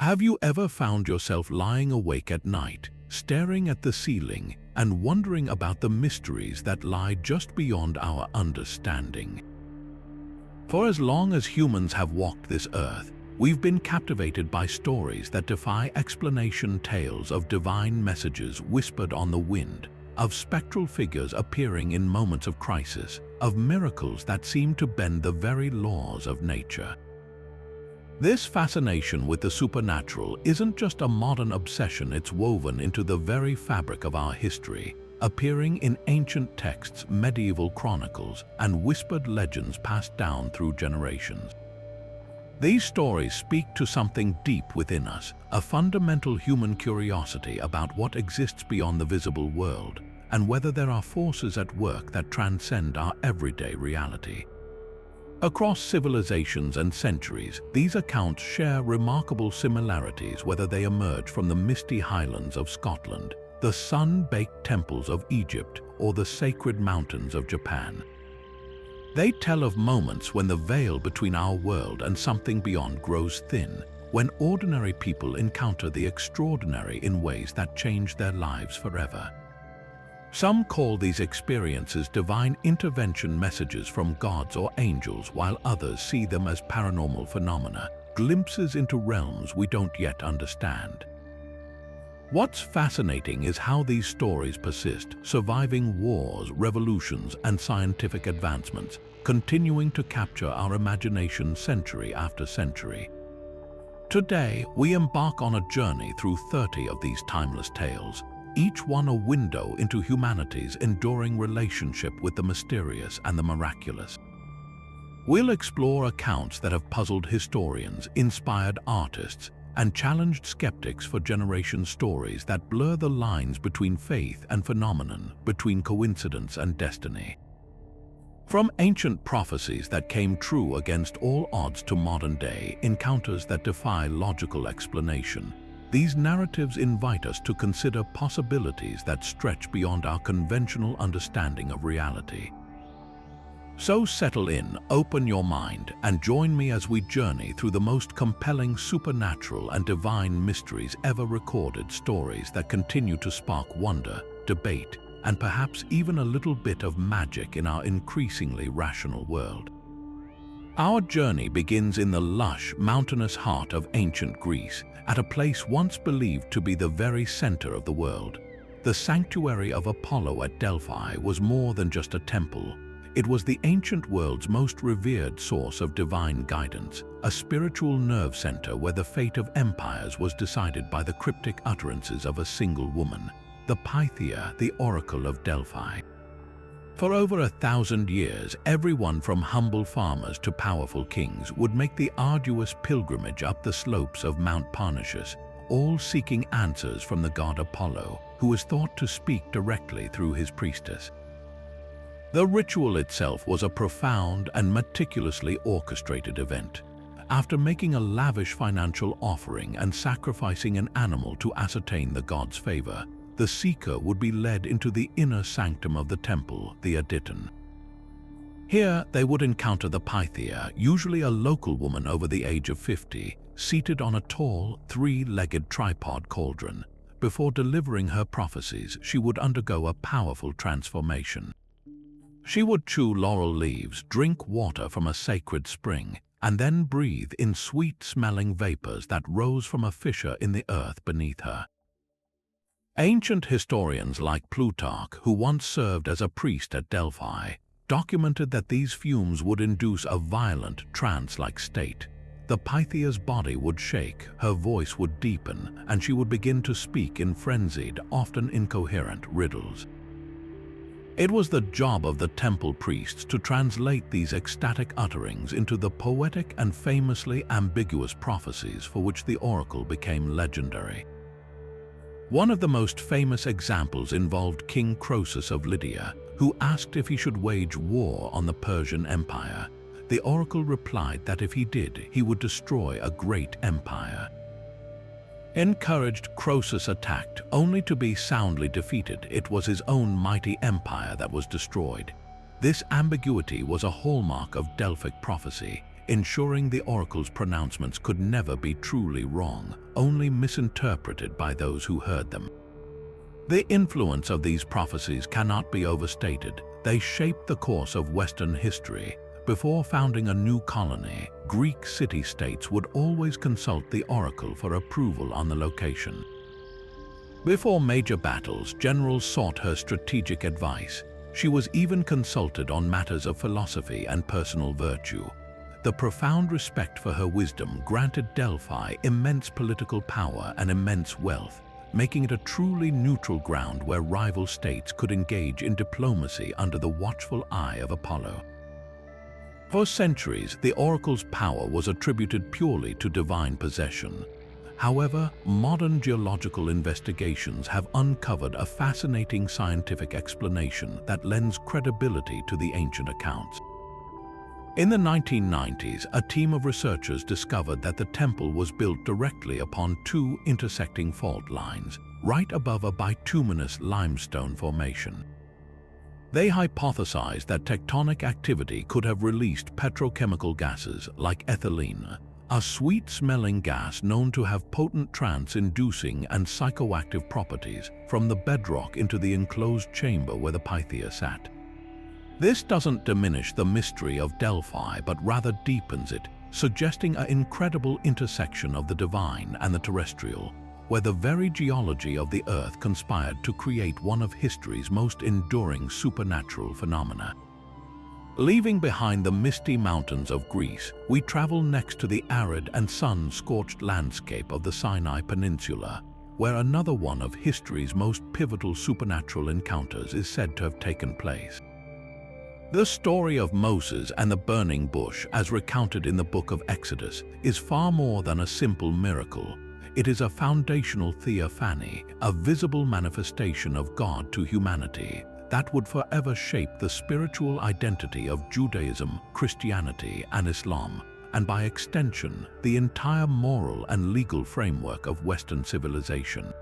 Have you ever found yourself lying awake at night, staring at the ceiling and wondering about the mysteries that lie just beyond our understanding? For as long as humans have walked this earth, we've been captivated by stories that defy explanation, tales of divine messages whispered on the wind, of spectral figures appearing in moments of crisis, of miracles that seem to bend the very laws of nature. This fascination with the supernatural isn't just a modern obsession, it's woven into the very fabric of our history, appearing in ancient texts, medieval chronicles, and whispered legends passed down through generations. These stories speak to something deep within us, a fundamental human curiosity about what exists beyond the visible world, and whether there are forces at work that transcend our everyday reality. Across civilizations and centuries, these accounts share remarkable similarities, whether they emerge from the misty highlands of Scotland, the sun-baked temples of Egypt, or the sacred mountains of Japan. They tell of moments when the veil between our world and something beyond grows thin, when ordinary people encounter the extraordinary in ways that change their lives forever. Some call these experiences divine intervention messages from gods or angels, while others see them as paranormal phenomena, glimpses into realms we don't yet understand. What's fascinating is how these stories persist, surviving wars, revolutions, and scientific advancements, continuing to capture our imagination century after century. Today, we embark on a journey through 30 of these timeless tales, each one a window into humanity's enduring relationship with the mysterious and the miraculous. We'll explore accounts that have puzzled historians, inspired artists, and challenged skeptics for generations, stories that blur the lines between faith and phenomenon, between coincidence and destiny. From ancient prophecies that came true against all odds to modern-day encounters that defy logical explanation, these narratives invite us to consider possibilities that stretch beyond our conventional understanding of reality. So settle in, open your mind, and join me as we journey through the most compelling supernatural and divine mysteries ever recorded, stories that continue to spark wonder, debate, and perhaps even a little bit of magic in our increasingly rational world. Our journey begins in the lush, mountainous heart of ancient Greece, at a place once believed to be the very center of the world. The sanctuary of Apollo at Delphi was more than just a temple. It was the ancient world's most revered source of divine guidance, a spiritual nerve center where the fate of empires was decided by the cryptic utterances of a single woman, the Pythia, the Oracle of Delphi. For over 1,000 years, everyone from humble farmers to powerful kings would make the arduous pilgrimage up the slopes of Mount Parnassus, all seeking answers from the god Apollo, who was thought to speak directly through his priestess. The ritual itself was a profound and meticulously orchestrated event. After making a lavish financial offering and sacrificing an animal to ascertain the god's favor, the seeker would be led into the inner sanctum of the temple, the Aditon. Here, they would encounter the Pythia, usually a local woman over the age of 50, seated on a tall, three-legged tripod cauldron. Before delivering her prophecies, she would undergo a powerful transformation. She would chew laurel leaves, drink water from a sacred spring, and then breathe in sweet-smelling vapors that rose from a fissure in the earth beneath her. Ancient historians like Plutarch, who once served as a priest at Delphi, documented that these fumes would induce a violent, trance-like state. The Pythia's body would shake, her voice would deepen, and she would begin to speak in frenzied, often incoherent riddles. It was the job of the temple priests to translate these ecstatic utterings into the poetic and famously ambiguous prophecies for which the oracle became legendary. One of the most famous examples involved King Croesus of Lydia, who asked if he should wage war on the Persian Empire. The oracle replied that if he did, he would destroy a great empire. Encouraged, Croesus attacked, only to be soundly defeated. It was his own mighty empire that was destroyed. This ambiguity was a hallmark of Delphic prophecy. ensuring the oracle's pronouncements could never be truly wrong, only misinterpreted by those who heard them. The influence of these prophecies cannot be overstated. They shaped the course of Western history. Before founding a new colony, Greek city-states would always consult the oracle for approval on the location. Before major battles, generals sought her strategic advice. She was even consulted on matters of philosophy and personal virtue. The profound respect for her wisdom granted Delphi immense political power and immense wealth, making it a truly neutral ground where rival states could engage in diplomacy under the watchful eye of Apollo. For centuries, the oracle's power was attributed purely to divine possession. However, modern geological investigations have uncovered a fascinating scientific explanation that lends credibility to the ancient accounts. In the 1990s, a team of researchers discovered that the temple was built directly upon two intersecting fault lines, right above a bituminous limestone formation. They hypothesized that tectonic activity could have released petrochemical gases like ethylene, a sweet-smelling gas known to have potent trance-inducing and psychoactive properties, from the bedrock into the enclosed chamber where the Pythia sat. This doesn't diminish the mystery of Delphi, but rather deepens it, suggesting an incredible intersection of the divine and the terrestrial, where the very geology of the Earth conspired to create one of history's most enduring supernatural phenomena. Leaving behind the misty mountains of Greece, we travel next to the arid and sun-scorched landscape of the Sinai Peninsula, where another one of history's most pivotal supernatural encounters is said to have taken place. The story of Moses and the burning bush, as recounted in the book of Exodus, is far more than a simple miracle. It is a foundational theophany, a visible manifestation of God to humanity that would forever shape the spiritual identity of Judaism, Christianity, and Islam, and by extension, the entire moral and legal framework of Western civilization.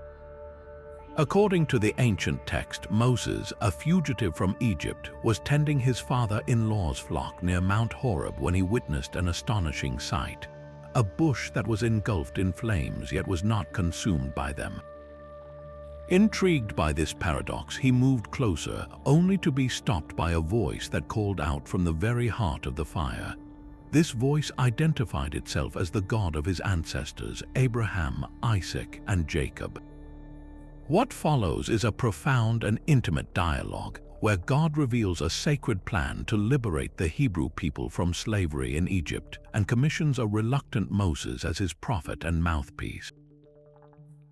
According to the ancient text, Moses, a fugitive from Egypt, was tending his father-in-law's flock near Mount Horeb when he witnessed an astonishing sight: a bush that was engulfed in flames yet was not consumed by them. Intrigued by this paradox, he moved closer, only to be stopped by a voice that called out from the very heart of the fire. This voice identified itself as the God of his ancestors, Abraham, Isaac, and Jacob. What follows is a profound and intimate dialogue, where God reveals a sacred plan to liberate the Hebrew people from slavery in Egypt and commissions a reluctant Moses as his prophet and mouthpiece.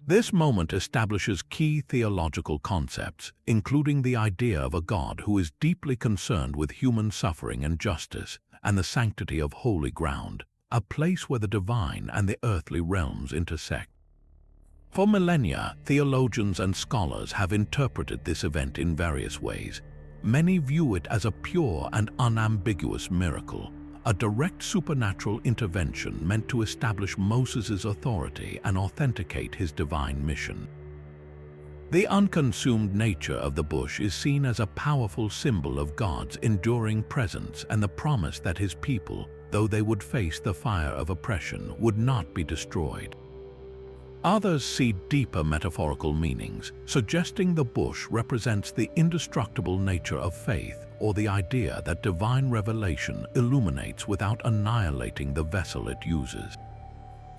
This moment establishes key theological concepts, including the idea of a God who is deeply concerned with human suffering and justice, and the sanctity of holy ground, a place where the divine and the earthly realms intersect. For millennia, theologians and scholars have interpreted this event in various ways. Many view it as a pure and unambiguous miracle, a direct supernatural intervention meant to establish Moses' authority and authenticate his divine mission. The unconsumed nature of the bush is seen as a powerful symbol of God's enduring presence and the promise that his people, though they would face the fire of oppression, would not be destroyed. Others see deeper metaphorical meanings, suggesting the bush represents the indestructible nature of faith, or the idea that divine revelation illuminates without annihilating the vessel it uses.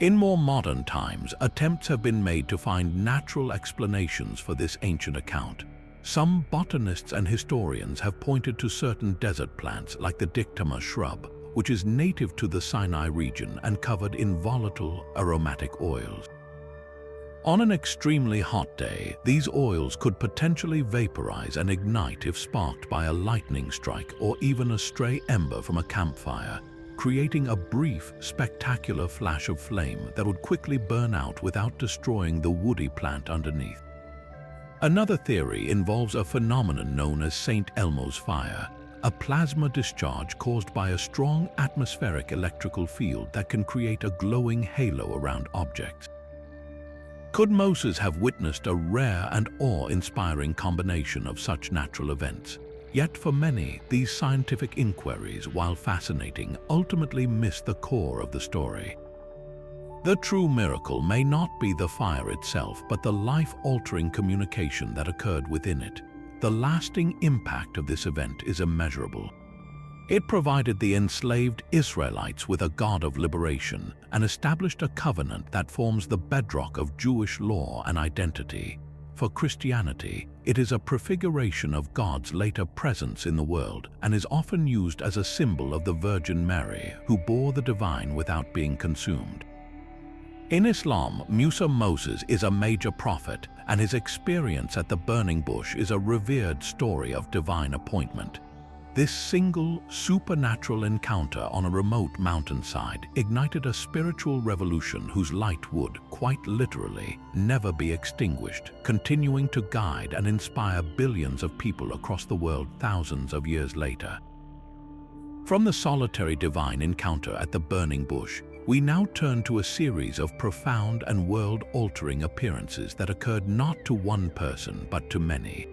In more modern times, attempts have been made to find natural explanations for this ancient account. Some botanists and historians have pointed to certain desert plants like the dictama shrub, which is native to the Sinai region and covered in volatile, aromatic oils. On an extremely hot day, these oils could potentially vaporize and ignite if sparked by a lightning strike or even a stray ember from a campfire, creating a brief, spectacular flash of flame that would quickly burn out without destroying the woody plant underneath. Another theory involves a phenomenon known as St. Elmo's fire, a plasma discharge caused by a strong atmospheric electrical field that can create a glowing halo around objects. Could Moses have witnessed a rare and awe-inspiring combination of such natural events? Yet for many, these scientific inquiries, while fascinating, ultimately miss the core of the story. The true miracle may not be the fire itself, but the life-altering communication that occurred within it. The lasting impact of this event is immeasurable. It provided the enslaved Israelites with a God of liberation and established a covenant that forms the bedrock of Jewish law and identity. For Christianity, it is a prefiguration of God's later presence in the world and is often used as a symbol of the Virgin Mary, who bore the divine without being consumed. In Islam, Musa Moses is a major prophet, and his experience at the burning bush is a revered story of divine appointment. This single, supernatural encounter on a remote mountainside ignited a spiritual revolution whose light would, quite literally, never be extinguished, continuing to guide and inspire billions of people across the world thousands of years later. From the solitary divine encounter at the burning bush, we now turn to a series of profound and world-altering appearances that occurred not to one person but to many.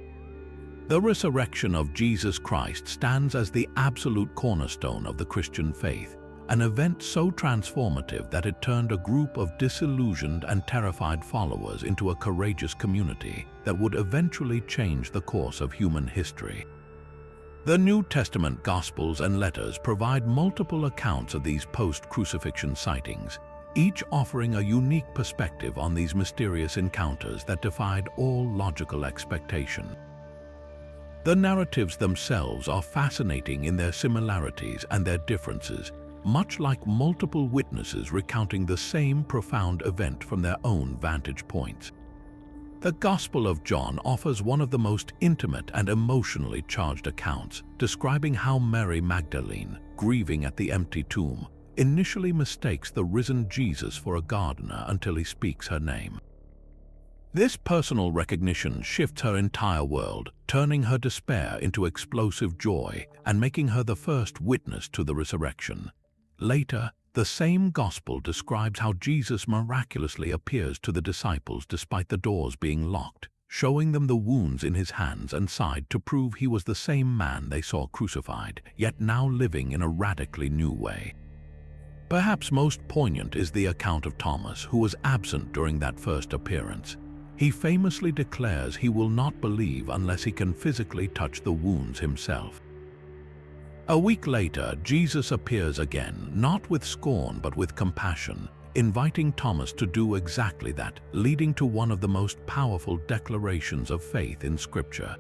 The resurrection of Jesus Christ stands as the absolute cornerstone of the Christian faith, an event so transformative that it turned a group of disillusioned and terrified followers into a courageous community that would eventually change the course of human history. The New Testament Gospels and letters provide multiple accounts of these post-crucifixion sightings, each offering a unique perspective on these mysterious encounters that defied all logical expectation. The narratives themselves are fascinating in their similarities and their differences, much like multiple witnesses recounting the same profound event from their own vantage points. The Gospel of John offers one of the most intimate and emotionally charged accounts, describing how Mary Magdalene, grieving at the empty tomb, initially mistakes the risen Jesus for a gardener until he speaks her name. This personal recognition shifts her entire world, turning her despair into explosive joy and making her the first witness to the resurrection. Later, the same gospel describes how Jesus miraculously appears to the disciples despite the doors being locked, showing them the wounds in his hands and side to prove he was the same man they saw crucified, yet now living in a radically new way. Perhaps most poignant is the account of Thomas, who was absent during that first appearance. He famously declares he will not believe unless he can physically touch the wounds himself. A week later, Jesus appears again, not with scorn but with compassion, inviting Thomas to do exactly that, leading to one of the most powerful declarations of faith in Scripture.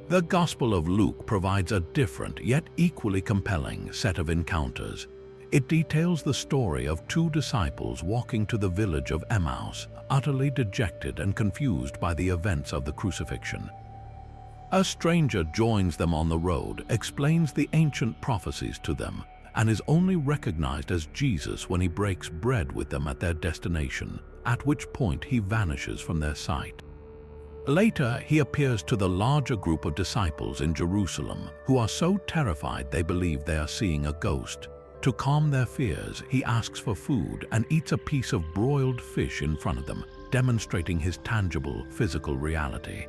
The Gospel of Luke provides a different yet equally compelling set of encounters. It details the story of two disciples walking to the village of Emmaus, utterly dejected and confused by the events of the crucifixion. A stranger joins them on the road, explains the ancient prophecies to them, and is only recognized as Jesus when he breaks bread with them at their destination, at which point he vanishes from their sight. Later, he appears to the larger group of disciples in Jerusalem, who are so terrified they believe they are seeing a ghost. To calm their fears, he asks for food and eats a piece of broiled fish in front of them, demonstrating his tangible, physical reality.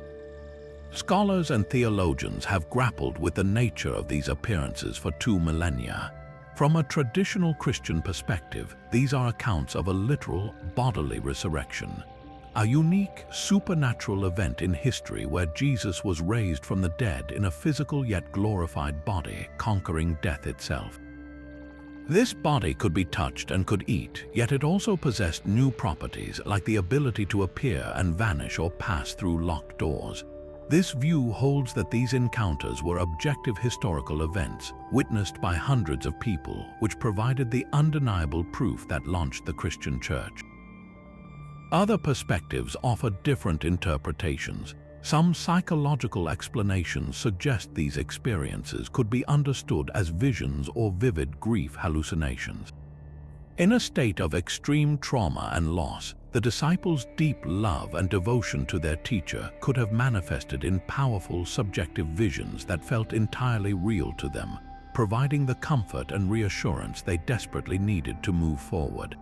Scholars and theologians have grappled with the nature of these appearances for 2 millennia. From a traditional Christian perspective, these are accounts of a literal, bodily resurrection, a unique, supernatural event in history where Jesus was raised from the dead in a physical yet glorified body, conquering death itself. This body could be touched and could eat, yet it also possessed new properties like the ability to appear and vanish or pass through locked doors. This view holds that these encounters were objective historical events, witnessed by hundreds of people, which provided the undeniable proof that launched the Christian Church. Other perspectives offer different interpretations. Some psychological explanations suggest these experiences could be understood as visions or vivid grief hallucinations. In a state of extreme trauma and loss, the disciples' deep love and devotion to their teacher could have manifested in powerful subjective visions that felt entirely real to them, providing the comfort and reassurance they desperately needed to move forward.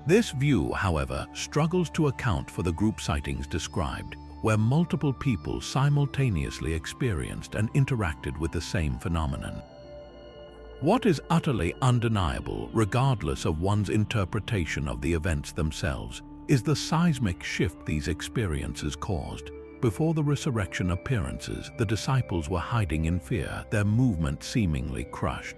This view, however, struggles to account for the group sightings described, where multiple people simultaneously experienced and interacted with the same phenomenon. What is utterly undeniable, regardless of one's interpretation of the events themselves, is the seismic shift these experiences caused. Before the resurrection appearances, the disciples were hiding in fear, their movement seemingly crushed.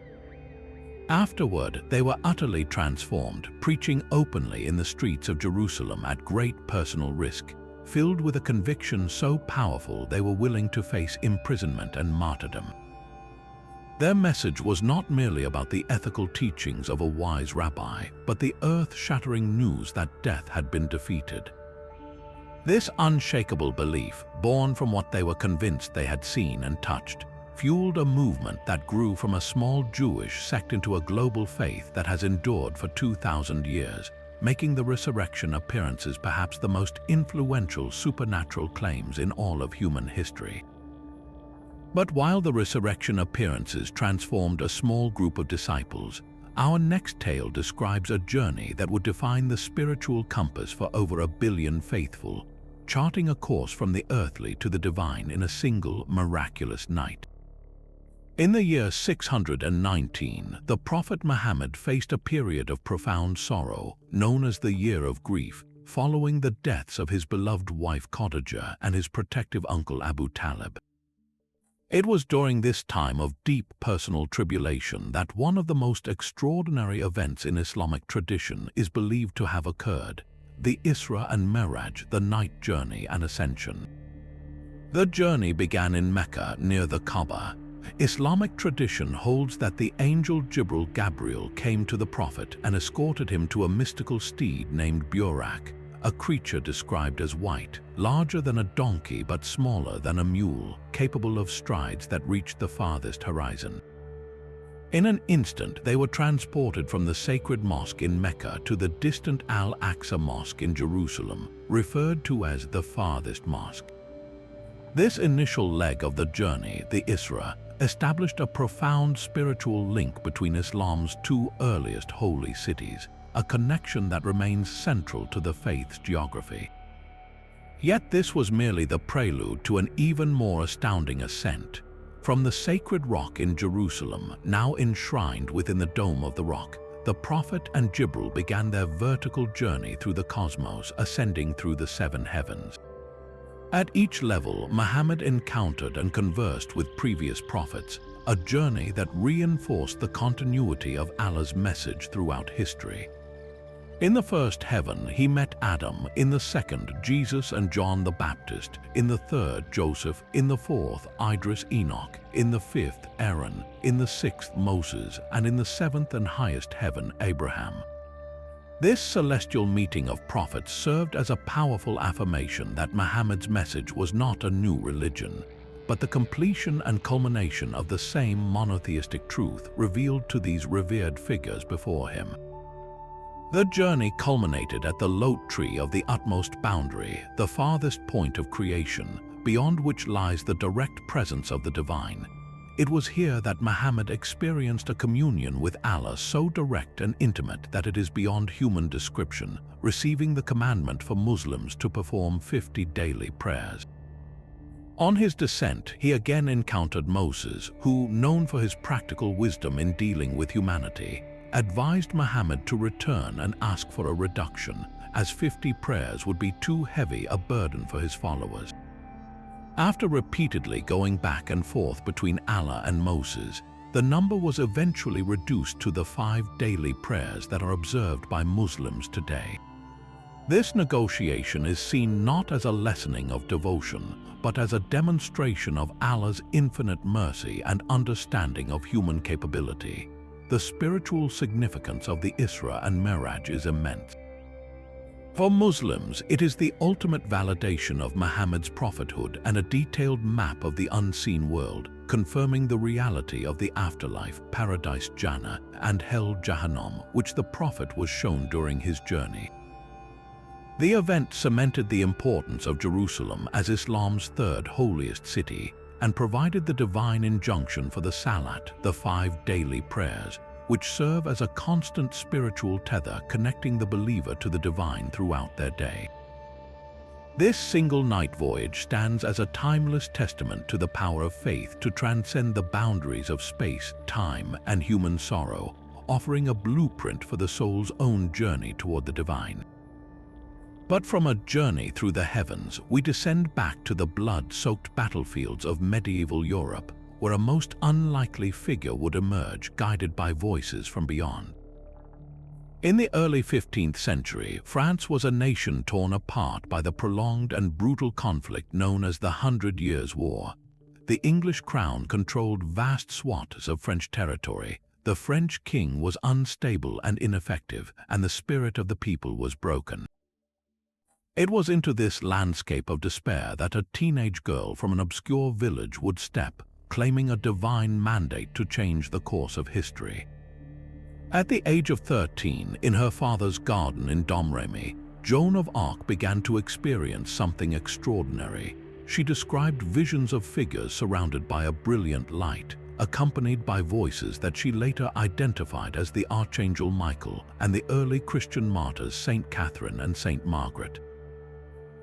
Afterward, they were utterly transformed, preaching openly in the streets of Jerusalem at great personal risk, filled with a conviction so powerful they were willing to face imprisonment and martyrdom. Their message was not merely about the ethical teachings of a wise rabbi, but the earth-shattering news that death had been defeated. This unshakable belief, born from what they were convinced they had seen and touched, fueled a movement that grew from a small Jewish sect into a global faith that has endured for 2,000 years, making the resurrection appearances perhaps the most influential supernatural claims in all of human history. But while the resurrection appearances transformed a small group of disciples, our next tale describes a journey that would define the spiritual compass for over 1 billion faithful, charting a course from the earthly to the divine in a single miraculous night. In the year 619, the Prophet Muhammad faced a period of profound sorrow, known as the Year of Grief, following the deaths of his beloved wife Khadijah and his protective uncle Abu Talib. It was during this time of deep personal tribulation that one of the most extraordinary events in Islamic tradition is believed to have occurred: the Isra and Miraj, the night journey and ascension. The journey began in Mecca near the Kaaba. Islamic tradition holds that the angel Jibril Gabriel came to the Prophet and escorted him to a mystical steed named Burak, a creature described as white, larger than a donkey but smaller than a mule, capable of strides that reached the farthest horizon. In an instant, they were transported from the sacred mosque in Mecca to the distant Al-Aqsa Mosque in Jerusalem, referred to as the farthest mosque. This initial leg of the journey, the Isra, established a profound spiritual link between Islam's two earliest holy cities, a connection that remains central to the faith's geography. Yet this was merely the prelude to an even more astounding ascent. From the sacred rock in Jerusalem, now enshrined within the dome of the rock, the Prophet and Jibril began their vertical journey through the cosmos, ascending through the 7 heavens. At each level, Muhammad encountered and conversed with previous prophets, a journey that reinforced the continuity of Allah's message throughout history. In the first heaven, he met Adam, in the second, Jesus and John the Baptist, in the third, Joseph, in the fourth, Idris Enoch, in the fifth, Aaron, in the sixth, Moses, and in the seventh and highest heaven, Abraham. This celestial meeting of prophets served as a powerful affirmation that Muhammad's message was not a new religion, but the completion and culmination of the same monotheistic truth revealed to these revered figures before him. The journey culminated at the Lot tree of the utmost boundary, the farthest point of creation, beyond which lies the direct presence of the divine. It was here that Muhammad experienced a communion with Allah so direct and intimate that it is beyond human description, receiving the commandment for Muslims to perform 50 daily prayers. On his descent, he again encountered Moses, who, known for his practical wisdom in dealing with humanity, advised Muhammad to return and ask for a reduction, as 50 prayers would be too heavy a burden for his followers. After repeatedly going back and forth between Allah and Moses, the number was eventually reduced to the 5 daily prayers that are observed by Muslims today. This negotiation is seen not as a lessening of devotion, but as a demonstration of Allah's infinite mercy and understanding of human capability. The spiritual significance of the Isra and Miraj is immense. For Muslims, it is the ultimate validation of Muhammad's prophethood and a detailed map of the unseen world, confirming the reality of the afterlife, paradise Jannah, and hell Jahannam, which the Prophet was shown during his journey. The event cemented the importance of Jerusalem as Islam's third holiest city and provided the divine injunction for the Salat, the 5 daily prayers, which serve as a constant spiritual tether connecting the believer to the divine throughout their day. This single night voyage stands as a timeless testament to the power of faith to transcend the boundaries of space, time, and human sorrow, offering a blueprint for the soul's own journey toward the divine. But from a journey through the heavens, we descend back to the blood-soaked battlefields of medieval Europe, where a most unlikely figure would emerge, guided by voices from beyond. In the early 15th century, France was a nation torn apart by the prolonged and brutal conflict known as the 100 Years' War. The English crown controlled vast swaths of French territory. The French king was unstable and ineffective, and the spirit of the people was broken. It was into this landscape of despair that a teenage girl from an obscure village would step, claiming a divine mandate to change the course of history. At the age of 13, in her father's garden in Domremy, Joan of Arc began to experience something extraordinary. She described visions of figures surrounded by a brilliant light, accompanied by voices that she later identified as the Archangel Michael and the early Christian martyrs Saint Catherine and Saint Margaret.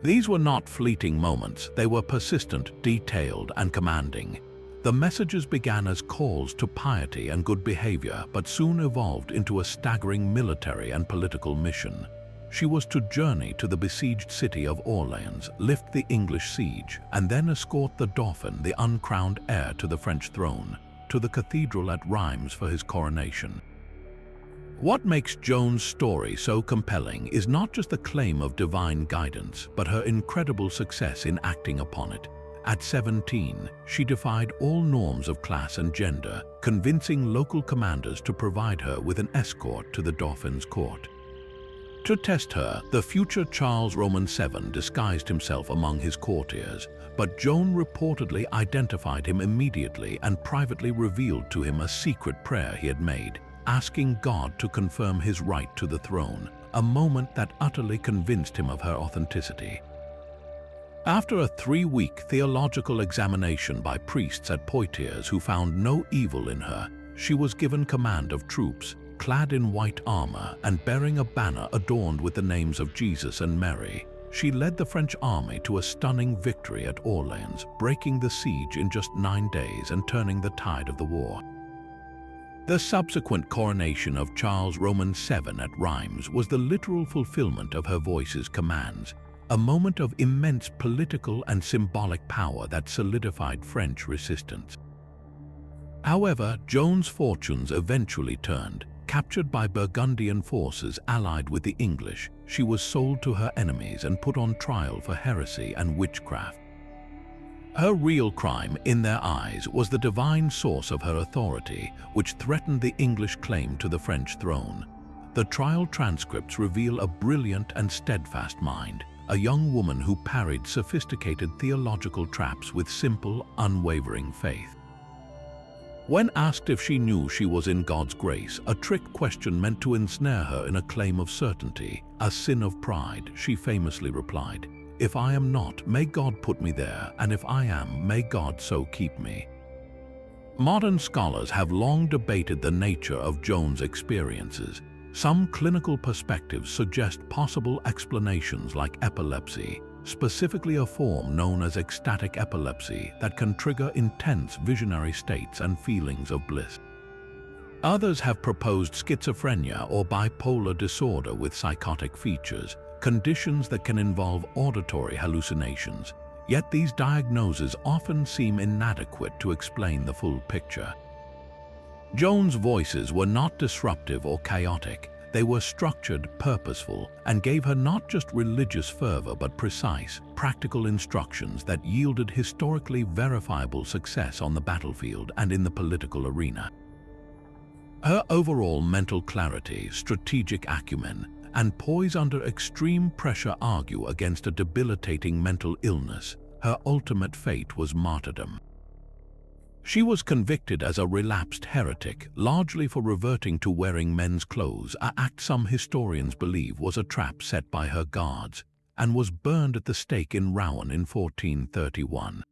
These were not fleeting moments, they were persistent, detailed, and commanding. The messages began as calls to piety and good behavior, but soon evolved into a staggering military and political mission. She was to journey to the besieged city of Orleans, lift the English siege, and then escort the Dauphin, the uncrowned heir to the French throne, to the cathedral at Reims for his coronation. What makes Joan's story so compelling is not just the claim of divine guidance, but her incredible success in acting upon it. At 17, she defied all norms of class and gender, convincing local commanders to provide her with an escort to the Dauphin's court. To test her, the future Charles Roman VII disguised himself among his courtiers, but Joan reportedly identified him immediately and privately revealed to him a secret prayer he had made, asking God to confirm his right to the throne, a moment that utterly convinced him of her authenticity. After a 3-week theological examination by priests at Poitiers who found no evil in her, she was given command of troops, clad in white armor and bearing a banner adorned with the names of Jesus and Mary. She led the French army to a stunning victory at Orleans, breaking the siege in just 9 days and turning the tide of the war. The subsequent coronation of Charles Roman VII at Reims was the literal fulfillment of her voice's commands, a moment of immense political and symbolic power that solidified French resistance. However, Joan's fortunes eventually turned. Captured by Burgundian forces allied with the English, she was sold to her enemies and put on trial for heresy and witchcraft. Her real crime, in their eyes, was the divine source of her authority, which threatened the English claim to the French throne. The trial transcripts reveal a brilliant and steadfast mind, a young woman who parried sophisticated theological traps with simple, unwavering faith. When asked if she knew she was in God's grace, a trick question meant to ensnare her in a claim of certainty, a sin of pride, she famously replied, "If I am not, may God put me there, and if I am, may God so keep me." Modern scholars have long debated the nature of Joan's experiences. Some clinical perspectives suggest possible explanations like epilepsy, specifically a form known as ecstatic epilepsy that can trigger intense visionary states and feelings of bliss. Others have proposed schizophrenia or bipolar disorder with psychotic features, conditions that can involve auditory hallucinations. Yet these diagnoses often seem inadequate to explain the full picture. Joan's voices were not disruptive or chaotic. They were structured, purposeful, and gave her not just religious fervor but precise, practical instructions that yielded historically verifiable success on the battlefield and in the political arena. Her overall mental clarity, strategic acumen, and poise under extreme pressure argue against a debilitating mental illness. Her ultimate fate was martyrdom. She was convicted as a relapsed heretic, largely for reverting to wearing men's clothes, an act some historians believe was a trap set by her guards, and was burned at the stake in Rouen in 1431.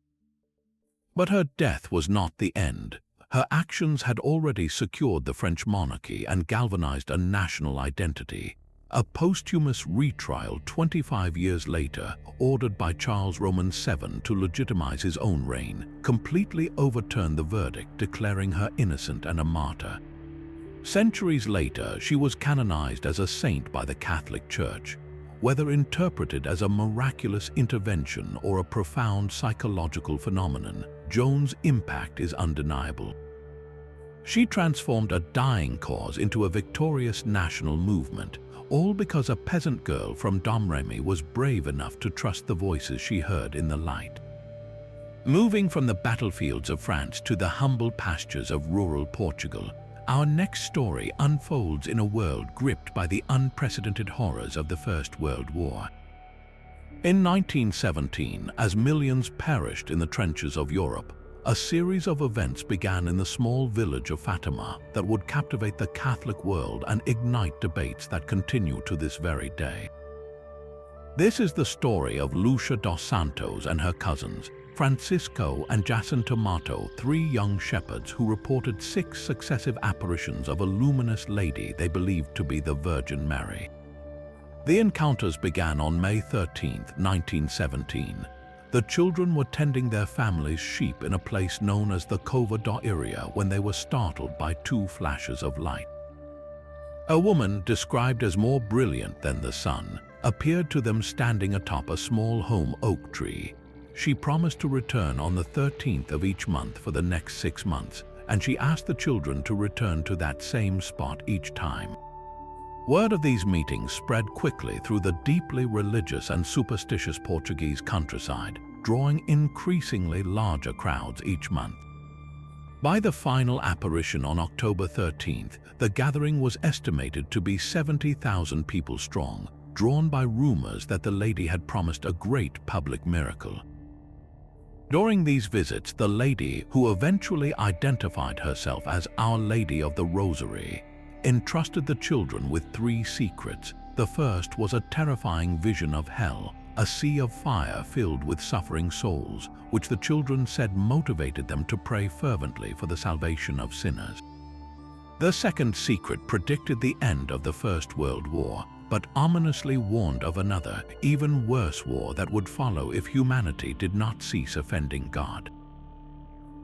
But her death was not the end. Her actions had already secured the French monarchy and galvanized a national identity. A posthumous retrial 25 years later, ordered by Charles Roman VII to legitimize his own reign, completely overturned the verdict, declaring her innocent and a martyr. Centuries later, she was canonized as a saint by the Catholic Church. Whether interpreted as a miraculous intervention or a profound psychological phenomenon, Joan's impact is undeniable. She transformed a dying cause into a victorious national movement, all because a peasant girl from Domremy was brave enough to trust the voices she heard in the light. Moving from the battlefields of France to the humble pastures of rural Portugal, our next story unfolds in a world gripped by the unprecedented horrors of the First World War. In 1917, as millions perished in the trenches of Europe, a series of events began in the small village of Fatima that would captivate the Catholic world and ignite debates that continue to this very day. This is the story of Lucia dos Santos and her cousins, Francisco and Jacinto Mato, 3 young shepherds who reported 6 successive apparitions of a luminous lady they believed to be the Virgin Mary. The encounters began on May 13, 1917. The children were tending their family's sheep in a place known as the Cova da Iria when they were startled by 2 flashes of light. A woman, described as more brilliant than the sun, appeared to them standing atop a small holm oak tree. She promised to return on the 13th of each month for the next 6 months, and she asked the children to return to that same spot each time. Word of these meetings spread quickly through the deeply religious and superstitious Portuguese countryside, drawing increasingly larger crowds each month. By the final apparition on October 13th, the gathering was estimated to be 70,000 people strong, drawn by rumors that the lady had promised a great public miracle. During these visits, the lady, who eventually identified herself as Our Lady of the Rosary, entrusted the children with 3 secrets. The first was a terrifying vision of hell, a sea of fire filled with suffering souls, which the children said motivated them to pray fervently for the salvation of sinners. The second secret predicted the end of the First World War, but ominously warned of another, even worse war that would follow if humanity did not cease offending God.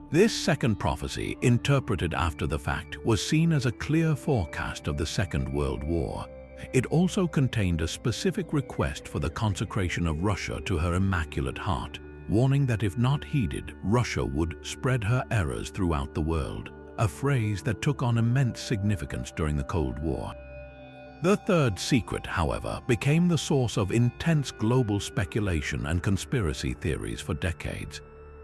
This second prophecy, interpreted after the fact, was seen as a clear forecast of the Second World War. It also contained a specific request for the consecration of Russia to her Immaculate Heart, warning that if not heeded, Russia would spread her errors throughout the world, a phrase that took on immense significance during the Cold War. The third secret, however, became the source of intense global speculation and conspiracy theories for decades.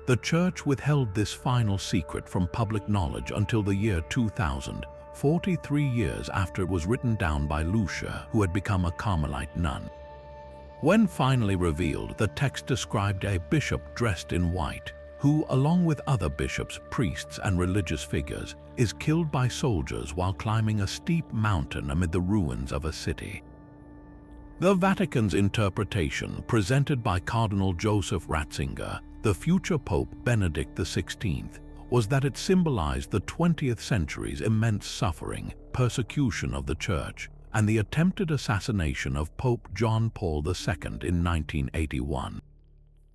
The Church withheld this final secret from public knowledge until the year 2000, 43 years after it was written down by Lucia, who had become a Carmelite nun. When finally revealed, the text described a bishop dressed in white, who, along with other bishops, priests, and religious figures, is killed by soldiers while climbing a steep mountain amid the ruins of a city. The Vatican's interpretation, presented by Cardinal Joseph Ratzinger, the future Pope Benedict XVI, was that it symbolized the 20th century's immense suffering, persecution of the Church, and the attempted assassination of Pope John Paul II in 1981.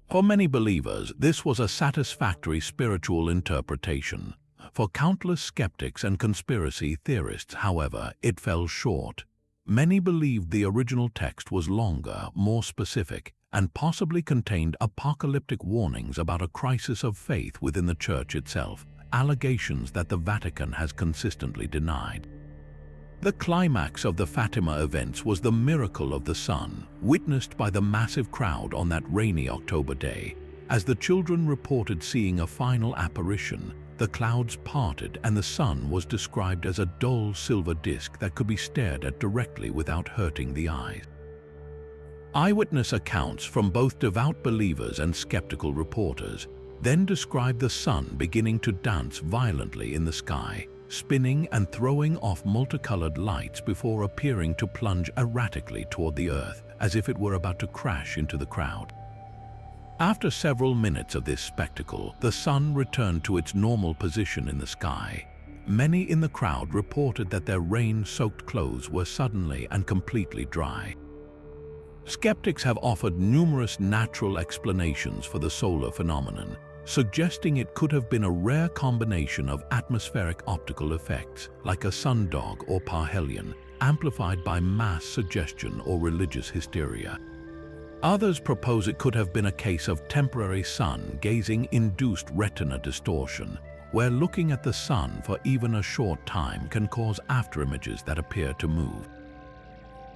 For many believers, this was a satisfactory spiritual interpretation. For countless skeptics and conspiracy theorists, however, it fell short. Many believed the original text was longer, more specific, and possibly contained apocalyptic warnings about a crisis of faith within the Church itself, allegations that the Vatican has consistently denied. The climax of the Fatima events was the miracle of the sun, witnessed by the massive crowd on that rainy October day. As the children reported seeing a final apparition, the clouds parted and the sun was described as a dull silver disk that could be stared at directly without hurting the eyes. Eyewitness accounts from both devout believers and skeptical reporters then described the sun beginning to dance violently in the sky, spinning and throwing off multicolored lights before appearing to plunge erratically toward the earth, as if it were about to crash into the crowd. After several minutes of this spectacle, the sun returned to its normal position in the sky. many in the crowd reported that their rain-soaked clothes were suddenly and completely dry. Skeptics have offered numerous natural explanations for the solar phenomenon, suggesting it could have been a rare combination of atmospheric optical effects, like a sundog or parhelion, amplified by mass suggestion or religious hysteria. Others propose it could have been a case of temporary sun-gazing-induced retina distortion, where looking at the sun for even a short time can cause afterimages that appear to move.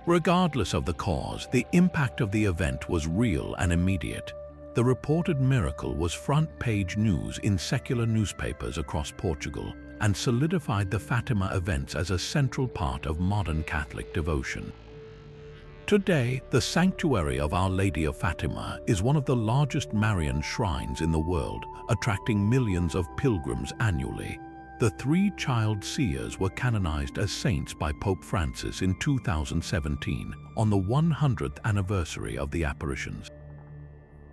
Regardless of the cause, the impact of the event was real and immediate. The reported miracle was front-page news in secular newspapers across Portugal and solidified the Fatima events as a central part of modern Catholic devotion. Today, the sanctuary of Our Lady of Fatima is one of the largest Marian shrines in the world, attracting millions of pilgrims annually. The three child seers were canonized as saints by Pope Francis in 2017, on the 100th anniversary of the apparitions.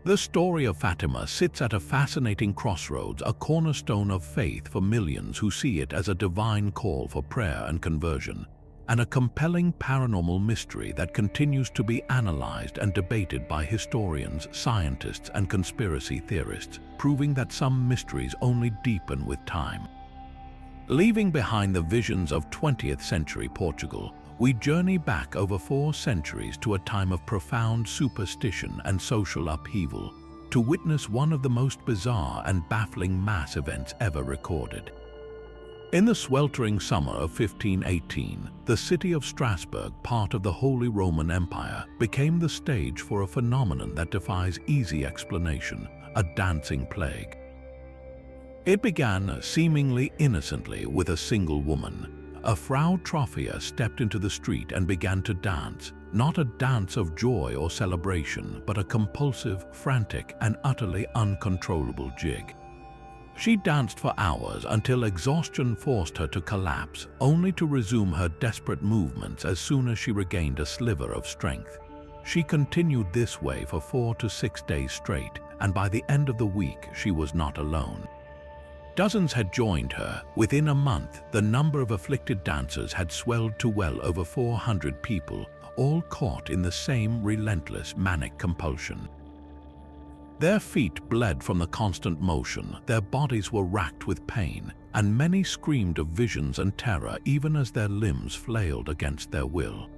The story of Fatima sits at a fascinating crossroads, a cornerstone of faith for millions who see it as a divine call for prayer and conversion, and a compelling paranormal mystery that continues to be analyzed and debated by historians, scientists, and conspiracy theorists, proving that some mysteries only deepen with time. Leaving behind the visions of 20th century Portugal, we journey back over 4 centuries to a time of profound superstition and social upheaval to witness one of the most bizarre and baffling mass events ever recorded. In the sweltering summer of 1518, the city of Strasbourg, part of the Holy Roman Empire, became the stage for a phenomenon that defies easy explanation: a dancing plague. It began seemingly innocently with a single woman. A Frau Trophia stepped into the street and began to dance, not a dance of joy or celebration, but a compulsive, frantic, and utterly uncontrollable jig. She danced for hours until exhaustion forced her to collapse, only to resume her desperate movements as soon as she regained a sliver of strength. She continued this way for 4 to 6 days straight, and by the end of the week she was not alone. Dozens had joined her. Within a month, the number of afflicted dancers had swelled to well over 400 people, all caught in the same relentless manic compulsion. Their feet bled from the constant motion, their bodies were racked with pain, and many screamed of visions and terror even as their limbs flailed against their will.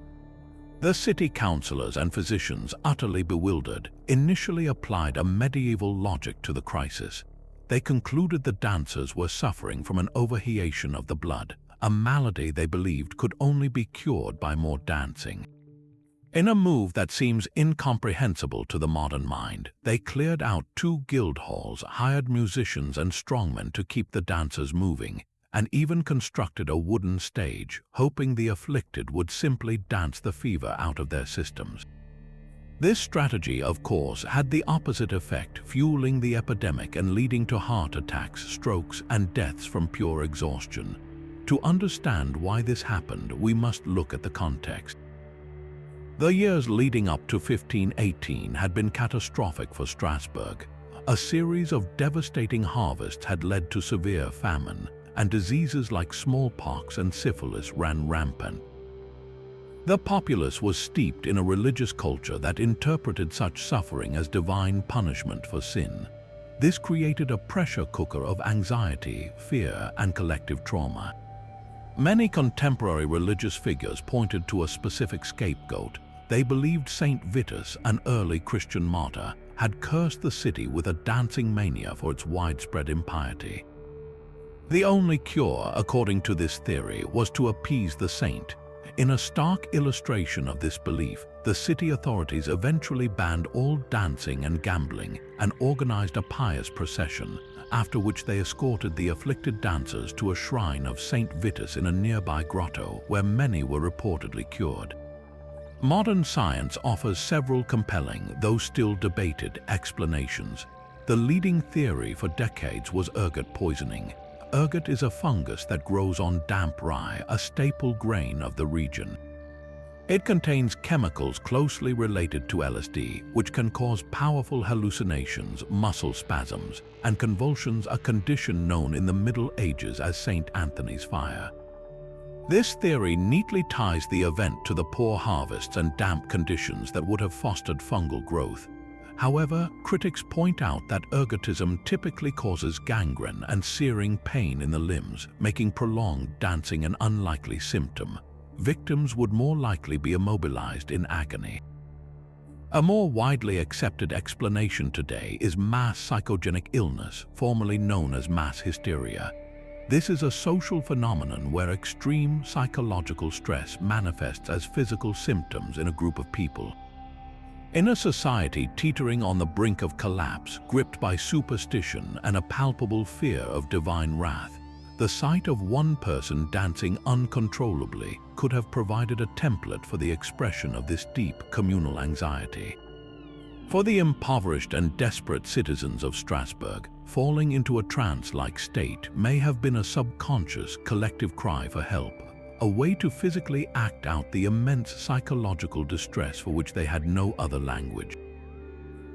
The city councillors and physicians, utterly bewildered, initially applied a medieval logic to the crisis. They concluded the dancers were suffering from an overheation of the blood, a malady they believed could only be cured by more dancing. In a move that seems incomprehensible to the modern mind, they cleared out 2 guild halls, hired musicians and strongmen to keep the dancers moving, and even constructed a wooden stage, hoping the afflicted would simply dance the fever out of their systems. This strategy, of course, had the opposite effect, fueling the epidemic and leading to heart attacks, strokes, and deaths from pure exhaustion. To understand why this happened, we must look at the context. The years leading up to 1518 had been catastrophic for Strasbourg. A series of devastating harvests had led to severe famine, and diseases like smallpox and syphilis ran rampant. The populace was steeped in a religious culture that interpreted such suffering as divine punishment for sin. This created a pressure cooker of anxiety, fear, and collective trauma. Many contemporary religious figures pointed to a specific scapegoat. They believed Saint Vitus, an early Christian martyr, had cursed the city with a dancing mania for its widespread impiety. The only cure, according to this theory, was to appease the saint. In a stark illustration of this belief, the city authorities eventually banned all dancing and gambling and organized a pious procession, after which they escorted the afflicted dancers to a shrine of Saint Vitus in a nearby grotto where many were reportedly cured. Modern science offers several compelling, though still debated, explanations. The leading theory for decades was ergot poisoning. Ergot is a fungus that grows on damp rye, a staple grain of the region. It contains chemicals closely related to LSD, which can cause powerful hallucinations, muscle spasms, and convulsions, a condition known in the Middle Ages as St. Anthony's Fire. This theory neatly ties the event to the poor harvests and damp conditions that would have fostered fungal growth. However, critics point out that ergotism typically causes gangrene and searing pain in the limbs, making prolonged dancing an unlikely symptom. Victims would more likely be immobilized in agony. A more widely accepted explanation today is mass psychogenic illness, formerly known as mass hysteria. This is a social phenomenon where extreme psychological stress manifests as physical symptoms in a group of people. In a society teetering on the brink of collapse, gripped by superstition and a palpable fear of divine wrath, the sight of one person dancing uncontrollably could have provided a template for the expression of this deep communal anxiety. For the impoverished and desperate citizens of Strasbourg, falling into a trance-like state may have been a subconscious collective cry for help, a way to physically act out the immense psychological distress for which they had no other language.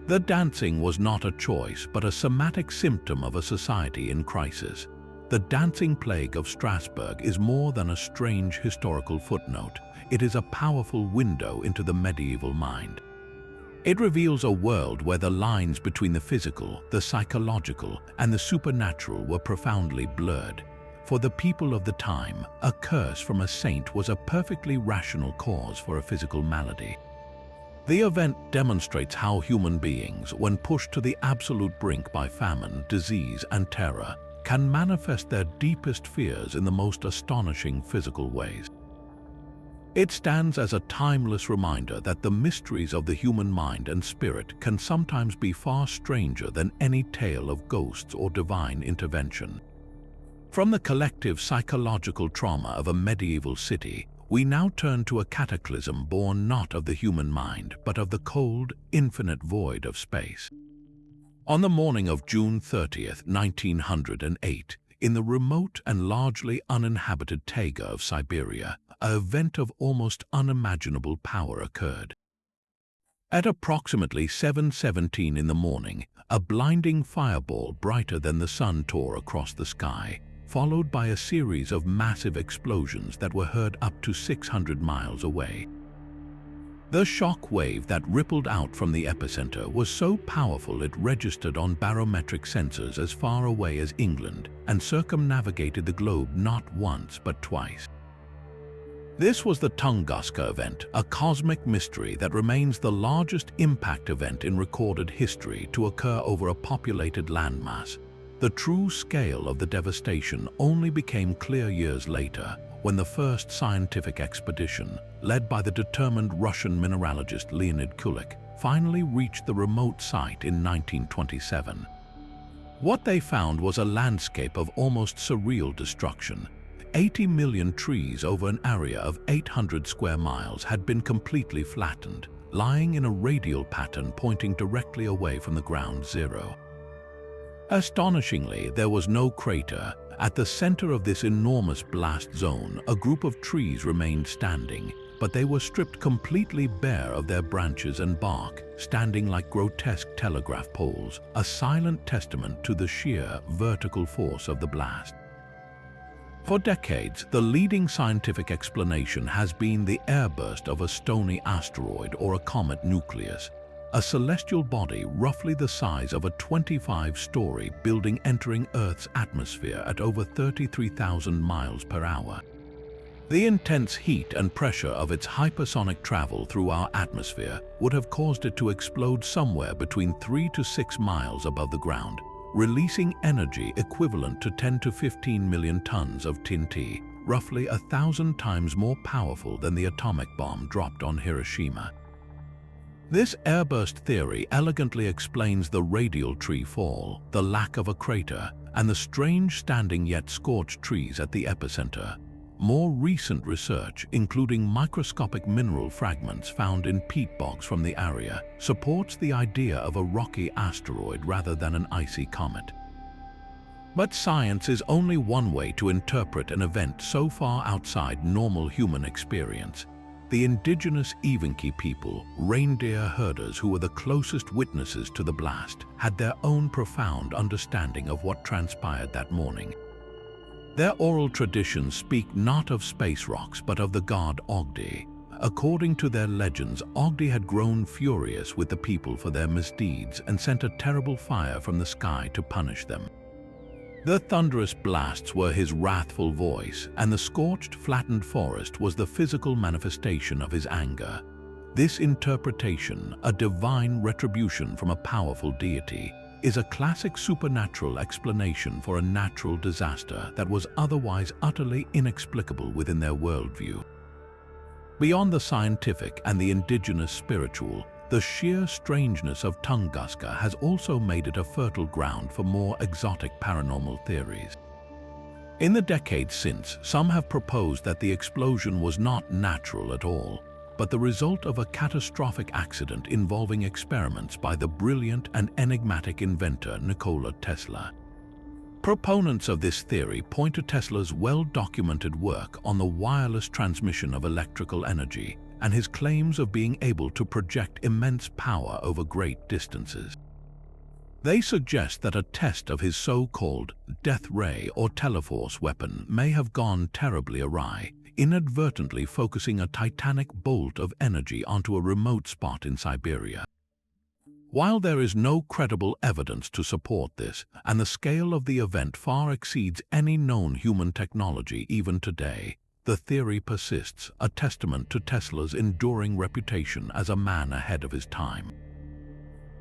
The dancing was not a choice, but a somatic symptom of a society in crisis. The dancing plague of Strasbourg is more than a strange historical footnote. It is a powerful window into the medieval mind. It reveals a world where the lines between the physical, the psychological, and the supernatural were profoundly blurred. For the people of the time, a curse from a saint was a perfectly rational cause for a physical malady. The event demonstrates how human beings, when pushed to the absolute brink by famine, disease, and terror, can manifest their deepest fears in the most astonishing physical ways. It stands as a timeless reminder that the mysteries of the human mind and spirit can sometimes be far stranger than any tale of ghosts or divine intervention. From the collective psychological trauma of a medieval city, we now turn to a cataclysm born not of the human mind, but of the cold, infinite void of space. On the morning of June 30th, 1908, in the remote and largely uninhabited taiga of Siberia, an event of almost unimaginable power occurred. At approximately 7:17 in the morning, a blinding fireball brighter than the sun tore across the sky, followed by a series of massive explosions that were heard up to 600 miles away. The shock wave that rippled out from the epicenter was so powerful it registered on barometric sensors as far away as England and circumnavigated the globe not once but twice. This was the Tunguska Event, a cosmic mystery that remains the largest impact event in recorded history to occur over a populated landmass. The true scale of the devastation only became clear years later, when the first scientific expedition, led by the determined Russian mineralogist Leonid Kulik, finally reached the remote site in 1927. What they found was a landscape of almost surreal destruction. 80 million trees over an area of 800 square miles had been completely flattened, lying in a radial pattern pointing directly away from the ground zero. Astonishingly, there was no crater. At the center of this enormous blast zone, a group of trees remained standing, but they were stripped completely bare of their branches and bark, standing like grotesque telegraph poles, a silent testament to the sheer vertical force of the blast. For decades, the leading scientific explanation has been the airburst of a stony asteroid or a comet nucleus, a celestial body roughly the size of a 25-story building entering Earth's atmosphere at over 33,000 miles per hour. The intense heat and pressure of its hypersonic travel through our atmosphere would have caused it to explode somewhere between 3 to 6 miles above the ground, releasing energy equivalent to 10 to 15 million tons of TNT, roughly 1,000 times more powerful than the atomic bomb dropped on Hiroshima. This airburst theory elegantly explains the radial tree fall, the lack of a crater, and the strange standing yet scorched trees at the epicenter. More recent research, including microscopic mineral fragments found in peat bogs from the area, supports the idea of a rocky asteroid rather than an icy comet. But science is only one way to interpret an event so far outside normal human experience. the indigenous Evenki people, reindeer herders who were the closest witnesses to the blast, had their own profound understanding of what transpired that morning. Their oral traditions speak not of space rocks but of the god Ogdi. According to their legends, Ogdi had grown furious with the people for their misdeeds and sent a terrible fire from the sky to punish them. The thunderous blasts were his wrathful voice, and the scorched, flattened forest was the physical manifestation of his anger. This interpretation, a divine retribution from a powerful deity, is a classic supernatural explanation for a natural disaster that was otherwise utterly inexplicable within their worldview. Beyond the scientific and the indigenous spiritual, the sheer strangeness of Tunguska has also made it a fertile ground for more exotic paranormal theories. In the decades since, some have proposed that the explosion was not natural at all, but the result of a catastrophic accident involving experiments by the brilliant and enigmatic inventor Nikola Tesla. Proponents of this theory point to Tesla's well-documented work on the wireless transmission of electrical energy and his claims of being able to project immense power over great distances. They suggest that a test of his so-called death ray or teleforce weapon may have gone terribly awry, inadvertently focusing a titanic bolt of energy onto a remote spot in Siberia. While there is no credible evidence to support this, and the scale of the event far exceeds any known human technology even today, the theory persists, a testament to Tesla's enduring reputation as a man ahead of his time.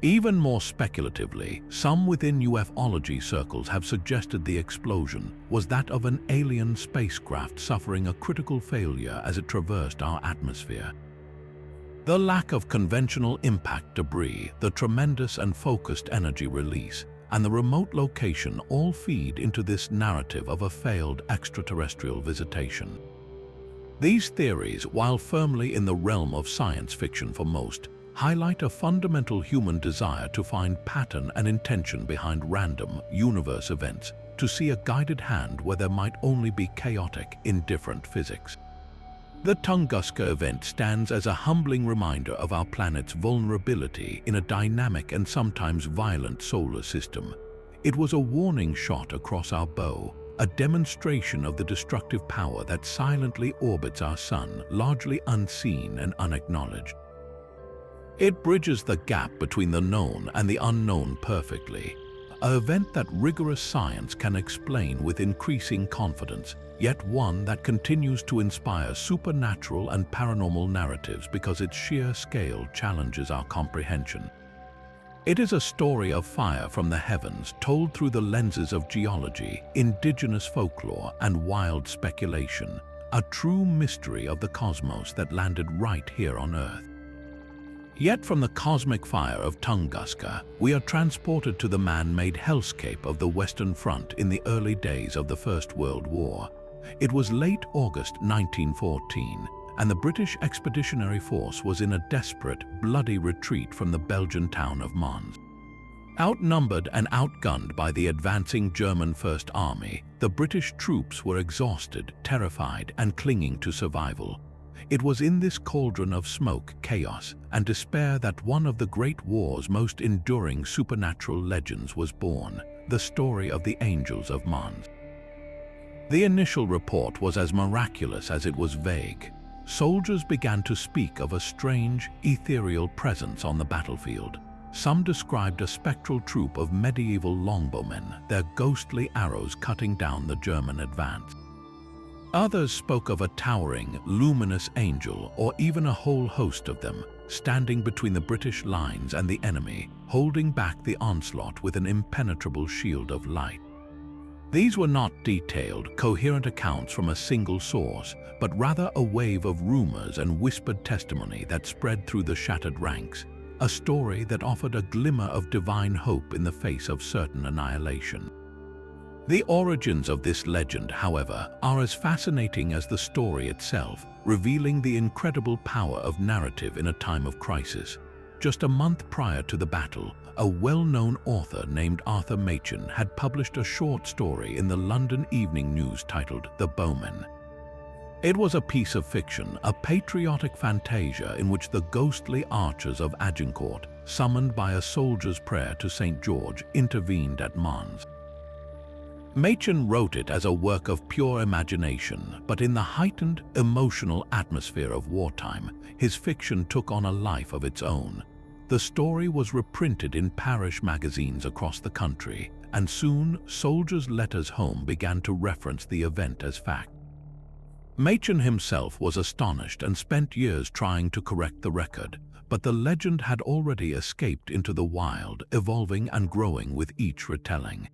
Even more speculatively, some within ufology circles have suggested the explosion was that of an alien spacecraft suffering a critical failure as it traversed our atmosphere. The lack of conventional impact debris, the tremendous and focused energy release, and the remote location all feed into this narrative of a failed extraterrestrial visitation. These theories, while firmly in the realm of science fiction for most, highlight a fundamental human desire to find pattern and intention behind random, universe events, to see a guided hand where there might only be chaotic, indifferent physics. The Tunguska event stands as a humbling reminder of our planet's vulnerability in a dynamic and sometimes violent solar system. It was a warning shot across our bow, a demonstration of the destructive power that silently orbits our sun, largely unseen and unacknowledged. It bridges the gap between the known and the unknown perfectly, an event that rigorous science can explain with increasing confidence, yet one that continues to inspire supernatural and paranormal narratives because its sheer scale challenges our comprehension. It is a story of fire from the heavens told through the lenses of geology, indigenous folklore, and wild speculation, a true mystery of the cosmos that landed right here on Earth. Yet from the cosmic fire of Tunguska, we are transported to the man-made hellscape of the Western Front in the early days of the First World War. It was late August 1914, and the British Expeditionary Force was in a desperate, bloody retreat from the Belgian town of Mons. Outnumbered and outgunned by the advancing German First Army, the British troops were exhausted, terrified, and clinging to survival. It was in this cauldron of smoke, chaos, and despair that one of the Great War's most enduring supernatural legends was born, the story of the Angels of Mons. The initial report was as miraculous as it was vague. Soldiers began to speak of a strange, ethereal presence on the battlefield. Some described a spectral troop of medieval longbowmen, their ghostly arrows cutting down the German advance. Others spoke of a towering, luminous angel, or even a whole host of them, standing between the British lines and the enemy, holding back the onslaught with an impenetrable shield of light. These were not detailed, coherent accounts from a single source, but rather a wave of rumors and whispered testimony that spread through the shattered ranks, a story that offered a glimmer of divine hope in the face of certain annihilation. The origins of this legend, however, are as fascinating as the story itself, revealing the incredible power of narrative in a time of crisis. Just a month prior to the battle, a well-known author named Arthur Machen had published a short story in the London Evening News titled The Bowmen. It was a piece of fiction, a patriotic fantasia in which the ghostly archers of Agincourt, summoned by a soldier's prayer to St. George, intervened at Mons. Machen wrote it as a work of pure imagination, but in the heightened, emotional atmosphere of wartime, his fiction took on a life of its own. The story was reprinted in parish magazines across the country, and soon soldiers' letters home began to reference the event as fact. Machen himself was astonished and spent years trying to correct the record, but the legend had already escaped into the wild, evolving and growing with each retelling.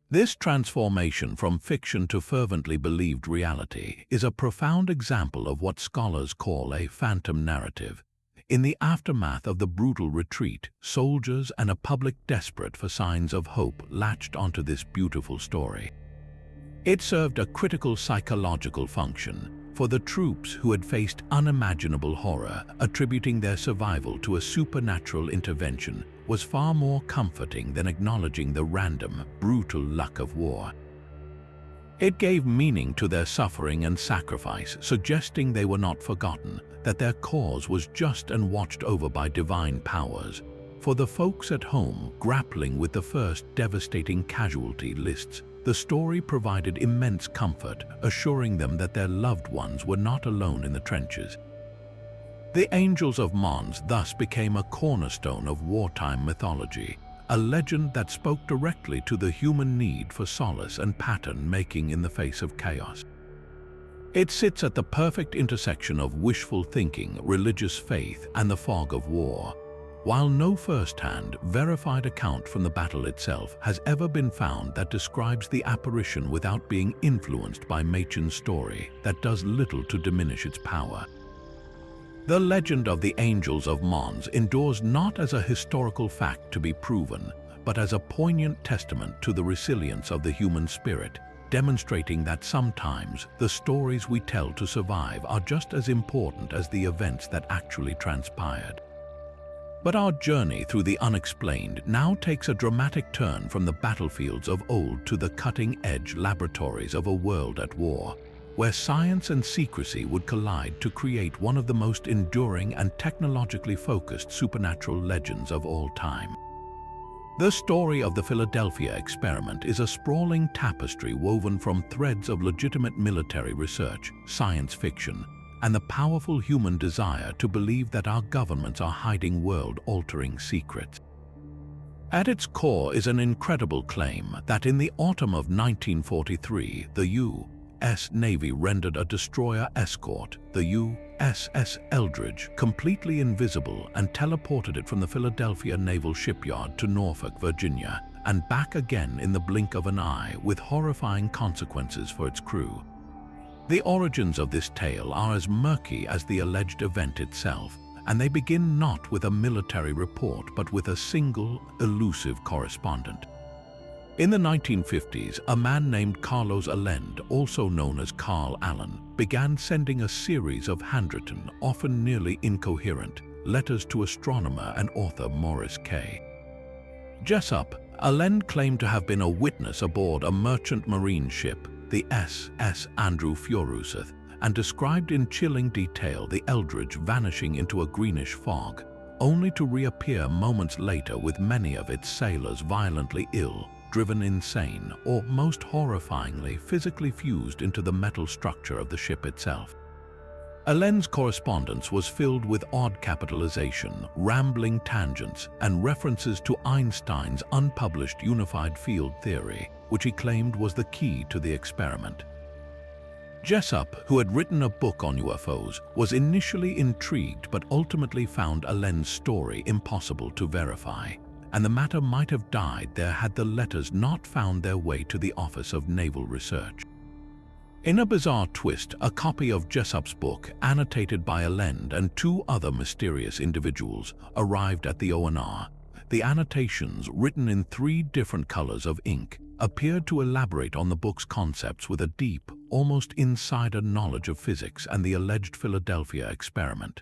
This transformation from fiction to fervently believed reality is a profound example of what scholars call a phantom narrative. In the aftermath of the brutal retreat, soldiers and a public desperate for signs of hope latched onto this beautiful story. It served a critical psychological function for the troops who had faced unimaginable horror. Attributing their survival to a supernatural intervention was far more comforting than acknowledging the random, brutal luck of war. It gave meaning to their suffering and sacrifice, suggesting they were not forgotten, that their cause was just and watched over by divine powers. For the folks at home grappling with the first devastating casualty lists, the story provided immense comfort, assuring them that their loved ones were not alone in the trenches. The Angels of Mons thus became a cornerstone of wartime mythology, a legend that spoke directly to the human need for solace and pattern-making in the face of chaos. It sits at the perfect intersection of wishful thinking, religious faith, and the fog of war. While no first-hand, verified account from the battle itself has ever been found that describes the apparition without being influenced by Machen's story, that does little to diminish its power. The legend of the Angels of Mons endures not as a historical fact to be proven, but as a poignant testament to the resilience of the human spirit, demonstrating that sometimes the stories we tell to survive are just as important as the events that actually transpired. But our journey through the unexplained now takes a dramatic turn from the battlefields of old to the cutting-edge laboratories of a world at war, where science and secrecy would collide to create one of the most enduring and technologically focused supernatural legends of all time. The story of the Philadelphia experiment is a sprawling tapestry woven from threads of legitimate military research, science fiction, and the powerful human desire to believe that our governments are hiding world-altering secrets. At its core is an incredible claim that in the autumn of 1943, the U.S. Navy rendered a destroyer escort, the USS Eldridge, completely invisible and teleported it from the Philadelphia Naval Shipyard to Norfolk, Virginia, and back again in the blink of an eye, with horrifying consequences for its crew. The origins of this tale are as murky as the alleged event itself, and they begin not with a military report but with a single, elusive correspondent. In the 1950s, a man named Carlos Allende, also known as Carl Allen, began sending a series of handwritten, often nearly incoherent, letters to astronomer and author Morris K. Jessup. Allende claimed to have been a witness aboard a merchant marine ship, the SS Andrew Furuseth, and described in chilling detail the Eldridge vanishing into a greenish fog, only to reappear moments later with many of its sailors violently ill, driven insane, or most horrifyingly physically fused into the metal structure of the ship itself. Allende's correspondence was filled with odd capitalization, rambling tangents, and references to Einstein's unpublished unified field theory, which he claimed was the key to the experiment. Jessup, who had written a book on UFOs, was initially intrigued but ultimately found Allende's story impossible to verify, and the matter might have died there had the letters not found their way to the Office of Naval Research. In a bizarre twist, a copy of Jessup's book, annotated by Allende and two other mysterious individuals, arrived at the ONR. The annotations, written in 3 different colors of ink, appeared to elaborate on the book's concepts with a deep, almost insider knowledge of physics and the alleged Philadelphia experiment.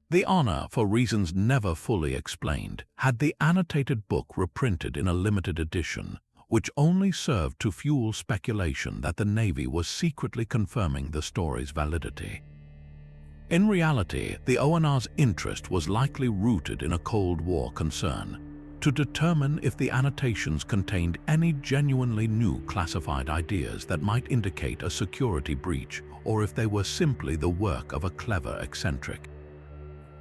The honor, for reasons never fully explained, had the annotated book reprinted in a limited edition, which only served to fuel speculation that the Navy was secretly confirming the story's validity. In reality, the ONR's interest was likely rooted in a Cold War concern to determine if the annotations contained any genuinely new classified ideas that might indicate a security breach, or if they were simply the work of a clever eccentric.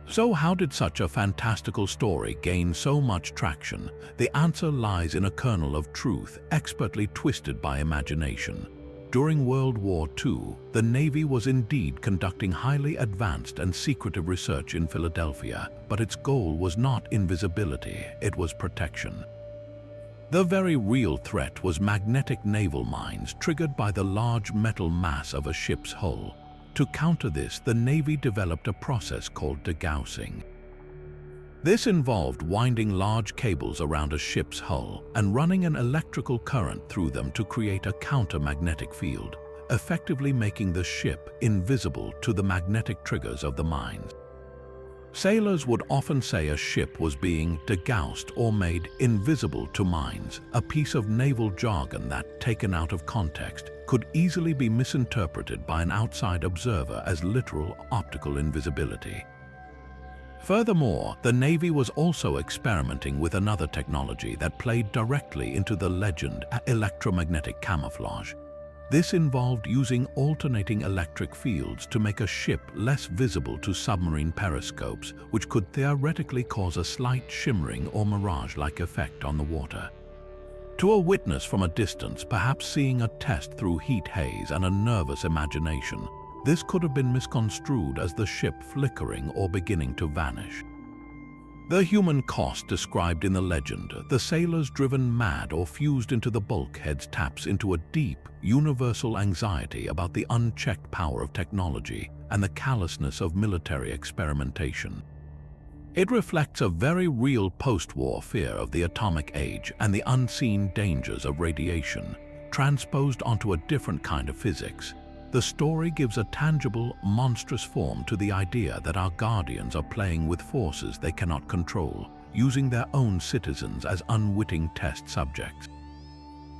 So how did such a fantastical story gain so much traction? The answer lies in a kernel of truth, expertly twisted by imagination. During World War II, the Navy was indeed conducting highly advanced and secretive research in Philadelphia, but its goal was not invisibility, it was protection. The very real threat was magnetic naval mines triggered by the large metal mass of a ship's hull. To counter this, the Navy developed a process called degaussing. This involved winding large cables around a ship's hull and running an electrical current through them to create a counter-magnetic field, effectively making the ship invisible to the magnetic triggers of the mines. Sailors would often say a ship was being degaussed or made invisible to mines, a piece of naval jargon that, taken out of context, could easily be misinterpreted by an outside observer as literal optical invisibility. Furthermore, the Navy was also experimenting with another technology that played directly into the legend: electromagnetic camouflage. This involved using alternating electric fields to make a ship less visible to submarine periscopes, which could theoretically cause a slight shimmering or mirage-like effect on the water. To a witness from a distance, perhaps seeing a test through heat haze and a nervous imagination, this could have been misconstrued as the ship flickering or beginning to vanish. The human cost described in the legend, the sailors driven mad or fused into the bulkheads, taps into a deep, universal anxiety about the unchecked power of technology and the callousness of military experimentation. It reflects a very real post-war fear of the atomic age and the unseen dangers of radiation, transposed onto a different kind of physics. The story gives a tangible, monstrous form to the idea that our guardians are playing with forces they cannot control, using their own citizens as unwitting test subjects.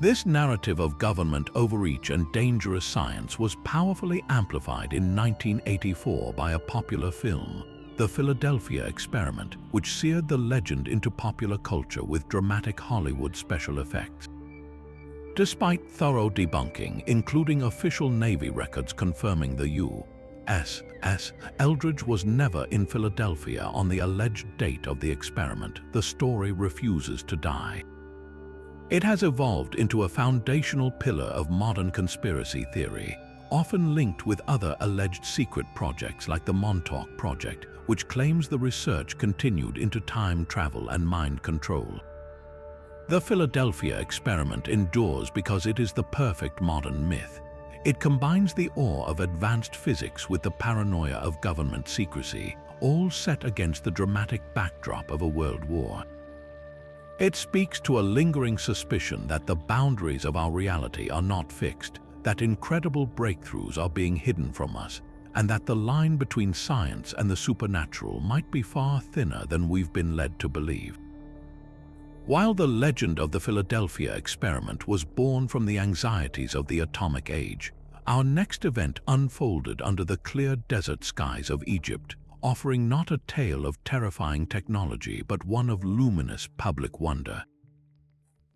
This narrative of government overreach and dangerous science was powerfully amplified in 1984 by a popular film, The Philadelphia Experiment, which seared the legend into popular culture with dramatic Hollywood special effects. Despite thorough debunking, including official Navy records confirming the USS Eldridge was never in Philadelphia on the alleged date of the experiment, the story refuses to die. It has evolved into a foundational pillar of modern conspiracy theory, often linked with other alleged secret projects like the Montauk Project, which claims the research continued into time travel and mind control. The Philadelphia Experiment endures because it is the perfect modern myth. It combines the awe of advanced physics with the paranoia of government secrecy, all set against the dramatic backdrop of a world war. It speaks to a lingering suspicion that the boundaries of our reality are not fixed, that incredible breakthroughs are being hidden from us, and that the line between science and the supernatural might be far thinner than we've been led to believe. While the legend of the Philadelphia Experiment was born from the anxieties of the atomic age, our next event unfolded under the clear desert skies of Egypt, offering not a tale of terrifying technology but one of luminous public wonder.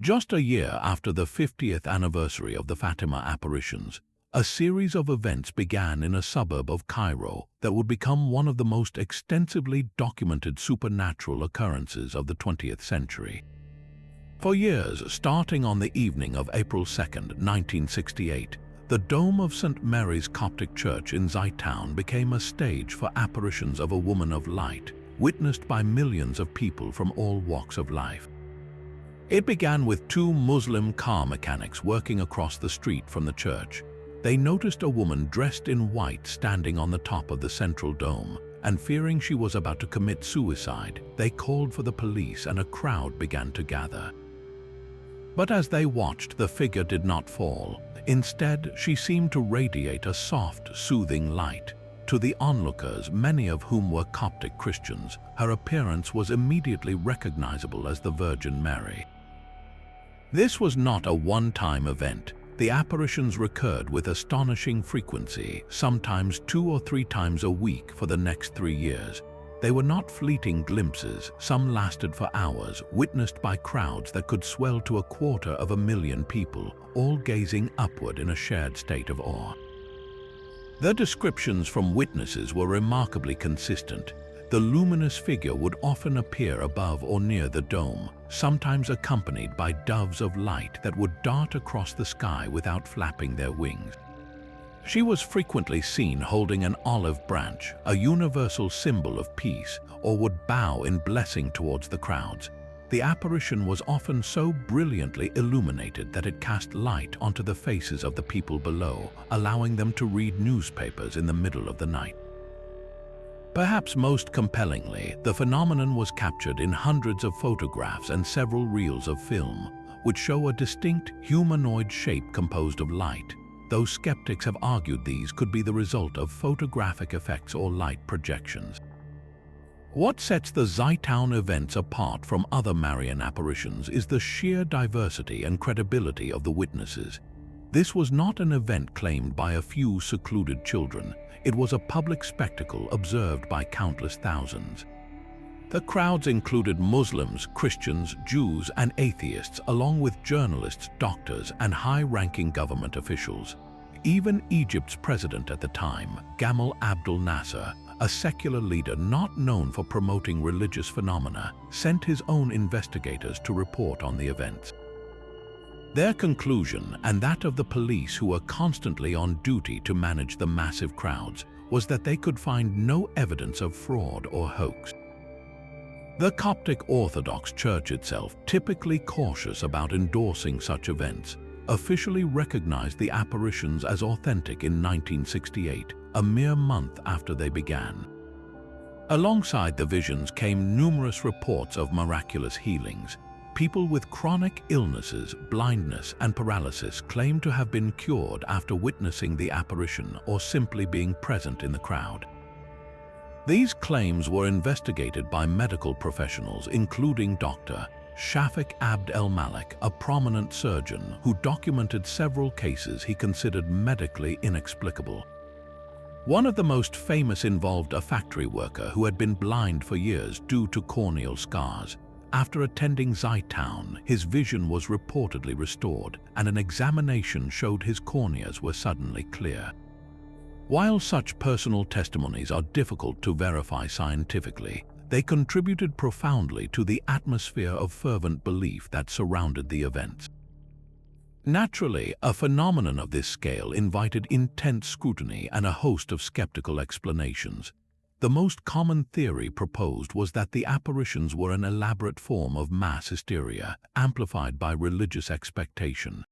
Just a year after the 50th anniversary of the Fatima apparitions, a series of events began in a suburb of Cairo that would become one of the most extensively documented supernatural occurrences of the 20th century. For years, starting on the evening of April 2, 1968, the dome of St. Mary's Coptic Church in Zaytown became a stage for apparitions of a woman of light, witnessed by millions of people from all walks of life. It began with two Muslim car mechanics working across the street from the church. They noticed a woman dressed in white standing on the top of the central dome, and fearing she was about to commit suicide, they called for the police and a crowd began to gather. But as they watched, the figure did not fall. Instead, she seemed to radiate a soft, soothing light. To the onlookers, many of whom were Coptic Christians, her appearance was immediately recognizable as the Virgin Mary. This was not a one-time event. The apparitions recurred with astonishing frequency, sometimes 2 or 3 times a week for the next 3 years. They were not fleeting glimpses. Some lasted for hours, witnessed by crowds that could swell to 250,000 people, all gazing upward in a shared state of awe. The descriptions from witnesses were remarkably consistent. The luminous figure would often appear above or near the dome, sometimes accompanied by doves of light that would dart across the sky without flapping their wings. She was frequently seen holding an olive branch, a universal symbol of peace, or would bow in blessing towards the crowds. The apparition was often so brilliantly illuminated that it cast light onto the faces of the people below, allowing them to read newspapers in the middle of the night. Perhaps most compellingly, the phenomenon was captured in hundreds of photographs and several reels of film, which show a distinct humanoid shape composed of light, though skeptics have argued these could be the result of photographic effects or light projections. What sets the Zitown events apart from other Marian apparitions is the sheer diversity and credibility of the witnesses. This was not an event claimed by a few secluded children. It was a public spectacle observed by countless thousands. The crowds included Muslims, Christians, Jews, and atheists, along with journalists, doctors, and high-ranking government officials. Even Egypt's president at the time, Gamal Abdel Nasser, a secular leader not known for promoting religious phenomena, sent his own investigators to report on the events. Their conclusion, and that of the police who were constantly on duty to manage the massive crowds, was that they could find no evidence of fraud or hoax. The Coptic Orthodox Church itself, typically cautious about endorsing such events, officially recognized the apparitions as authentic in 1968, a mere month after they began. Alongside the visions came numerous reports of miraculous healings. People with chronic illnesses, blindness, and paralysis claimed to have been cured after witnessing the apparition or simply being present in the crowd. These claims were investigated by medical professionals, including Dr. Shafik Abd el-Malik, a prominent surgeon who documented several cases he considered medically inexplicable. One of the most famous involved a factory worker who had been blind for years due to corneal scars. After attending Zitown, his vision was reportedly restored, and an examination showed his corneas were suddenly clear. While such personal testimonies are difficult to verify scientifically, they contributed profoundly to the atmosphere of fervent belief that surrounded the events. Naturally, a phenomenon of this scale invited intense scrutiny and a host of skeptical explanations. The most common theory proposed was that the apparitions were an elaborate form of mass hysteria, amplified by religious expectation.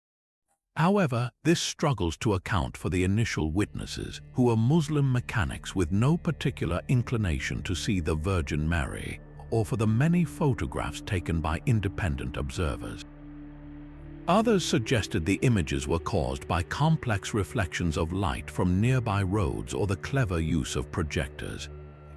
However, this struggles to account for the initial witnesses, who were Muslim mechanics with no particular inclination to see the Virgin Mary, or for the many photographs taken by independent observers. Others suggested the images were caused by complex reflections of light from nearby roads or the clever use of projectors.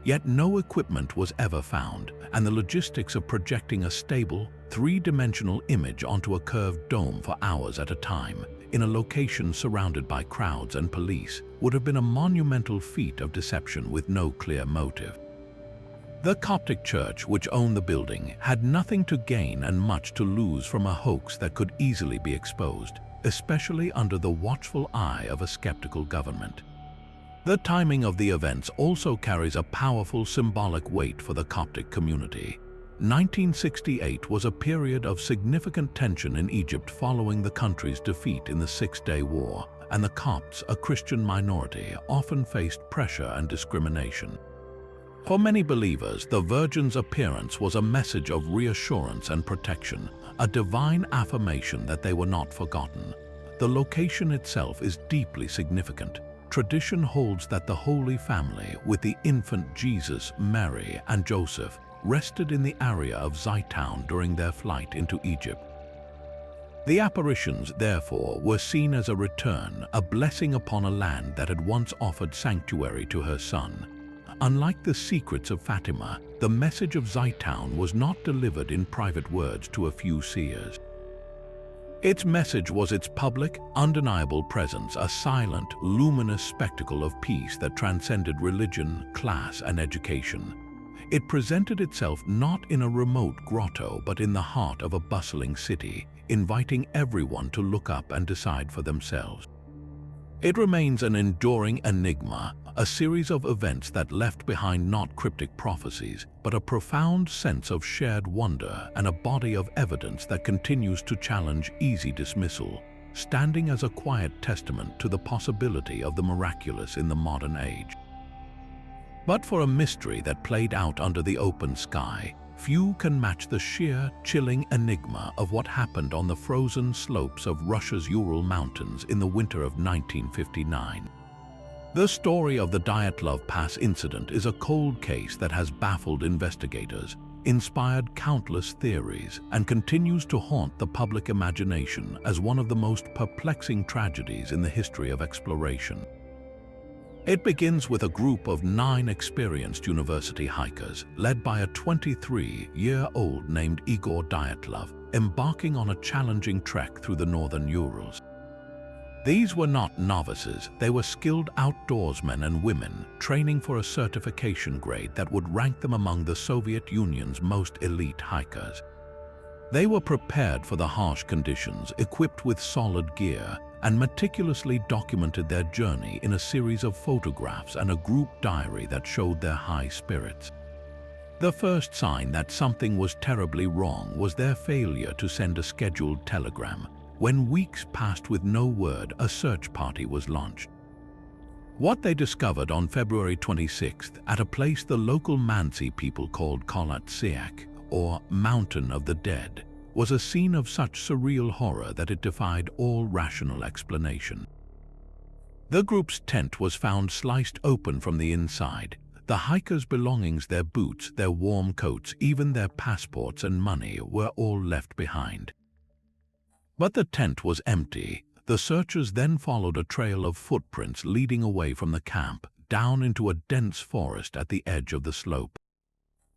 Yet no equipment was ever found, and the logistics of projecting a stable, three-dimensional image onto a curved dome for hours at a time, in a location surrounded by crowds and police, would have been a monumental feat of deception with no clear motive. The Coptic Church, which owned the building, had nothing to gain and much to lose from a hoax that could easily be exposed, especially under the watchful eye of a skeptical government. The timing of the events also carries a powerful symbolic weight for the Coptic community. 1968 was a period of significant tension in Egypt following the country's defeat in the Six-Day War, and the Copts, a Christian minority, often faced pressure and discrimination. For many believers, the Virgin's appearance was a message of reassurance and protection, a divine affirmation that they were not forgotten. The location itself is deeply significant. Tradition holds that the Holy Family, with the infant Jesus, Mary, and Joseph, rested in the area of Zitown during their flight into Egypt. The apparitions, therefore, were seen as a return, a blessing upon a land that had once offered sanctuary to her son. Unlike the secrets of Fatima, the message of Zitown was not delivered in private words to a few seers. Its message was its public, undeniable presence, a silent, luminous spectacle of peace that transcended religion, class, and education. It presented itself not in a remote grotto but in the heart of a bustling city, inviting everyone to look up and decide for themselves. It remains an enduring enigma, a series of events that left behind not cryptic prophecies, but a profound sense of shared wonder and a body of evidence that continues to challenge easy dismissal, standing as a quiet testament to the possibility of the miraculous in the modern age. But for a mystery that played out under the open sky, few can match the sheer, chilling enigma of what happened on the frozen slopes of Russia's Ural Mountains in the winter of 1959. The story of the Dyatlov Pass Incident is a cold case that has baffled investigators, inspired countless theories, and continues to haunt the public imagination as one of the most perplexing tragedies in the history of exploration. It begins with a group of 9 experienced university hikers, led by a 23-year-old named Igor Dyatlov, embarking on a challenging trek through the northern Urals. These were not novices, they were skilled outdoorsmen and women, training for a certification grade that would rank them among the Soviet Union's most elite hikers. They were prepared for the harsh conditions, equipped with solid gear, and meticulously documented their journey in a series of photographs and a group diary that showed their high spirits. The first sign that something was terribly wrong was their failure to send a scheduled telegram. When weeks passed with no word, a search party was launched. What they discovered on February 26th at a place the local Mansi people called Kolatsiak, or Mountain of the Dead, was a scene of such surreal horror that it defied all rational explanation. The group's tent was found sliced open from the inside. The hikers' belongings, their boots, their warm coats, even their passports and money were all left behind. But the tent was empty. The searchers then followed a trail of footprints leading away from the camp, down into a dense forest at the edge of the slope.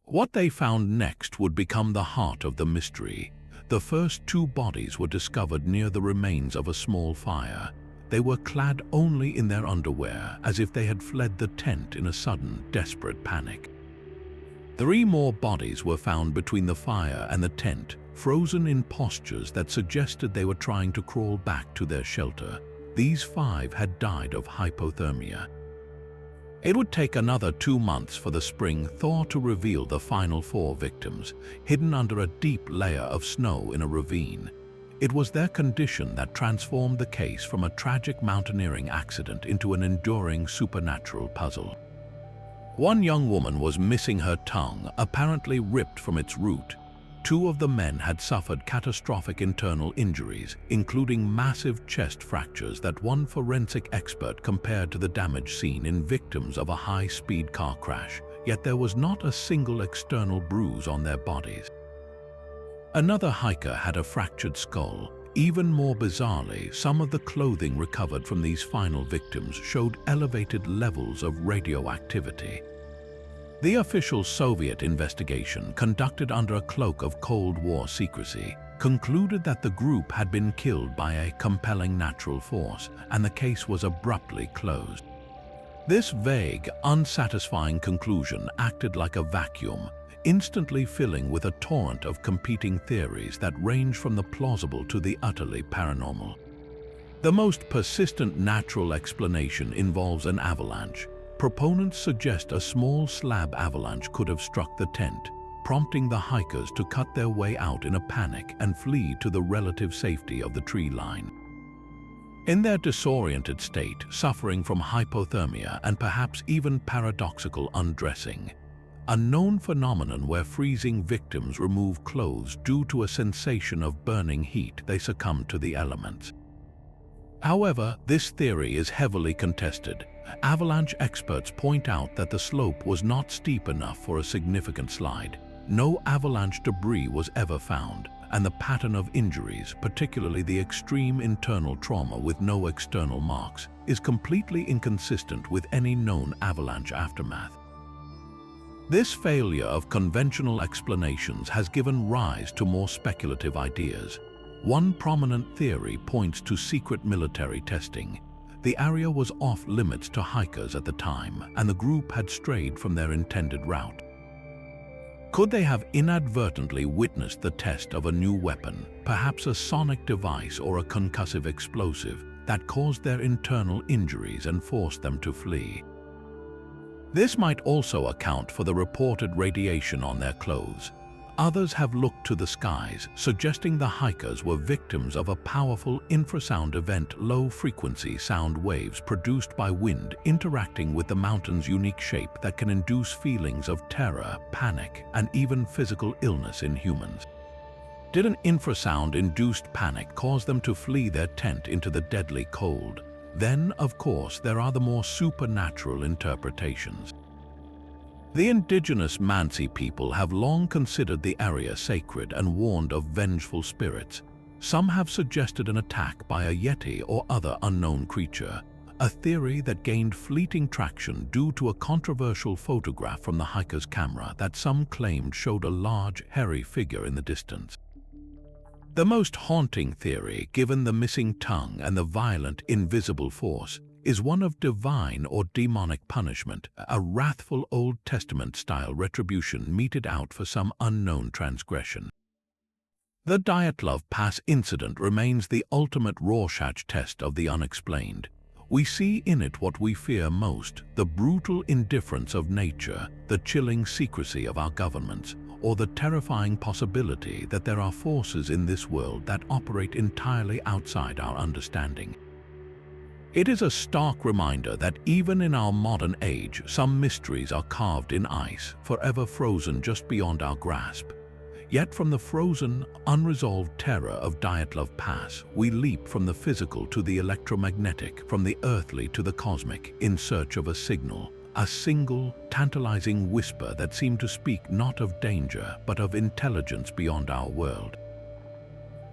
What they found next would become the heart of the mystery. The first 2 bodies were discovered near the remains of a small fire. They were clad only in their underwear, as if they had fled the tent in a sudden, desperate panic. 3 more bodies were found between the fire and the tent, frozen in postures that suggested they were trying to crawl back to their shelter. These 5 had died of hypothermia. It would take another 2 months for the spring thaw to reveal the final 4 victims, hidden under a deep layer of snow in a ravine. It was their condition that transformed the case from a tragic mountaineering accident into an enduring supernatural puzzle. One young woman was missing her tongue, apparently ripped from its root. 2 of the men had suffered catastrophic internal injuries, including massive chest fractures that one forensic expert compared to the damage seen in victims of a high-speed car crash, yet there was not a single external bruise on their bodies. Another hiker had a fractured skull. Even more bizarrely, some of the clothing recovered from these final victims showed elevated levels of radioactivity. The official Soviet investigation, conducted under a cloak of Cold War secrecy, concluded that the group had been killed by a compelling natural force, and the case was abruptly closed. This vague, unsatisfying conclusion acted like a vacuum, instantly filling with a torrent of competing theories that range from the plausible to the utterly paranormal. The most persistent natural explanation involves an avalanche. Proponents suggest a small slab avalanche could have struck the tent, prompting the hikers to cut their way out in a panic and flee to the relative safety of the tree line. In their disoriented state, suffering from hypothermia and perhaps even paradoxical undressing, a known phenomenon where freezing victims remove clothes due to a sensation of burning heat, they succumb to the elements. However, this theory is heavily contested. Avalanche experts point out that the slope was not steep enough for a significant slide. No avalanche debris was ever found, and the pattern of injuries, particularly the extreme internal trauma with no external marks, is completely inconsistent with any known avalanche aftermath. This failure of conventional explanations has given rise to more speculative ideas. One prominent theory points to secret military testing. The area was off limits to hikers at the time, and the group had strayed from their intended route. Could they have inadvertently witnessed the test of a new weapon, perhaps a sonic device or a concussive explosive, that caused their internal injuries and forced them to flee? This might also account for the reported radiation on their clothes. Others have looked to the skies, suggesting the hikers were victims of a powerful infrasound event, low-frequency sound waves produced by wind interacting with the mountain's unique shape that can induce feelings of terror, panic, and even physical illness in humans. Did an infrasound-induced panic cause them to flee their tent into the deadly cold? Then, of course, there are the more supernatural interpretations. The indigenous Mansi people have long considered the area sacred and warned of vengeful spirits. Some have suggested an attack by a yeti or other unknown creature, a theory that gained fleeting traction due to a controversial photograph from the hiker's camera that some claimed showed a large, hairy figure in the distance. The most haunting theory, given the missing tongue and the violent, invisible force, is one of divine or demonic punishment, a wrathful Old Testament-style retribution meted out for some unknown transgression. The Dyatlov Pass Incident remains the ultimate Rorschach test of the unexplained. We see in it what we fear most: the brutal indifference of nature, the chilling secrecy of our governments, or the terrifying possibility that there are forces in this world that operate entirely outside our understanding. It is a stark reminder that even in our modern age, some mysteries are carved in ice, forever frozen just beyond our grasp. Yet from the frozen, unresolved terror of Dyatlov Pass, we leap from the physical to the electromagnetic, from the earthly to the cosmic, in search of a signal, a single, tantalizing whisper that seemed to speak not of danger, but of intelligence beyond our world.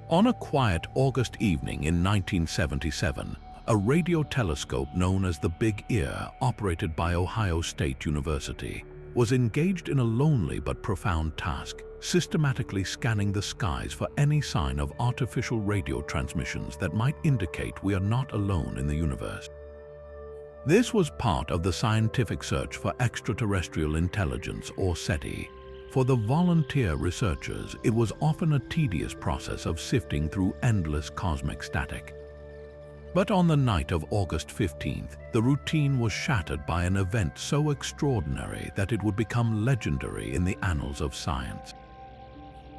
On a quiet August evening in 1977, a radio telescope known as the Big Ear, operated by Ohio State University, was engaged in a lonely but profound task, systematically scanning the skies for any sign of artificial radio transmissions that might indicate we are not alone in the universe. This was part of the scientific search for extraterrestrial intelligence, or SETI. For the volunteer researchers, it was often a tedious process of sifting through endless cosmic static. But on the night of August 15th, the routine was shattered by an event so extraordinary that it would become legendary in the annals of science.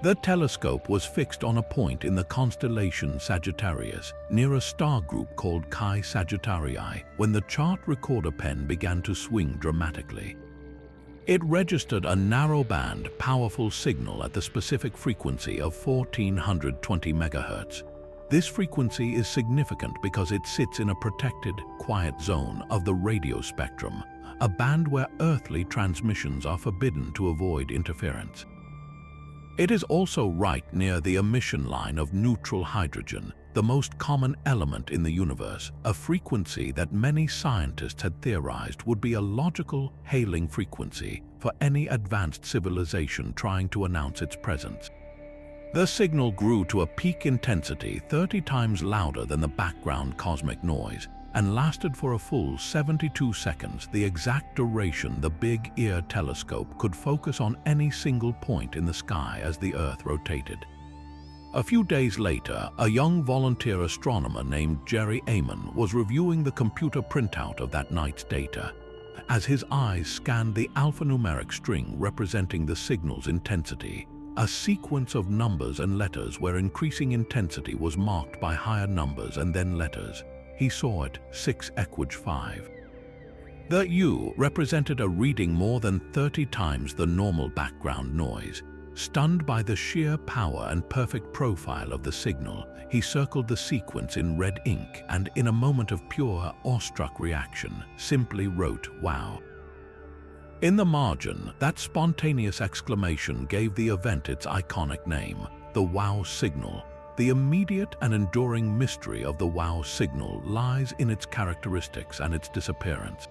The telescope was fixed on a point in the constellation Sagittarius, near a star group called Chi Sagittarii, when the chart recorder pen began to swing dramatically. It registered a narrow-band, powerful signal at the specific frequency of 1420 MHz. This frequency is significant because it sits in a protected, quiet zone of the radio spectrum, a band where earthly transmissions are forbidden to avoid interference. It is also right near the emission line of neutral hydrogen, the most common element in the universe, a frequency that many scientists had theorized would be a logical hailing frequency for any advanced civilization trying to announce its presence. The signal grew to a peak intensity 30 times louder than the background cosmic noise and lasted for a full 72 seconds, the exact duration the Big Ear telescope could focus on any single point in the sky as the Earth rotated. A few days later, a young volunteer astronomer named Jerry Amon was reviewing the computer printout of that night's data. As his eyes scanned the alphanumeric string representing the signal's intensity, a sequence of numbers and letters where increasing intensity was marked by higher numbers and then letters, he saw it 6-5. The U represented a reading more than 30 times the normal background noise. Stunned by the sheer power and perfect profile of the signal, he circled the sequence in red ink and, in a moment of pure, awestruck reaction, simply wrote, "Wow." In the margin, that spontaneous exclamation gave the event its iconic name, the Wow signal. The immediate and enduring mystery of the Wow signal lies in its characteristics and its disappearance.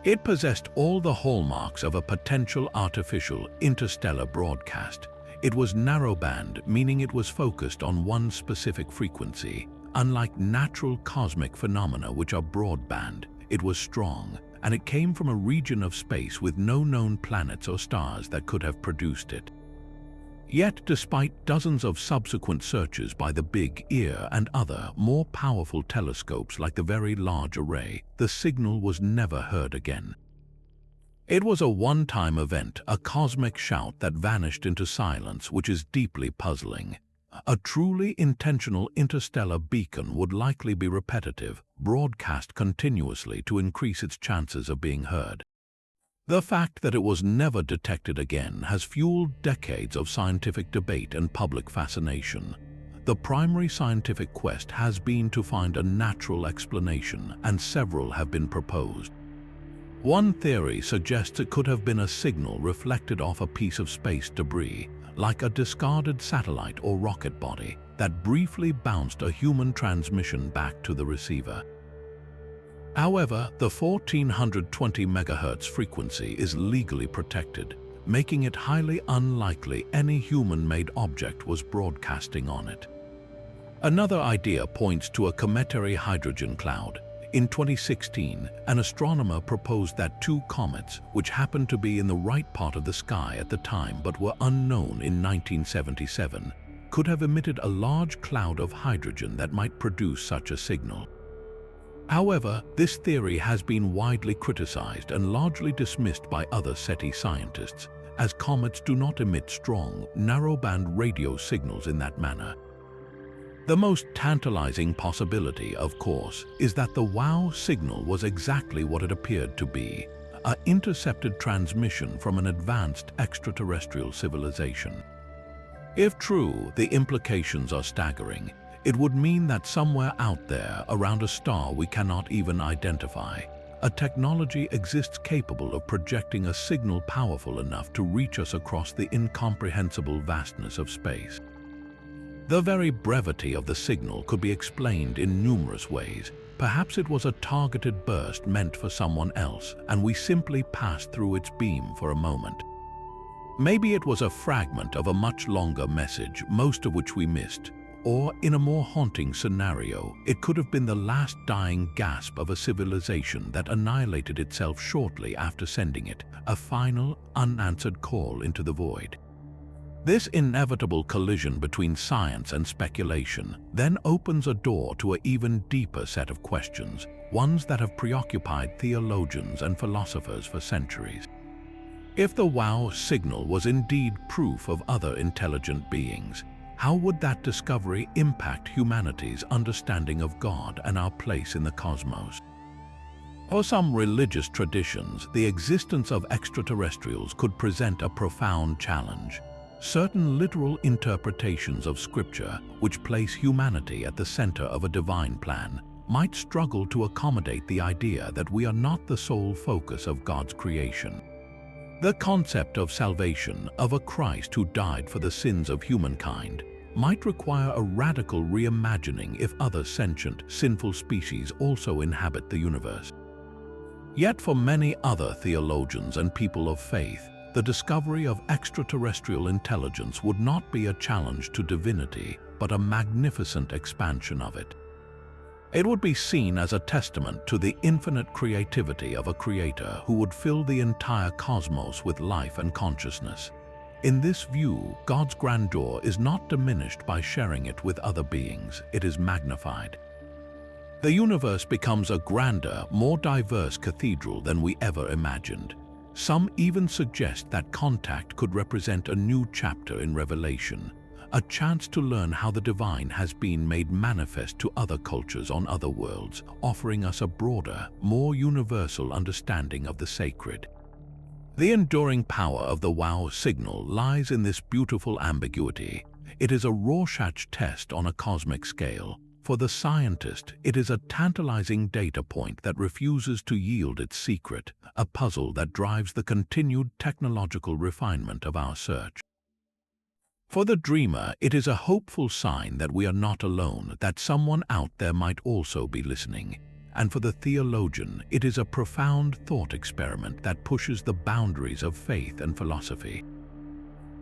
It possessed all the hallmarks of a potential artificial interstellar broadcast. It was narrowband, meaning it was focused on one specific frequency. Unlike natural cosmic phenomena which are broadband, it was strong, and it came from a region of space with no known planets or stars that could have produced it. Yet, despite dozens of subsequent searches by the Big Ear and other, more powerful telescopes like the Very Large Array, the signal was never heard again. It was a one-time event, a cosmic shout that vanished into silence, which is deeply puzzling. A truly intentional interstellar beacon would likely be repetitive, broadcast continuously to increase its chances of being heard. The fact that it was never detected again has fueled decades of scientific debate and public fascination. The primary scientific quest has been to find a natural explanation, and several have been proposed. One theory suggests it could have been a signal reflected off a piece of space debris, like a discarded satellite or rocket body, that briefly bounced a human transmission back to the receiver. However, the 1420 MHz frequency is legally protected, making it highly unlikely any human-made object was broadcasting on it. Another idea points to a cometary hydrogen cloud. In 2016, an astronomer proposed that two comets, which happened to be in the right part of the sky at the time but were unknown in 1977, could have emitted a large cloud of hydrogen that might produce such a signal. However, this theory has been widely criticized and largely dismissed by other SETI scientists, as comets do not emit strong, narrowband radio signals in that manner. The most tantalizing possibility, of course, is that the WOW signal was exactly what it appeared to be, an intercepted transmission from an advanced extraterrestrial civilization. If true, the implications are staggering. It would mean that somewhere out there, around a star we cannot even identify, a technology exists capable of projecting a signal powerful enough to reach us across the incomprehensible vastness of space. The very brevity of the signal could be explained in numerous ways. Perhaps it was a targeted burst meant for someone else, and we simply passed through its beam for a moment. Maybe it was a fragment of a much longer message, most of which we missed. Or, in a more haunting scenario, it could have been the last dying gasp of a civilization that annihilated itself shortly after sending it, a final, unanswered call into the void. This inevitable collision between science and speculation then opens a door to an even deeper set of questions, ones that have preoccupied theologians and philosophers for centuries. If the WOW signal was indeed proof of other intelligent beings, how would that discovery impact humanity's understanding of God and our place in the cosmos? For some religious traditions, the existence of extraterrestrials could present a profound challenge. Certain literal interpretations of Scripture, which place humanity at the center of a divine plan, might struggle to accommodate the idea that we are not the sole focus of God's creation. The concept of salvation, of a Christ who died for the sins of humankind, might require a radical reimagining if other sentient, sinful species also inhabit the universe. Yet for many other theologians and people of faith, the discovery of extraterrestrial intelligence would not be a challenge to divinity, but a magnificent expansion of it. It would be seen as a testament to the infinite creativity of a creator who would fill the entire cosmos with life and consciousness. In this view, God's grandeur is not diminished by sharing it with other beings, it is magnified. The universe becomes a grander, more diverse cathedral than we ever imagined. Some even suggest that contact could represent a new chapter in Revelation, a chance to learn how the divine has been made manifest to other cultures on other worlds, offering us a broader, more universal understanding of the sacred. The enduring power of the WOW signal lies in this beautiful ambiguity. It is a Rorschach test on a cosmic scale. For the scientist, it is a tantalizing data point that refuses to yield its secret, a puzzle that drives the continued technological refinement of our search. For the dreamer, it is a hopeful sign that we are not alone, that someone out there might also be listening. And for the theologian, it is a profound thought experiment that pushes the boundaries of faith and philosophy.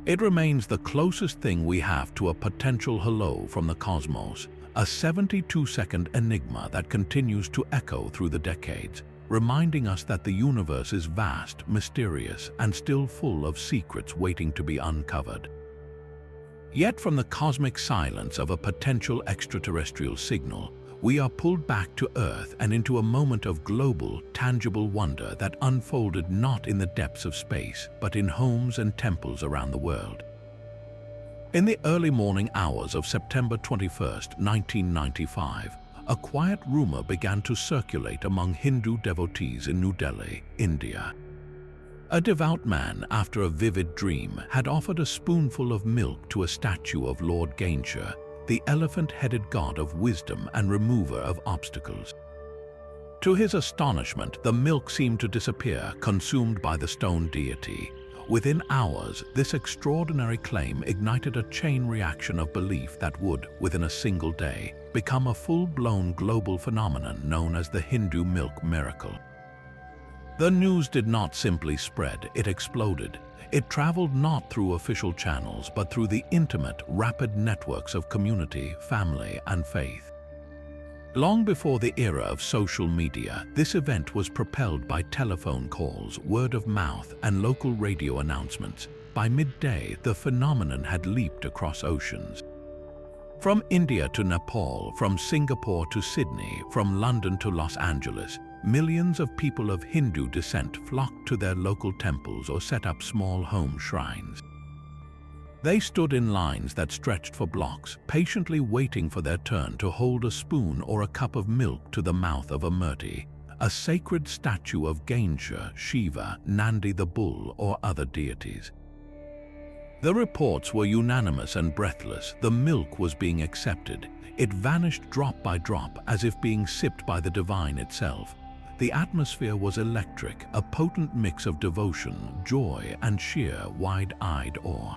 It remains the closest thing we have to a potential hello from the cosmos, a 72-second enigma that continues to echo through the decades, reminding us that the universe is vast, mysterious, and still full of secrets waiting to be uncovered. Yet from the cosmic silence of a potential extraterrestrial signal, we are pulled back to Earth and into a moment of global, tangible wonder that unfolded not in the depths of space, but in homes and temples around the world. In the early morning hours of September 21, 1995, a quiet rumor began to circulate among Hindu devotees in New Delhi, India. A devout man, after a vivid dream, had offered a spoonful of milk to a statue of Lord Ganesha, the elephant-headed god of wisdom and remover of obstacles. To his astonishment, the milk seemed to disappear, consumed by the stone deity. Within hours, this extraordinary claim ignited a chain reaction of belief that would, within a single day, become a full-blown global phenomenon known as the Hindu milk miracle. The news did not simply spread, it exploded. It traveled not through official channels, but through the intimate, rapid networks of community, family, and faith. Long before the era of social media, this event was propelled by telephone calls, word of mouth, and local radio announcements. By midday, the phenomenon had leaped across oceans. From India to Nepal, from Singapore to Sydney, from London to Los Angeles, millions of people of Hindu descent flocked to their local temples or set up small home shrines. They stood in lines that stretched for blocks, patiently waiting for their turn to hold a spoon or a cup of milk to the mouth of a murti, a sacred statue of Ganesha, Shiva, Nandi the bull, or other deities. The reports were unanimous and breathless. The milk was being accepted. It vanished drop by drop, as if being sipped by the divine itself. The atmosphere was electric, a potent mix of devotion, joy, and sheer, wide-eyed awe.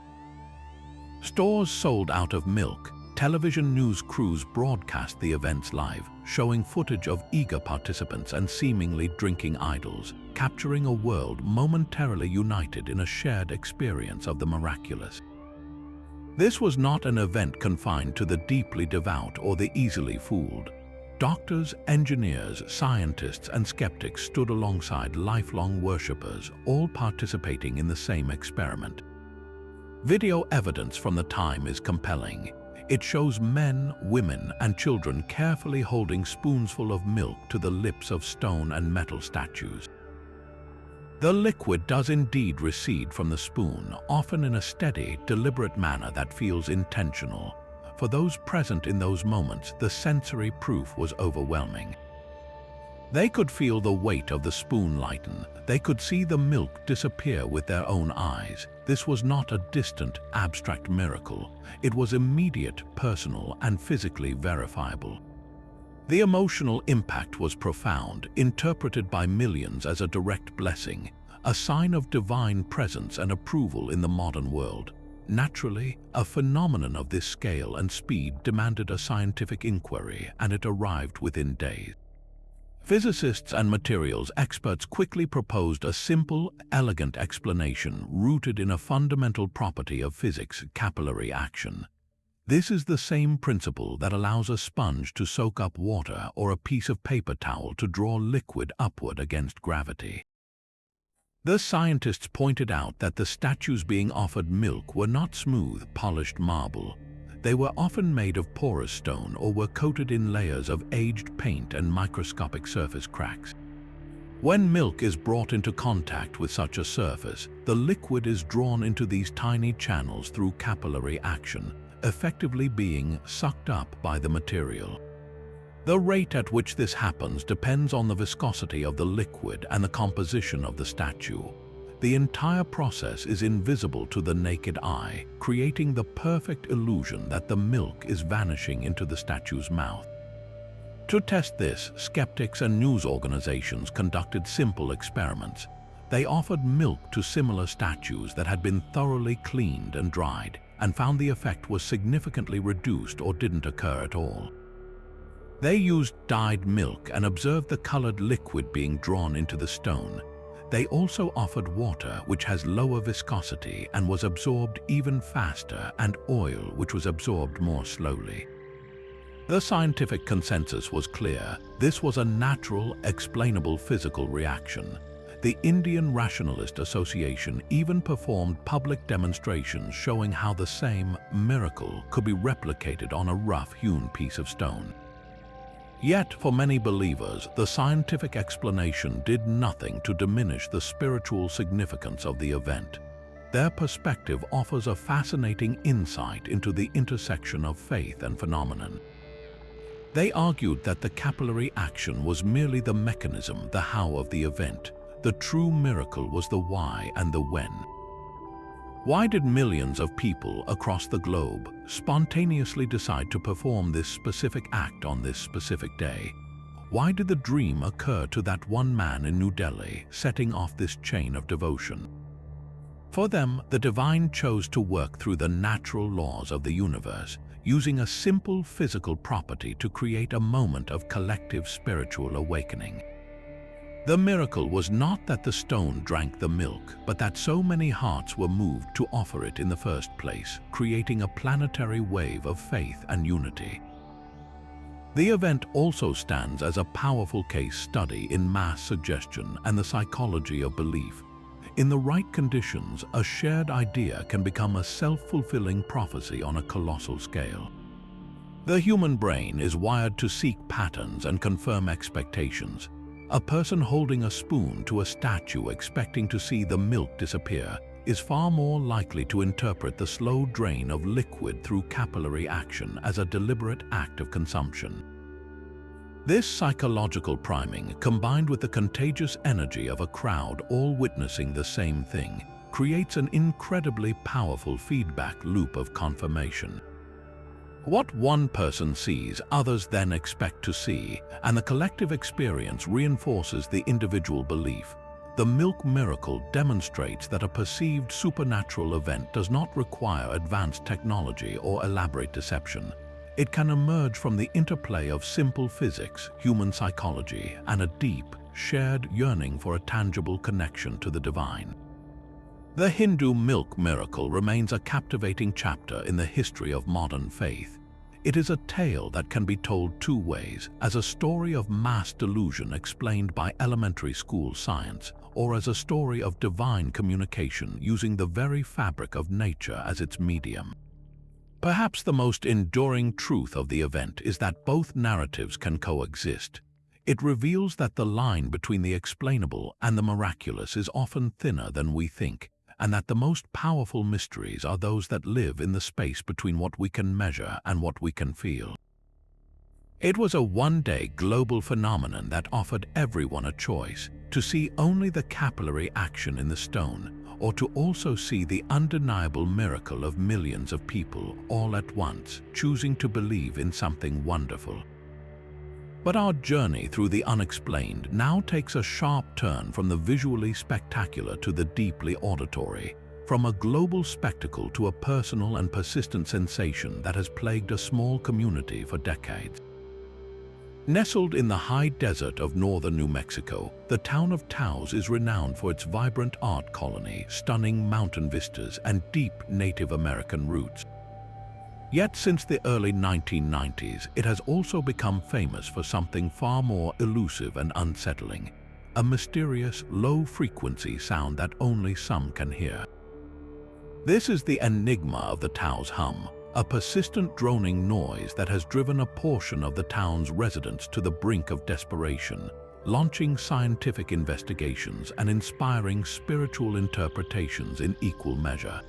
Stores sold out of milk. Television news crews broadcast the events live, showing footage of eager participants and seemingly drinking idols, capturing a world momentarily united in a shared experience of the miraculous. This was not an event confined to the deeply devout or the easily fooled. Doctors, engineers, scientists, and skeptics stood alongside lifelong worshippers, all participating in the same experiment. Video evidence from the time is compelling. It shows men, women, and children carefully holding spoonsful of milk to the lips of stone and metal statues. The liquid does indeed recede from the spoon, often in a steady, deliberate manner that feels intentional. For those present in those moments, the sensory proof was overwhelming. They could feel the weight of the spoon lighten. They could see the milk disappear with their own eyes. This was not a distant, abstract miracle. It was immediate, personal, and physically verifiable. The emotional impact was profound, interpreted by millions as a direct blessing, a sign of divine presence and approval in the modern world. Naturally, a phenomenon of this scale and speed demanded a scientific inquiry, and it arrived within days. Physicists and materials experts quickly proposed a simple, elegant explanation rooted in a fundamental property of physics: capillary action. This is the same principle that allows a sponge to soak up water or a piece of paper towel to draw liquid upward against gravity. The scientists pointed out that the statues being offered milk were not smooth, polished marble. They were often made of porous stone or were coated in layers of aged paint and microscopic surface cracks. When milk is brought into contact with such a surface, the liquid is drawn into these tiny channels through capillary action, effectively being sucked up by the material. The rate at which this happens depends on the viscosity of the liquid and the composition of the statue. The entire process is invisible to the naked eye, creating the perfect illusion that the milk is vanishing into the statue's mouth. To test this, skeptics and news organizations conducted simple experiments. They offered milk to similar statues that had been thoroughly cleaned and dried, and found the effect was significantly reduced or didn't occur at all. They used dyed milk and observed the colored liquid being drawn into the stone. They also offered water, which has lower viscosity and was absorbed even faster, and oil, which was absorbed more slowly. The scientific consensus was clear. This was a natural, explainable physical reaction. The Indian Rationalist Association even performed public demonstrations showing how the same miracle could be replicated on a rough-hewn piece of stone. Yet, for many believers, the scientific explanation did nothing to diminish the spiritual significance of the event. Their perspective offers a fascinating insight into the intersection of faith and phenomenon. They argued that the capillary action was merely the mechanism, the how of the event. The true miracle was the why and the when. Why did millions of people across the globe spontaneously decide to perform this specific act on this specific day? Why did the dream occur to that one man in New Delhi, setting off this chain of devotion? For them, the divine chose to work through the natural laws of the universe, using a simple physical property to create a moment of collective spiritual awakening. The miracle was not that the stone drank the milk, but that so many hearts were moved to offer it in the first place, creating a planetary wave of faith and unity. The event also stands as a powerful case study in mass suggestion and the psychology of belief. In the right conditions, a shared idea can become a self-fulfilling prophecy on a colossal scale. The human brain is wired to seek patterns and confirm expectations. A person holding a spoon to a statue expecting to see the milk disappear is far more likely to interpret the slow drain of liquid through capillary action as a deliberate act of consumption. This psychological priming, combined with the contagious energy of a crowd all witnessing the same thing, creates an incredibly powerful feedback loop of confirmation. What one person sees, others then expect to see, and the collective experience reinforces the individual belief. The milk miracle demonstrates that a perceived supernatural event does not require advanced technology or elaborate deception. It can emerge from the interplay of simple physics, human psychology, and a deep, shared yearning for a tangible connection to the divine. The Hindu milk miracle remains a captivating chapter in the history of modern faith. It is a tale that can be told two ways, as a story of mass delusion explained by elementary school science, or as a story of divine communication using the very fabric of nature as its medium. Perhaps the most enduring truth of the event is that both narratives can coexist. It reveals that the line between the explainable and the miraculous is often thinner than we think, and that the most powerful mysteries are those that live in the space between what we can measure and what we can feel. It was a one-day global phenomenon that offered everyone a choice, to see only the capillary action in the stone, or to also see the undeniable miracle of millions of people all at once, choosing to believe in something wonderful. But our journey through the unexplained now takes a sharp turn from the visually spectacular to the deeply auditory, from a global spectacle to a personal and persistent sensation that has plagued a small community for decades. Nestled in the high desert of northern New Mexico, the town of Taos is renowned for its vibrant art colony, stunning mountain vistas, and deep Native American roots. Yet since the early 1990s, it has also become famous for something far more elusive and unsettling, a mysterious, low-frequency sound that only some can hear. This is the enigma of the Taos hum, a persistent droning noise that has driven a portion of the town's residents to the brink of desperation, launching scientific investigations and inspiring spiritual interpretations in equal measure.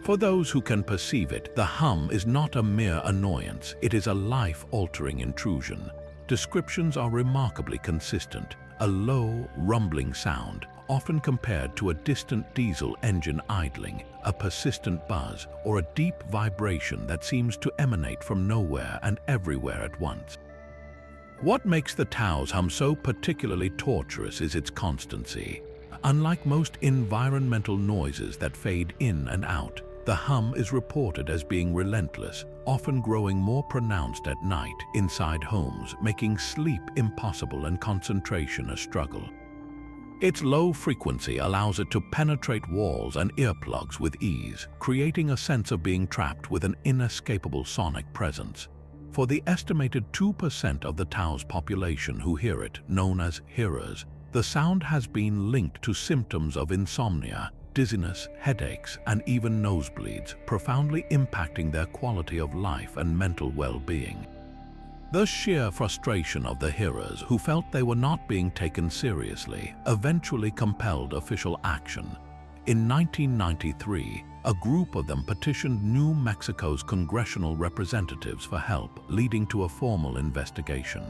For those who can perceive it, the hum is not a mere annoyance, it is a life-altering intrusion. Descriptions are remarkably consistent, a low, rumbling sound, often compared to a distant diesel engine idling, a persistent buzz, or a deep vibration that seems to emanate from nowhere and everywhere at once. What makes the Taos hum so particularly torturous is its constancy. Unlike most environmental noises that fade in and out, the hum is reported as being relentless, often growing more pronounced at night inside homes, making sleep impossible and concentration a struggle. Its low frequency allows it to penetrate walls and earplugs with ease, creating a sense of being trapped with an inescapable sonic presence. For the estimated 2% of the Tao's population who hear it, known as hearers, the sound has been linked to symptoms of insomnia, dizziness, headaches, and even nosebleeds, profoundly impacting their quality of life and mental well-being. The sheer frustration of the hearers, who felt they were not being taken seriously, eventually compelled official action. In 1993, a group of them petitioned New Mexico's congressional representatives for help, leading to a formal investigation.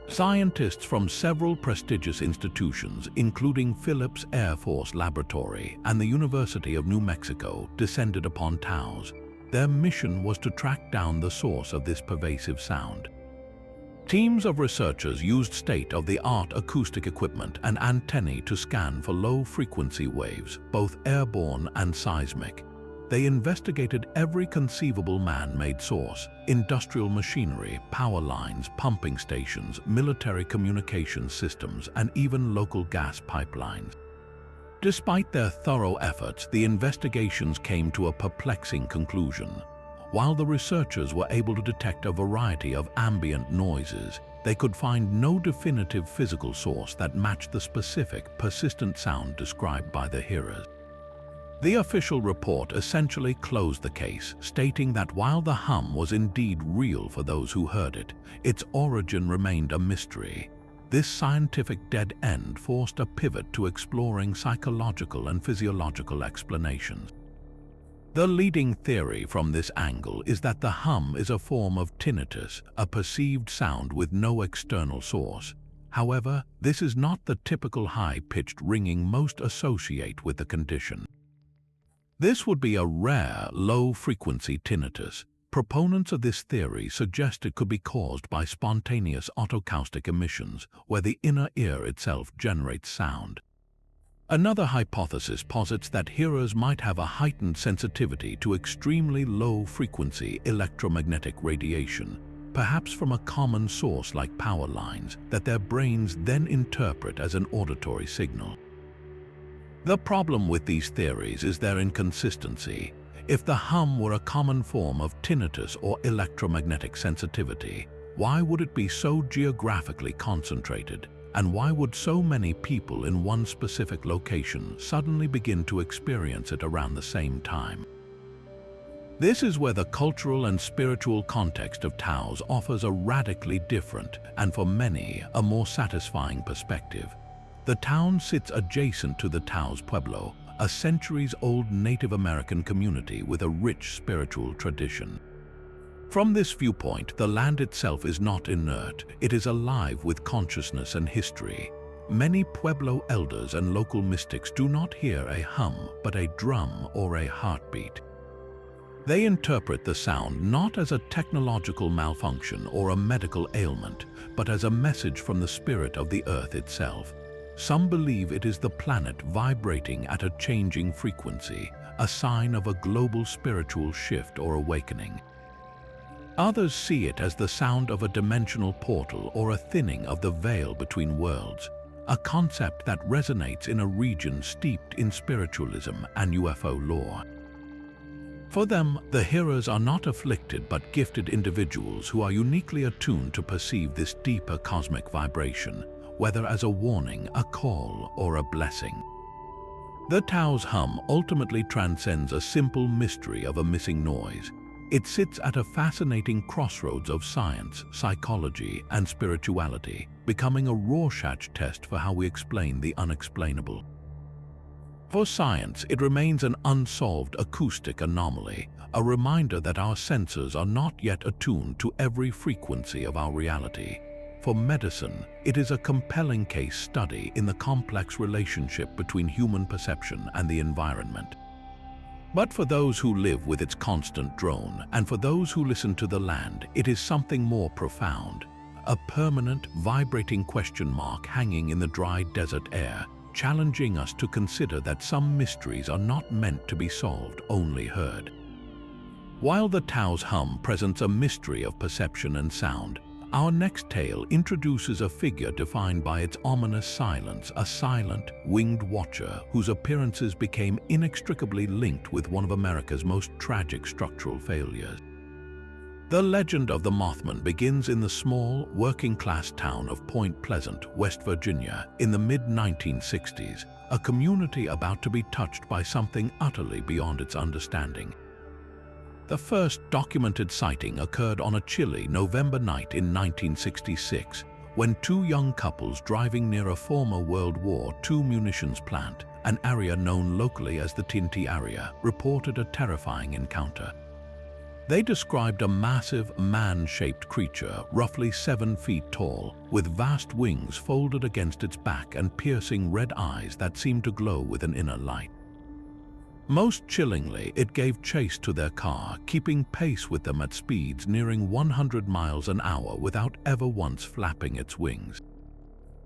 Scientists from several prestigious institutions, including Phillips Air Force Laboratory and the University of New Mexico, descended upon Taos. Their mission was to track down the source of this pervasive sound. Teams of researchers used state-of-the-art acoustic equipment and antennae to scan for low-frequency waves, both airborne and seismic. They investigated every conceivable man-made source: industrial machinery, power lines, pumping stations, military communications systems, and even local gas pipelines. Despite their thorough efforts, the investigations came to a perplexing conclusion. While the researchers were able to detect a variety of ambient noises, they could find no definitive physical source that matched the specific, persistent sound described by the hearers. The official report essentially closed the case, stating that while the hum was indeed real for those who heard it, its origin remained a mystery. This scientific dead end forced a pivot to exploring psychological and physiological explanations. The leading theory from this angle is that the hum is a form of tinnitus, a perceived sound with no external source. However, this is not the typical high-pitched ringing most associate with the condition. This would be a rare, low-frequency tinnitus. Proponents of this theory suggest it could be caused by spontaneous autocaustic emissions, where the inner ear itself generates sound. Another hypothesis posits that hearers might have a heightened sensitivity to extremely low-frequency electromagnetic radiation, perhaps from a common source like power lines, that their brains then interpret as an auditory signal. The problem with these theories is their inconsistency. If the hum were a common form of tinnitus or electromagnetic sensitivity, why would it be so geographically concentrated? And why would so many people in one specific location suddenly begin to experience it around the same time? This is where the cultural and spiritual context of Taos offers a radically different, and for many, a more satisfying perspective. The town sits adjacent to the Taos Pueblo, a centuries-old Native American community with a rich spiritual tradition. From this viewpoint, the land itself is not inert, it is alive with consciousness and history. Many Pueblo elders and local mystics do not hear a hum, but a drum or a heartbeat. They interpret the sound not as a technological malfunction or a medical ailment, but as a message from the spirit of the earth itself. Some believe it is the planet vibrating at a changing frequency, a sign of a global spiritual shift or awakening. Others see it as the sound of a dimensional portal or a thinning of the veil between worlds, a concept that resonates in a region steeped in spiritualism and UFO lore. For them, the hearers are not afflicted but gifted individuals who are uniquely attuned to perceive this deeper cosmic vibration, whether as a warning, a call, or a blessing. The Taos hum ultimately transcends a simple mystery of a missing noise. It sits at a fascinating crossroads of science, psychology, and spirituality, becoming a Rorschach test for how we explain the unexplainable. For science, it remains an unsolved acoustic anomaly, a reminder that our senses are not yet attuned to every frequency of our reality. For medicine, it is a compelling case study in the complex relationship between human perception and the environment. But for those who live with its constant drone, and for those who listen to the land, it is something more profound. A permanent, vibrating question mark hanging in the dry desert air, challenging us to consider that some mysteries are not meant to be solved, only heard. While the Taos hum presents a mystery of perception and sound, Our next tale introduces a figure defined by its ominous silence, a silent, winged watcher whose appearances became inextricably linked with one of America's most tragic structural failures. The legend of the Mothman begins in the small, working-class town of Point Pleasant, West Virginia, in the mid-1960s, a community about to be touched by something utterly beyond its understanding. The first documented sighting occurred on a chilly November night in 1966, when two young couples driving near a former World War II munitions plant, an area known locally as the TNT area, reported a terrifying encounter. They described a massive, man-shaped creature, roughly 7 feet tall, with vast wings folded against its back and piercing red eyes that seemed to glow with an inner light. Most chillingly, it gave chase to their car, keeping pace with them at speeds nearing 100 miles an hour without ever once flapping its wings.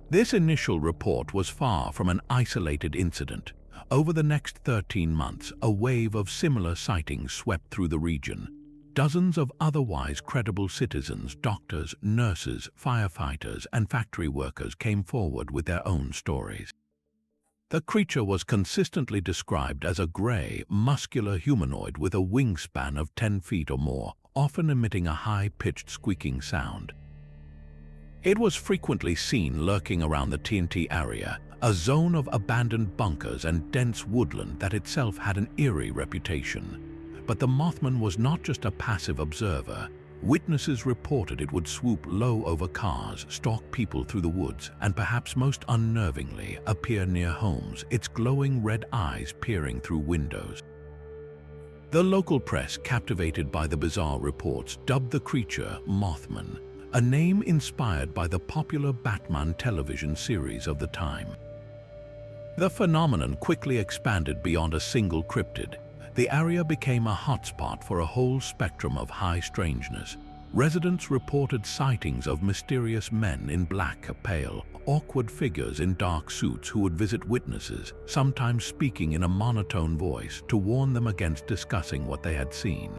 This initial report was far from an isolated incident. Over the next 13 months, a wave of similar sightings swept through the region. Dozens of otherwise credible citizens, doctors, nurses, firefighters, and factory workers came forward with their own stories. The creature was consistently described as a gray, muscular humanoid with a wingspan of 10 feet or more, often emitting a high-pitched squeaking sound. It was frequently seen lurking around the TNT area, a zone of abandoned bunkers and dense woodland that itself had an eerie reputation. But the Mothman was not just a passive observer. Witnesses reported it would swoop low over cars, stalk people through the woods, and perhaps most unnervingly, appear near homes, its glowing red eyes peering through windows. The local press, captivated by the bizarre reports, dubbed the creature Mothman, a name inspired by the popular Batman television series of the time. The phenomenon quickly expanded beyond a single cryptid. The area became a hotspot for a whole spectrum of high strangeness. Residents reported sightings of mysterious men in black, pale, awkward figures in dark suits who would visit witnesses, sometimes speaking in a monotone voice to warn them against discussing what they had seen.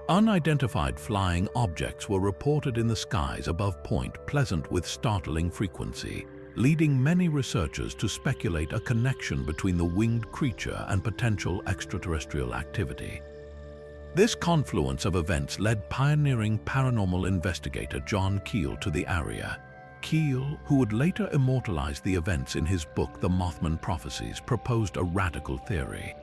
Unidentified flying objects were reported in the skies above Point Pleasant with startling frequency, leading many researchers to speculate a connection between the winged creature and potential extraterrestrial activity. This confluence of events led pioneering paranormal investigator John Keel to the area. Keel, who would later immortalize the events in his book The Mothman Prophecies, proposed a radical theory.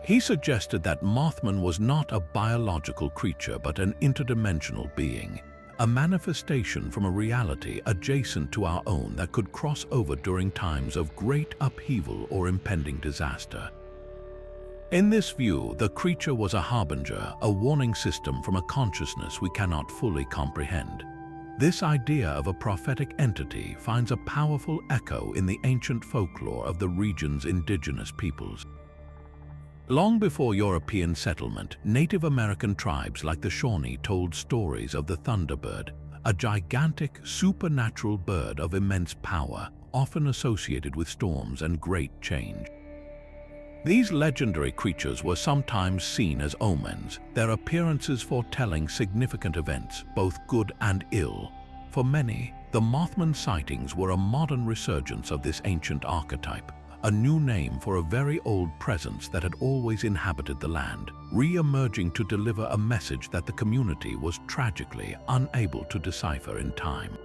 He suggested that Mothman was not a biological creature but an interdimensional being, a manifestation from a reality adjacent to our own that could cross over during times of great upheaval or impending disaster. In this view, the creature was a harbinger, a warning system from a consciousness we cannot fully comprehend. This idea of a prophetic entity finds a powerful echo in the ancient folklore of the region's indigenous peoples. Long before European settlement, Native American tribes like the Shawnee told stories of the Thunderbird, a gigantic, supernatural bird of immense power, often associated with storms and great change. These legendary creatures were sometimes seen as omens, their appearances foretelling significant events, both good and ill. For many, the Mothman sightings were a modern resurgence of this ancient archetype, a new name for a very old presence that had always inhabited the land, re-emerging to deliver a message that the community was tragically unable to decipher in time.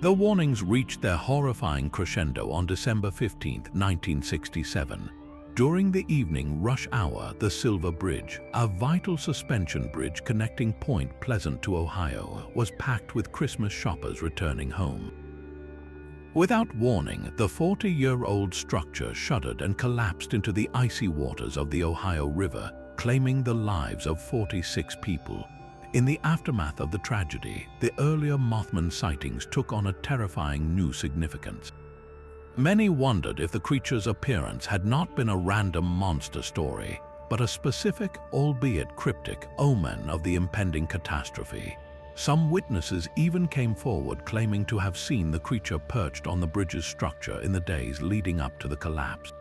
The warnings reached their horrifying crescendo on December 15, 1967. During the evening rush hour, the Silver Bridge, a vital suspension bridge connecting Point Pleasant to Ohio, was packed with Christmas shoppers returning home. Without warning, the 40-year-old structure shuddered and collapsed into the icy waters of the Ohio River, claiming the lives of 46 people. In the aftermath of the tragedy, the earlier Mothman sightings took on a terrifying new significance. Many wondered if the creature's appearance had not been a random monster story, but a specific, albeit cryptic, omen of the impending catastrophe. Some witnesses even came forward claiming to have seen the creature perched on the bridge's structure in the days leading up to the collapse.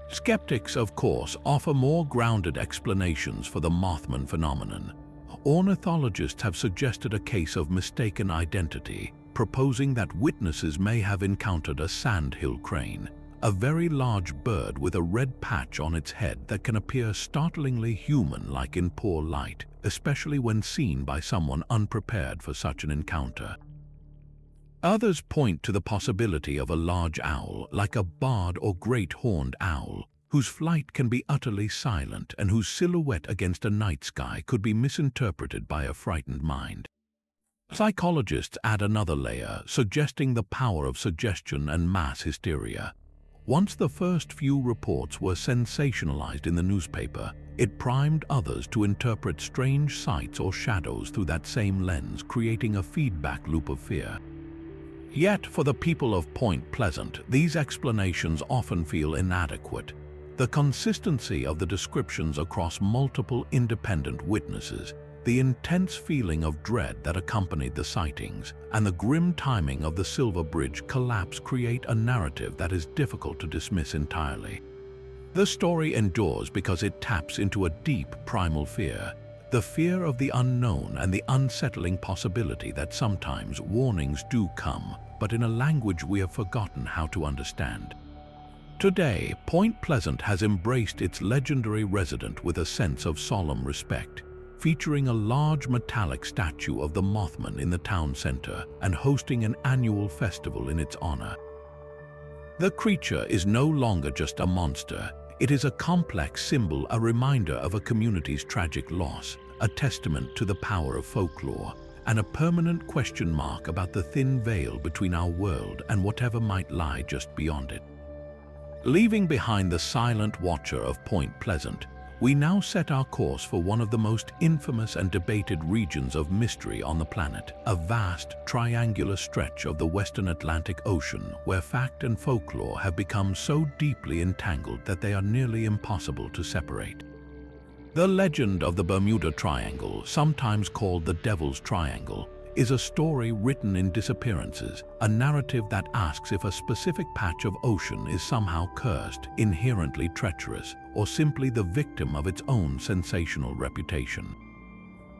Skeptics, of course, offer more grounded explanations for the Mothman phenomenon. ornithologists have suggested a case of mistaken identity, proposing that witnesses may have encountered a sandhill crane, a very large bird with a red patch on its head that can appear startlingly human-like in poor light, especially when seen by someone unprepared for such an encounter. Others point to the possibility of a large owl, like a barred or great horned owl, whose flight can be utterly silent and whose silhouette against a night sky could be misinterpreted by a frightened mind. Psychologists add another layer, suggesting the power of suggestion and mass hysteria. Once the first few reports were sensationalized in the newspaper, it primed others to interpret strange sights or shadows through that same lens, creating a feedback loop of fear. Yet, for the people of Point Pleasant, these explanations often feel inadequate. The consistency of the descriptions across multiple independent witnesses, the intense feeling of dread that accompanied the sightings, and the grim timing of the Silver Bridge collapse create a narrative that is difficult to dismiss entirely. The story endures because it taps into a deep primal fear, the fear of the unknown and the unsettling possibility that sometimes warnings do come, but in a language we have forgotten how to understand. Today, Point Pleasant has embraced its legendary resident with a sense of solemn respect, featuring a large metallic statue of the Mothman in the town center and hosting an annual festival in its honor. The creature is no longer just a monster. It is a complex symbol, a reminder of a community's tragic loss, a testament to the power of folklore, and a permanent question mark about the thin veil between our world and whatever might lie just beyond it. Leaving behind the silent watcher of Point Pleasant, we now set our course for one of the most infamous and debated regions of mystery on the planet, a vast, triangular stretch of the Western Atlantic Ocean where fact and folklore have become so deeply entangled that they are nearly impossible to separate. The legend of the Bermuda Triangle, sometimes called the Devil's Triangle, is a story written in disappearances, a narrative that asks if a specific patch of ocean is somehow cursed, inherently treacherous, or simply the victim of its own sensational reputation.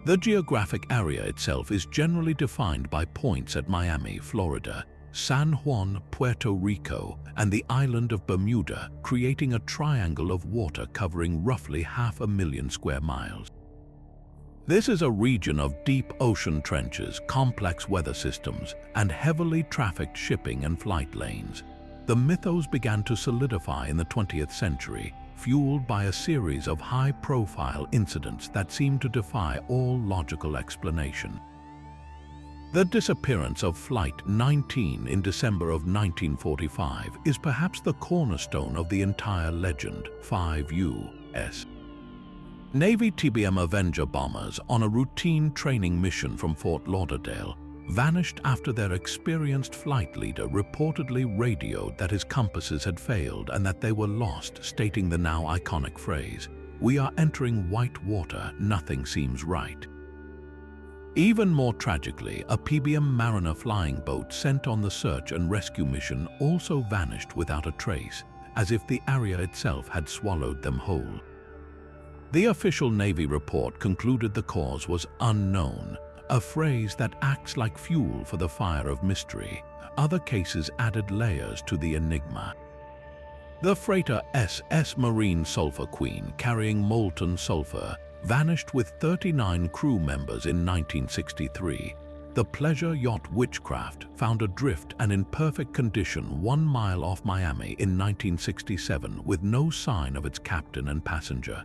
The geographic area itself is generally defined by points at Miami, Florida, San Juan, Puerto Rico, and the island of Bermuda, creating a triangle of water covering roughly 500,000 square miles. This is a region of deep ocean trenches, complex weather systems, and heavily trafficked shipping and flight lanes. The mythos began to solidify in the 20th century, fueled by a series of high-profile incidents that seemed to defy all logical explanation. The disappearance of Flight 19 in December of 1945 is perhaps the cornerstone of the entire legend. 5 U.S. Navy TBM Avenger bombers on a routine training mission from Fort Lauderdale vanished after their experienced flight leader reportedly radioed that his compasses had failed and that they were lost, stating the now iconic phrase, "We are entering white water, nothing seems right." Even more tragically, a PBM Mariner flying boat sent on the search and rescue mission also vanished without a trace, as if the area itself had swallowed them whole. The official Navy report concluded the cause was unknown, a phrase that acts like fuel for the fire of mystery. Other cases added layers to the enigma. The freighter SS Marine Sulphur Queen, carrying molten sulfur, vanished with 39 crew members in 1963. The pleasure yacht Witchcraft found adrift and in perfect condition 1 mile off Miami in 1967 with no sign of its captain and passenger.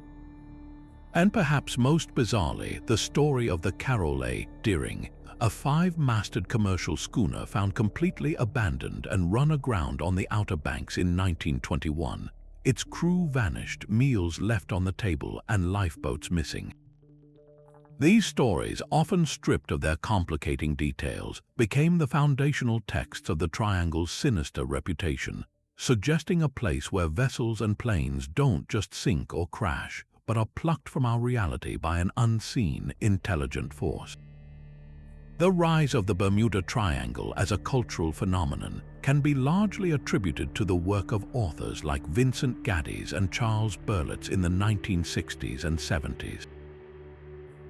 And perhaps most bizarrely, the story of the Carol A. Deering, a 5-masted commercial schooner found completely abandoned and run aground on the Outer Banks in 1921. Its crew vanished, meals left on the table, and lifeboats missing. These stories, often stripped of their complicating details, became the foundational texts of the Triangle's sinister reputation, suggesting a place where vessels and planes don't just sink or crash, but are plucked from our reality by an unseen, intelligent force. The rise of the Bermuda Triangle as a cultural phenomenon can be largely attributed to the work of authors like Vincent Gaddis and Charles Berlitz in the 1960s and 70s.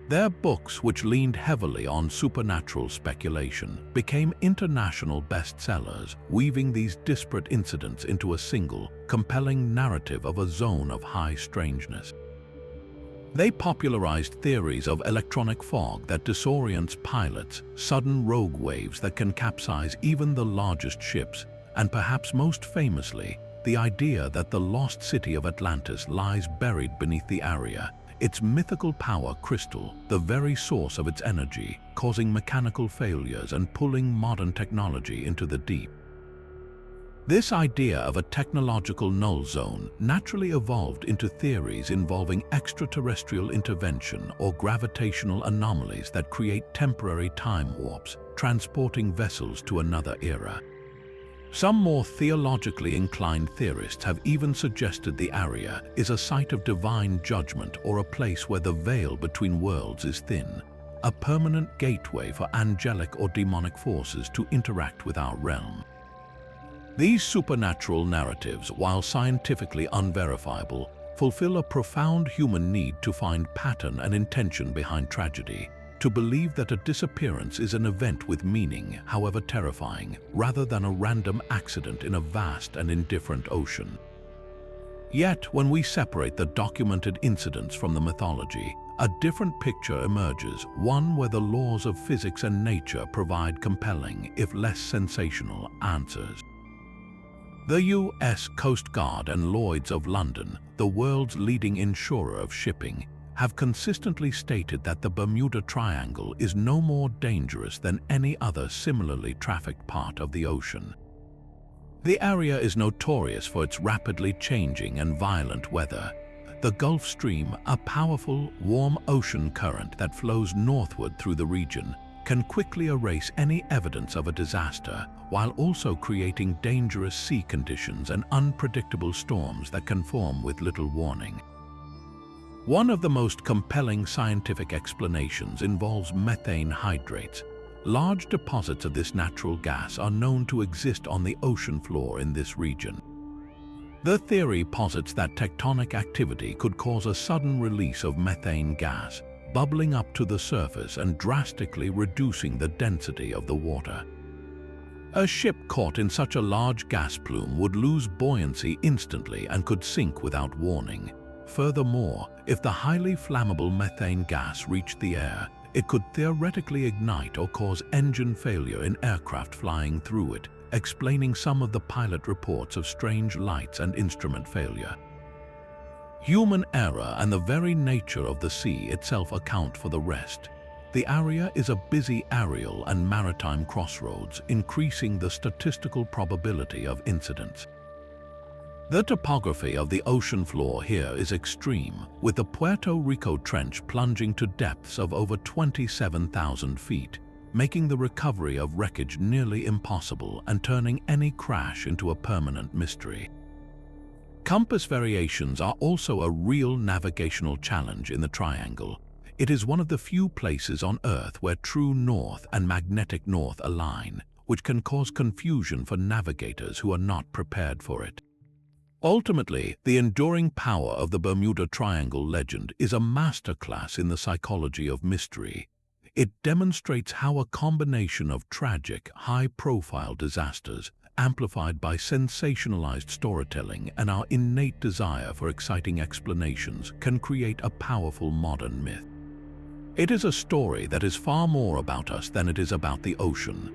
Their books, which leaned heavily on supernatural speculation, became international bestsellers, weaving these disparate incidents into a single, compelling narrative of a zone of high strangeness. They popularized theories of electronic fog that disorients pilots, sudden rogue waves that can capsize even the largest ships, and perhaps most famously, the idea that the lost city of Atlantis lies buried beneath the area, its mythical power crystal, the very source of its energy, causing mechanical failures and pulling modern technology into the deep. This idea of a technological null zone naturally evolved into theories involving extraterrestrial intervention or gravitational anomalies that create temporary time warps, transporting vessels to another era. Some more theologically inclined theorists have even suggested the area is a site of divine judgment or a place where the veil between worlds is thin, a permanent gateway for angelic or demonic forces to interact with our realm. These supernatural narratives, while scientifically unverifiable, fulfill a profound human need to find pattern and intention behind tragedy, to believe that a disappearance is an event with meaning, however terrifying, rather than a random accident in a vast and indifferent ocean. Yet, when we separate the documented incidents from the mythology, a different picture emerges, one where the laws of physics and nature provide compelling, if less sensational, answers. The U.S. Coast Guard and Lloyd's of London, the world's leading insurer of shipping, have consistently stated that the Bermuda Triangle is no more dangerous than any other similarly trafficked part of the ocean. The area is notorious for its rapidly changing and violent weather. The Gulf Stream, a powerful, warm ocean current that flows northward through the region, can quickly erase any evidence of a disaster, while also creating dangerous sea conditions and unpredictable storms that can form with little warning. One of the most compelling scientific explanations involves methane hydrates. Large deposits of this natural gas are known to exist on the ocean floor in this region. The theory posits that tectonic activity could cause a sudden release of methane gas, bubbling up to the surface and drastically reducing the density of the water. A ship caught in such a large gas plume would lose buoyancy instantly and could sink without warning. Furthermore, if the highly flammable methane gas reached the air, it could theoretically ignite or cause engine failure in aircraft flying through it, explaining some of the pilot reports of strange lights and instrument failure. Human error and the very nature of the sea itself account for the rest. The area is a busy aerial and maritime crossroads, increasing the statistical probability of incidents. The topography of the ocean floor here is extreme, with the Puerto Rico Trench plunging to depths of over 27,000 feet, making the recovery of wreckage nearly impossible and turning any crash into a permanent mystery. Compass variations are also a real navigational challenge in the triangle. It is one of the few places on Earth where true north and magnetic north align, which can cause confusion for navigators who are not prepared for it. Ultimately, the enduring power of the Bermuda Triangle legend is a masterclass in the psychology of mystery. It demonstrates how a combination of tragic, high-profile disasters, amplified by sensationalized storytelling and our innate desire for exciting explanations, can create a powerful modern myth. It is a story that is far more about us than it is about the ocean.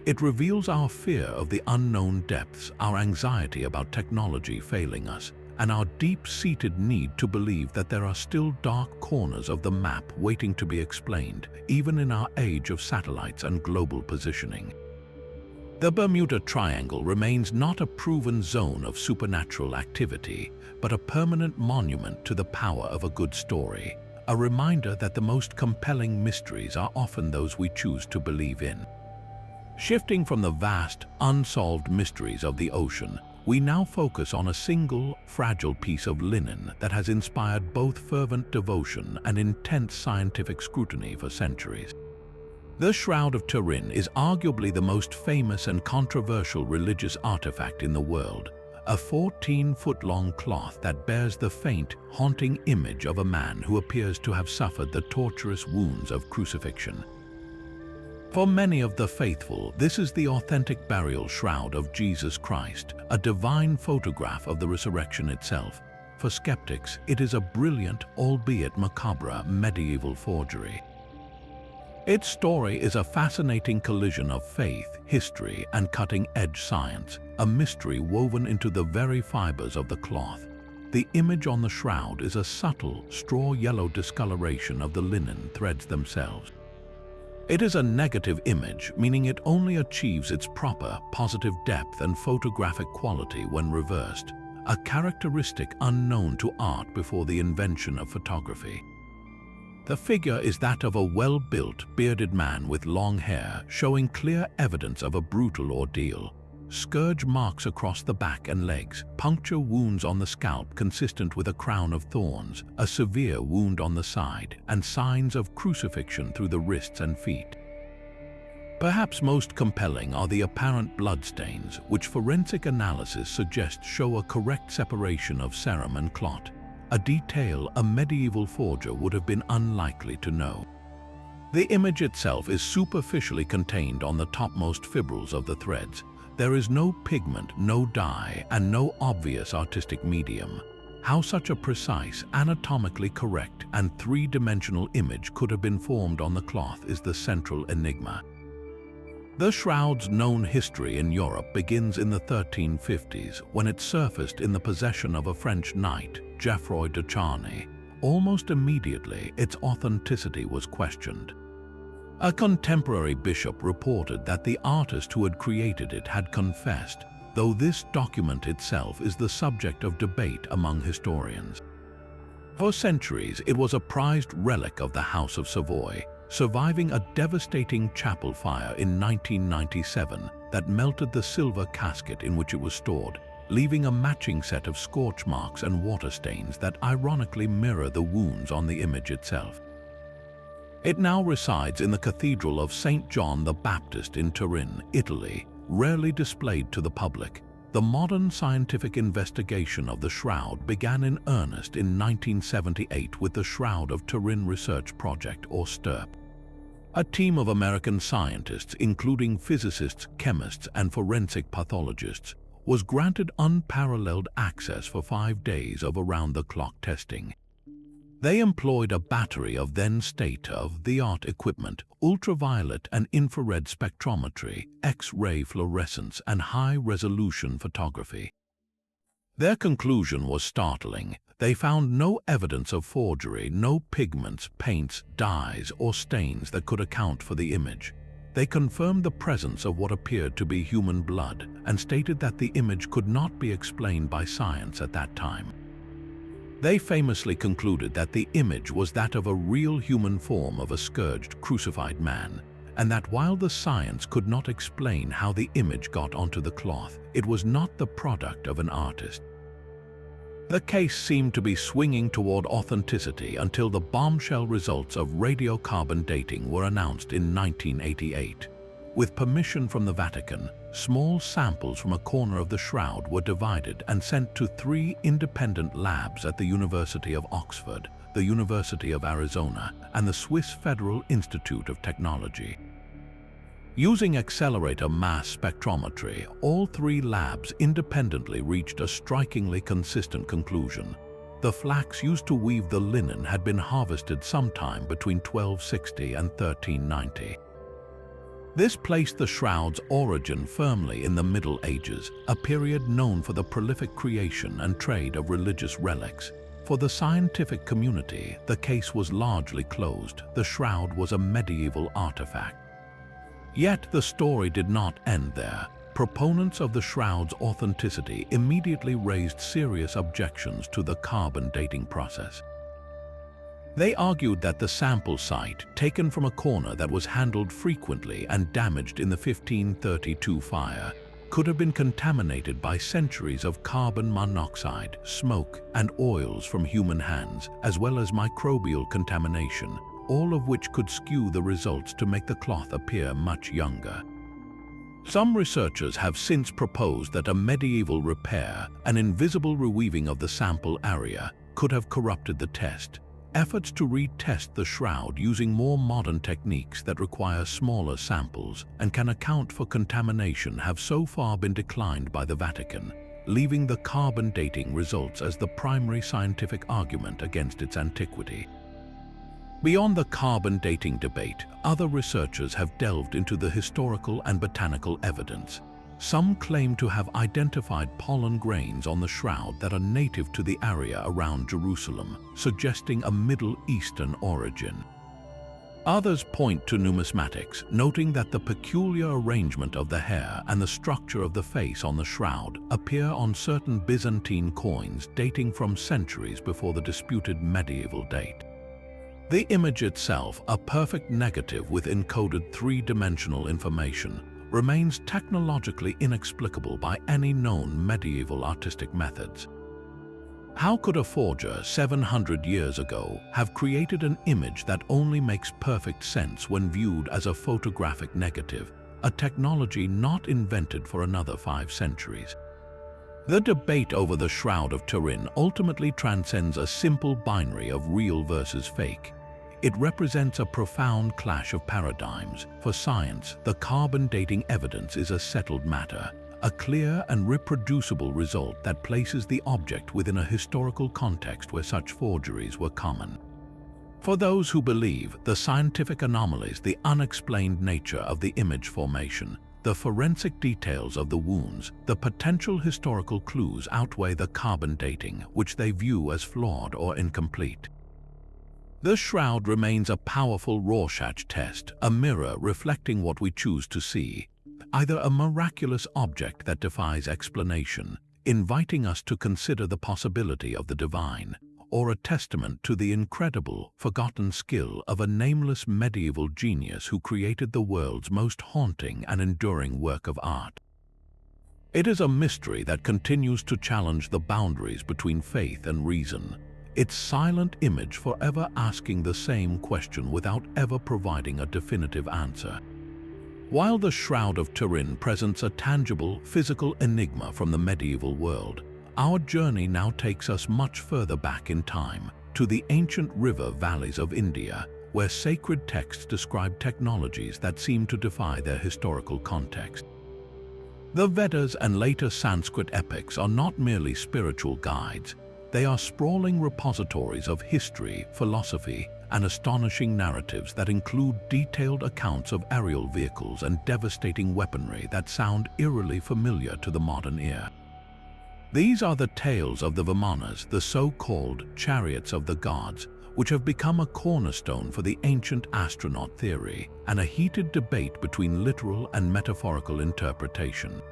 It reveals our fear of the unknown depths, our anxiety about technology failing us, and our deep-seated need to believe that there are still dark corners of the map waiting to be explained, even in our age of satellites and global positioning. The Bermuda Triangle remains not a proven zone of supernatural activity, but a permanent monument to the power of a good story, a reminder that the most compelling mysteries are often those we choose to believe in. Shifting from the vast, unsolved mysteries of the ocean, we now focus on a single, fragile piece of linen that has inspired both fervent devotion and intense scientific scrutiny for centuries. The Shroud of Turin is arguably the most famous and controversial religious artifact in the world, a 14-foot-long cloth that bears the faint, haunting image of a man who appears to have suffered the torturous wounds of crucifixion. For many of the faithful, this is the authentic burial shroud of Jesus Christ, a divine photograph of the resurrection itself. For skeptics, it is a brilliant, albeit macabre, medieval forgery. Its story is a fascinating collision of faith, history, and cutting-edge science, a mystery woven into the very fibers of the cloth. The image on the shroud is a subtle, straw-yellow discoloration of the linen threads themselves. It is a negative image, meaning it only achieves its proper, positive depth and photographic quality when reversed, a characteristic unknown to art before the invention of photography. The figure is that of a well-built, bearded man with long hair, showing clear evidence of a brutal ordeal. Scourge marks across the back and legs, puncture wounds on the scalp consistent with a crown of thorns, a severe wound on the side, and signs of crucifixion through the wrists and feet. Perhaps most compelling are the apparent bloodstains, which forensic analysis suggests show a correct separation of serum and clot, a detail a medieval forger would have been unlikely to know. The image itself is superficially contained on the topmost fibrils of the threads. There is no pigment, no dye, and no obvious artistic medium. How such a precise, anatomically correct, and three-dimensional image could have been formed on the cloth is the central enigma. The shroud's known history in Europe begins in the 1350s, when it surfaced in the possession of a French knight, Geoffroy de Charny. Almost immediately, its authenticity was questioned. A contemporary bishop reported that the artist who had created it had confessed, though this document itself is the subject of debate among historians. For centuries, it was a prized relic of the House of Savoy, surviving a devastating chapel fire in 1997 that melted the silver casket in which it was stored, leaving a matching set of scorch marks and water stains that ironically mirror the wounds on the image itself. It now resides in the Cathedral of St. John the Baptist in Turin, Italy, rarely displayed to the public. The modern scientific investigation of the shroud began in earnest in 1978 with the Shroud of Turin Research Project, or STURP. A team of American scientists, including physicists, chemists, and forensic pathologists, was granted unparalleled access for 5 days of around-the-clock testing. They employed a battery of then state-of-the-art equipment, ultraviolet and infrared spectrometry, X-ray fluorescence, and high-resolution photography. Their conclusion was startling. They found no evidence of forgery, no pigments, paints, dyes, or stains that could account for the image. They confirmed the presence of what appeared to be human blood and stated that the image could not be explained by science at that time. They famously concluded that the image was that of a real human form of a scourged, crucified man, and that while the science could not explain how the image got onto the cloth, it was not the product of an artist. The case seemed to be swinging toward authenticity until the bombshell results of radiocarbon dating were announced in 1988. With permission from the Vatican, small samples from a corner of the shroud were divided and sent to 3 independent labs at the University of Oxford, the University of Arizona, and the Swiss Federal Institute of Technology. Using accelerator mass spectrometry, all 3 labs independently reached a strikingly consistent conclusion. The flax used to weave the linen had been harvested sometime between 1260 and 1390. This placed the shroud's origin firmly in the Middle Ages, a period known for the prolific creation and trade of religious relics. For the scientific community, the case was largely closed. The shroud was a medieval artifact. Yet the story did not end there. Proponents of the shroud's authenticity immediately raised serious objections to the carbon dating process. They argued that the sample site, taken from a corner that was handled frequently and damaged in the 1532 fire, could have been contaminated by centuries of carbon monoxide, smoke, and oils from human hands, as well as microbial contamination, all of which could skew the results to make the cloth appear much younger. Some researchers have since proposed that a medieval repair, an invisible reweaving of the sample area, could have corrupted the test. Efforts to retest the shroud using more modern techniques that require smaller samples and can account for contamination have so far been declined by the Vatican, leaving the carbon dating results as the primary scientific argument against its antiquity. Beyond the carbon dating debate, other researchers have delved into the historical and botanical evidence. Some claim to have identified pollen grains on the shroud that are native to the area around Jerusalem, suggesting a Middle Eastern origin. Others point to numismatics, noting that the peculiar arrangement of the hair and the structure of the face on the shroud appear on certain Byzantine coins dating from centuries before the disputed medieval date. The image itself, a perfect negative with encoded three-dimensional information, remains technologically inexplicable by any known medieval artistic methods. How could a forger 700 years ago have created an image that only makes perfect sense when viewed as a photographic negative, a technology not invented for another 5 centuries? The debate over the Shroud of Turin ultimately transcends a simple binary of real versus fake. It represents a profound clash of paradigms. For science, the carbon dating evidence is a settled matter, a clear and reproducible result that places the object within a historical context where such forgeries were common. For those who believe the scientific anomalies, the unexplained nature of the image formation, the forensic details of the wounds, the potential historical clues outweigh the carbon dating, which they view as flawed or incomplete. The shroud remains a powerful Rorschach test, a mirror reflecting what we choose to see, either a miraculous object that defies explanation, inviting us to consider the possibility of the divine, or a testament to the incredible, forgotten skill of a nameless medieval genius who created the world's most haunting and enduring work of art. It is a mystery that continues to challenge the boundaries between faith and reason, its silent image forever asking the same question without ever providing a definitive answer. While the Shroud of Turin presents a tangible, physical enigma from the medieval world, our journey now takes us much further back in time, to the ancient river valleys of India, where sacred texts describe technologies that seem to defy their historical context. The Vedas and later Sanskrit epics are not merely spiritual guides. They are sprawling repositories of history, philosophy, and astonishing narratives that include detailed accounts of aerial vehicles and devastating weaponry that sound eerily familiar to the modern ear. These are the tales of the Vimanas, the so-called chariots of the gods, which have become a cornerstone for the ancient astronaut theory and a heated debate between literal and metaphorical interpretation.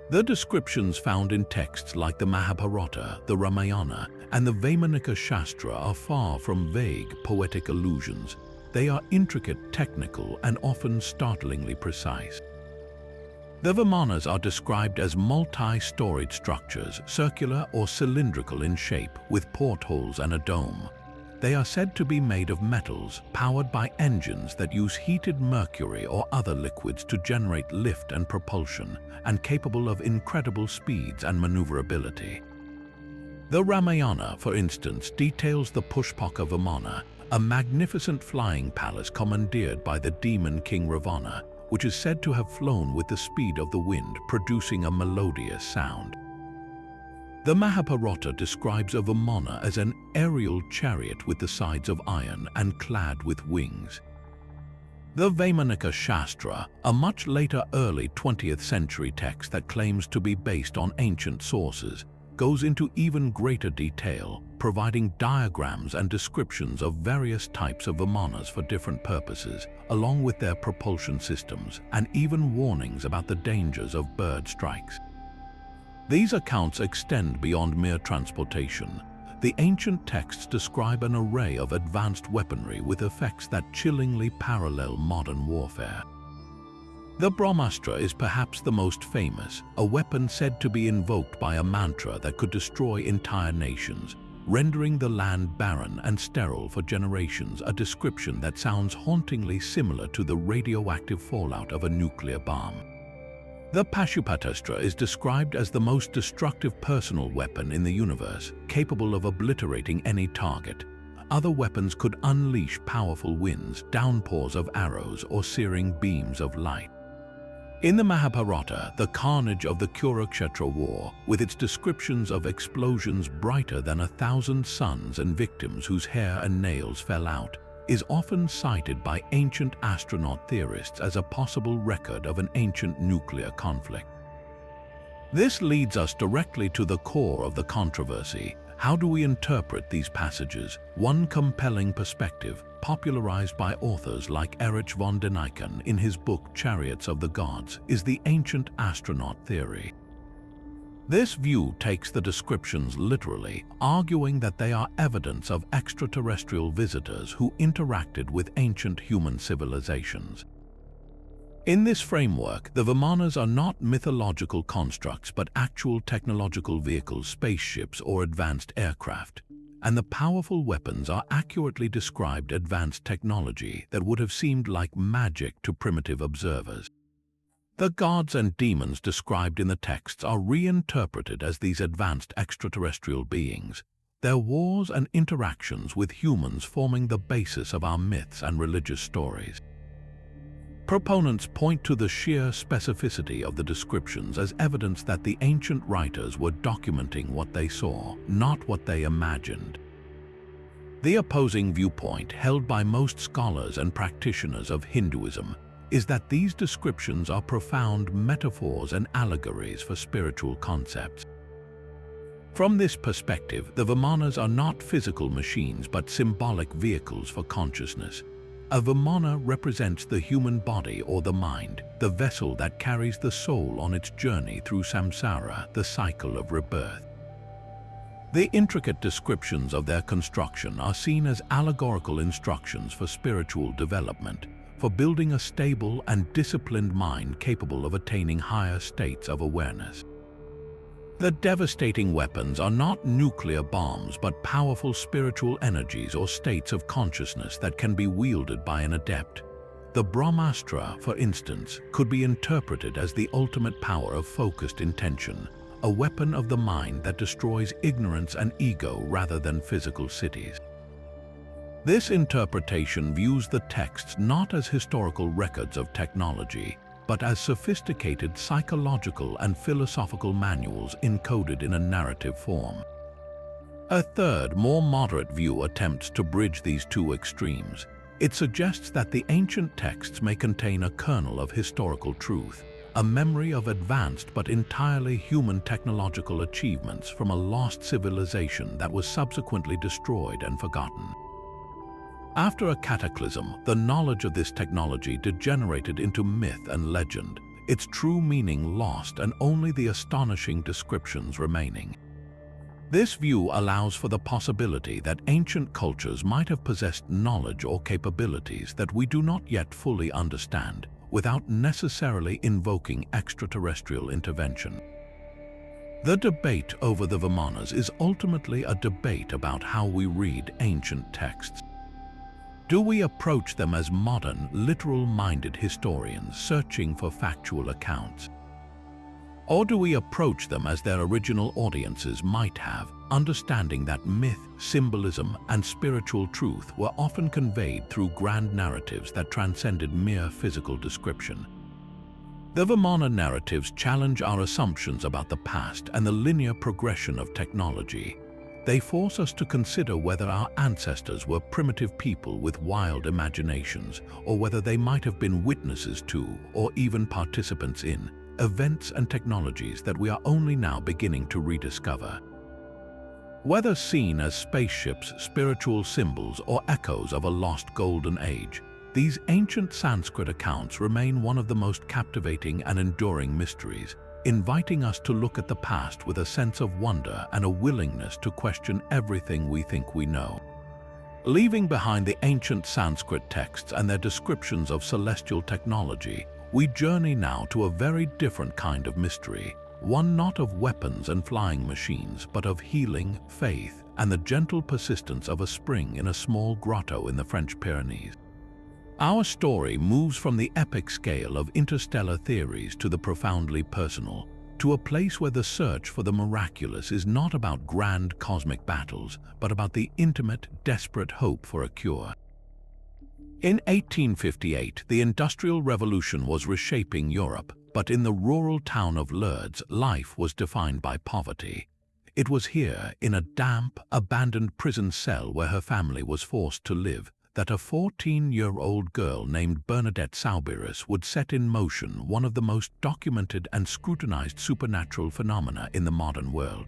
The descriptions found in texts like the Mahabharata, the Ramayana, and the Vaimanika Shastra are far from vague poetic allusions. They are intricate, technical, and often startlingly precise. The Vimanas are described as multi-storied structures, circular or cylindrical in shape, with portholes and a dome. They are said to be made of metals, powered by engines that use heated mercury or other liquids to generate lift and propulsion, and capable of incredible speeds and maneuverability. The Ramayana, for instance, details the Pushpaka Vimana, a magnificent flying palace commandeered by the demon king Ravana, which is said to have flown with the speed of the wind, producing a melodious sound. The Mahabharata describes a Vimana as an aerial chariot with the sides of iron and clad with wings. The Vaimanika Shastra, a much later early 20th century text that claims to be based on ancient sources, goes into even greater detail, providing diagrams and descriptions of various types of Vimanas for different purposes, along with their propulsion systems, and even warnings about the dangers of bird strikes. These accounts extend beyond mere transportation. The ancient texts describe an array of advanced weaponry with effects that chillingly parallel modern warfare. The Brahmastra is perhaps the most famous, a weapon said to be invoked by a mantra that could destroy entire nations, rendering the land barren and sterile for generations, a description that sounds hauntingly similar to the radioactive fallout of a nuclear bomb. The Pashupatastra is described as the most destructive personal weapon in the universe, capable of obliterating any target. Other weapons could unleash powerful winds, downpours of arrows, or searing beams of light. In the Mahabharata, the carnage of the Kurukshetra war, with its descriptions of explosions brighter than 1,000 suns and victims whose hair and nails fell out, is often cited by ancient astronaut theorists as a possible record of an ancient nuclear conflict. This leads us directly to the core of the controversy. How do we interpret these passages? One compelling perspective, popularized by authors like Erich von Däniken in his book Chariots of the Gods, is the ancient astronaut theory. This view takes the descriptions literally, arguing that they are evidence of extraterrestrial visitors who interacted with ancient human civilizations. In this framework, the Vimanas are not mythological constructs but actual technological vehicles, spaceships or advanced aircraft, and the powerful weapons are accurately described advanced technology that would have seemed like magic to primitive observers. The gods and demons described in the texts are reinterpreted as these advanced extraterrestrial beings, their wars and interactions with humans forming the basis of our myths and religious stories. Proponents point to the sheer specificity of the descriptions as evidence that the ancient writers were documenting what they saw, not what they imagined. The opposing viewpoint, held by most scholars and practitioners of Hinduism, is that these descriptions are profound metaphors and allegories for spiritual concepts. From this perspective, the Vimanas are not physical machines but symbolic vehicles for consciousness. A Vimana represents the human body or the mind, the vessel that carries the soul on its journey through samsara, the cycle of rebirth. The intricate descriptions of their construction are seen as allegorical instructions for spiritual development, for building a stable and disciplined mind capable of attaining higher states of awareness. The devastating weapons are not nuclear bombs but powerful spiritual energies or states of consciousness that can be wielded by an adept. The Brahmastra, for instance, could be interpreted as the ultimate power of focused intention, a weapon of the mind that destroys ignorance and ego rather than physical cities. This interpretation views the texts not as historical records of technology, but as sophisticated psychological and philosophical manuals encoded in a narrative form. A third, more moderate view attempts to bridge these two extremes. It suggests that the ancient texts may contain a kernel of historical truth, a memory of advanced but entirely human technological achievements from a lost civilization that was subsequently destroyed and forgotten. After a cataclysm, the knowledge of this technology degenerated into myth and legend, its true meaning lost and only the astonishing descriptions remaining. This view allows for the possibility that ancient cultures might have possessed knowledge or capabilities that we do not yet fully understand, without necessarily invoking extraterrestrial intervention. The debate over the Vimanas is ultimately a debate about how we read ancient texts. Do we approach them as modern, literal-minded historians searching for factual accounts? Or do we approach them as their original audiences might have, understanding that myth, symbolism, and spiritual truth were often conveyed through grand narratives that transcended mere physical description? The Vimana narratives challenge our assumptions about the past and the linear progression of technology. They force us to consider whether our ancestors were primitive people with wild imaginations, or whether they might have been witnesses to, or even participants in, events and technologies that we are only now beginning to rediscover. Whether seen as spaceships, spiritual symbols, or echoes of a lost golden age, these ancient Sanskrit accounts remain one of the most captivating and enduring mysteries, inviting us to look at the past with a sense of wonder and a willingness to question everything we think we know. Leaving behind the ancient Sanskrit texts and their descriptions of celestial technology, we journey now to a very different kind of mystery, one not of weapons and flying machines, but of healing, faith, and the gentle persistence of a spring in a small grotto in the French Pyrenees. Our story moves from the epic scale of interstellar theories to the profoundly personal, to a place where the search for the miraculous is not about grand cosmic battles, but about the intimate, desperate hope for a cure. In 1858, the Industrial Revolution was reshaping Europe, but in the rural town of Lourdes, life was defined by poverty. It was here, in a damp, abandoned prison cell where her family was forced to live, that a 14-year-old girl named Bernadette Soubirous would set in motion one of the most documented and scrutinized supernatural phenomena in the modern world.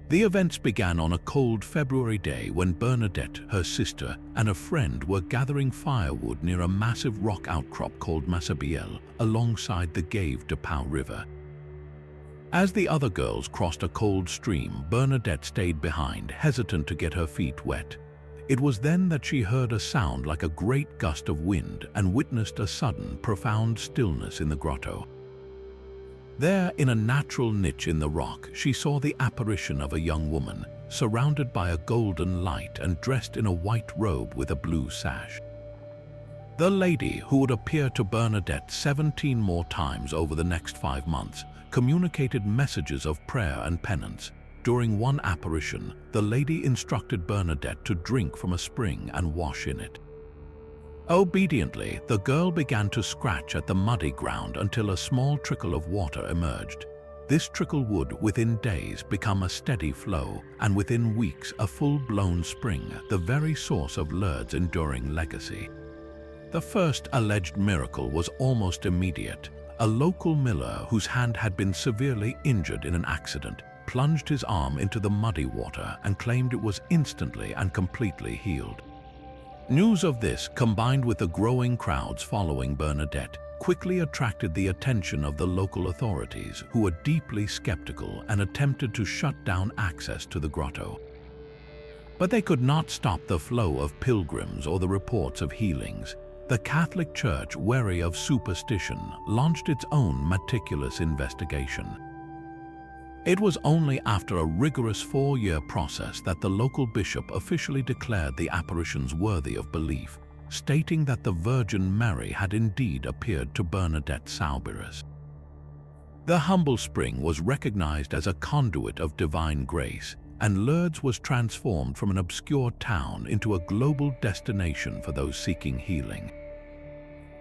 The events began on a cold February day when Bernadette, her sister, and a friend were gathering firewood near a massive rock outcrop called Massabielle alongside the Gave de Pau River. As the other girls crossed a cold stream, Bernadette stayed behind, hesitant to get her feet wet. It was then that she heard a sound like a great gust of wind and witnessed a sudden, profound stillness in the grotto. There, in a natural niche in the rock, she saw the apparition of a young woman, surrounded by a golden light and dressed in a white robe with a blue sash. The lady, who would appear to Bernadette 17 more times over the next 5 months, communicated messages of prayer and penance. During one apparition, the lady instructed Bernadette to drink from a spring and wash in it. Obediently, the girl began to scratch at the muddy ground until a small trickle of water emerged. This trickle would, within days, become a steady flow, and within weeks a full-blown spring, the very source of Lourdes' enduring legacy. The first alleged miracle was almost immediate. A local miller, whose hand had been severely injured in an accident, plunged his arm into the muddy water and claimed it was instantly and completely healed. News of this, combined with the growing crowds following Bernadette, quickly attracted the attention of the local authorities, who were deeply skeptical and attempted to shut down access to the grotto. But they could not stop the flow of pilgrims or the reports of healings. The Catholic Church, wary of superstition, launched its own meticulous investigation. It was only after a rigorous 4-year process that the local bishop officially declared the apparitions worthy of belief, stating that the Virgin Mary had indeed appeared to Bernadette Soubirous. The humble spring was recognized as a conduit of divine grace, and Lourdes was transformed from an obscure town into a global destination for those seeking healing.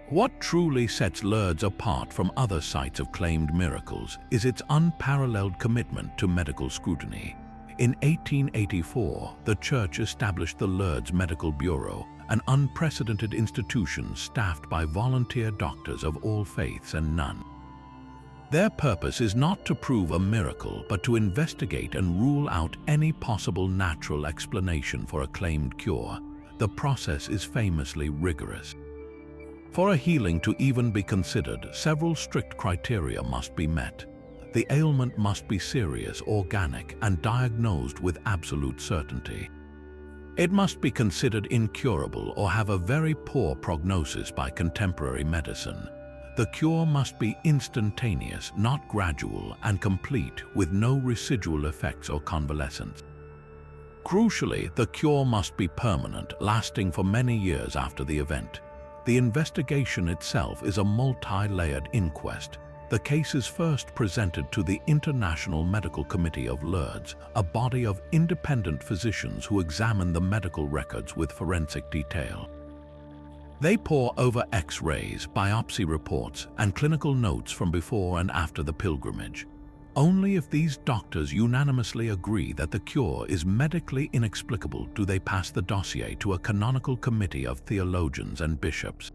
What truly sets Lourdes apart from other sites of claimed miracles is its unparalleled commitment to medical scrutiny. In 1884, the Church established the Lourdes Medical Bureau, an unprecedented institution staffed by volunteer doctors of all faiths and none. Their purpose is not to prove a miracle, but to investigate and rule out any possible natural explanation for a claimed cure. The process is famously rigorous. For a healing to even be considered, several strict criteria must be met. The ailment must be serious, organic, and diagnosed with absolute certainty. It must be considered incurable or have a very poor prognosis by contemporary medicine. The cure must be instantaneous, not gradual, and complete, with no residual effects or convalescence. Crucially, the cure must be permanent, lasting for many years after the event. The investigation itself is a multi-layered inquest. The case is first presented to the International Medical Committee of Lourdes, a body of independent physicians who examine the medical records with forensic detail. They pore over X-rays, biopsy reports, and clinical notes from before and after the pilgrimage. Only if these doctors unanimously agree that the cure is medically inexplicable do they pass the dossier to a canonical committee of theologians and bishops.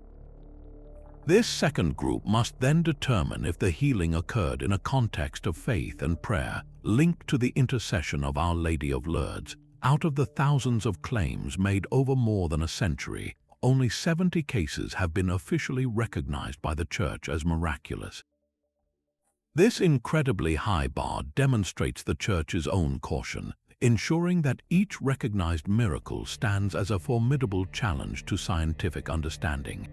This second group must then determine if the healing occurred in a context of faith and prayer, linked to the intercession of Our Lady of Lourdes. Out of the thousands of claims made over more than a century, only 70 cases have been officially recognized by the Church as miraculous. This incredibly high bar demonstrates the Church's own caution, ensuring that each recognized miracle stands as a formidable challenge to scientific understanding.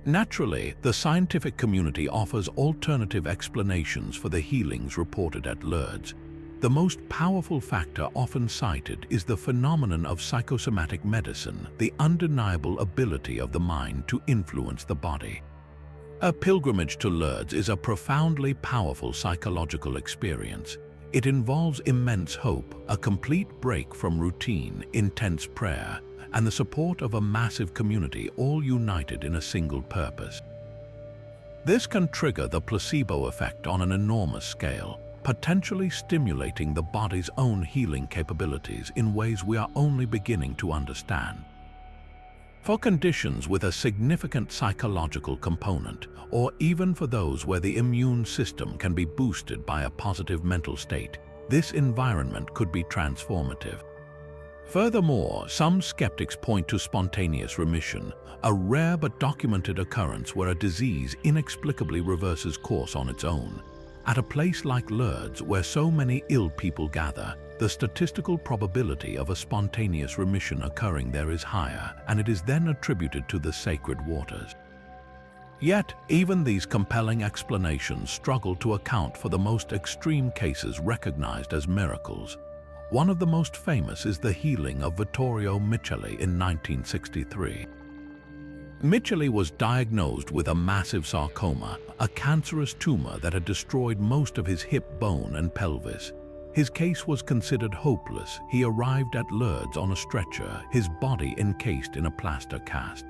Naturally, the scientific community offers alternative explanations for the healings reported at Lourdes. the most powerful factor often cited is the phenomenon of psychosomatic medicine, the undeniable ability of the mind to influence the body. A pilgrimage to Lourdes is a profoundly powerful psychological experience. It involves immense hope, a complete break from routine, intense prayer, and the support of a massive community, all united in a single purpose. This can trigger the placebo effect on an enormous scale, potentially stimulating the body's own healing capabilities in ways we are only beginning to understand. For conditions with a significant psychological component, or even for those where the immune system can be boosted by a positive mental state, this environment could be transformative. Furthermore, some skeptics point to spontaneous remission, a rare but documented occurrence where a disease inexplicably reverses course on its own. At a place like Lourdes, where so many ill people gather, the statistical probability of a spontaneous remission occurring there is higher, and it is then attributed to the sacred waters. Yet, even these compelling explanations struggle to account for the most extreme cases recognized as miracles. One of the most famous is the healing of Vittorio Micheli in 1963. Micheli was diagnosed with a massive sarcoma, a cancerous tumor that had destroyed most of his hip bone and pelvis. His case was considered hopeless. He arrived at Lourdes on a stretcher, his body encased in a plaster cast.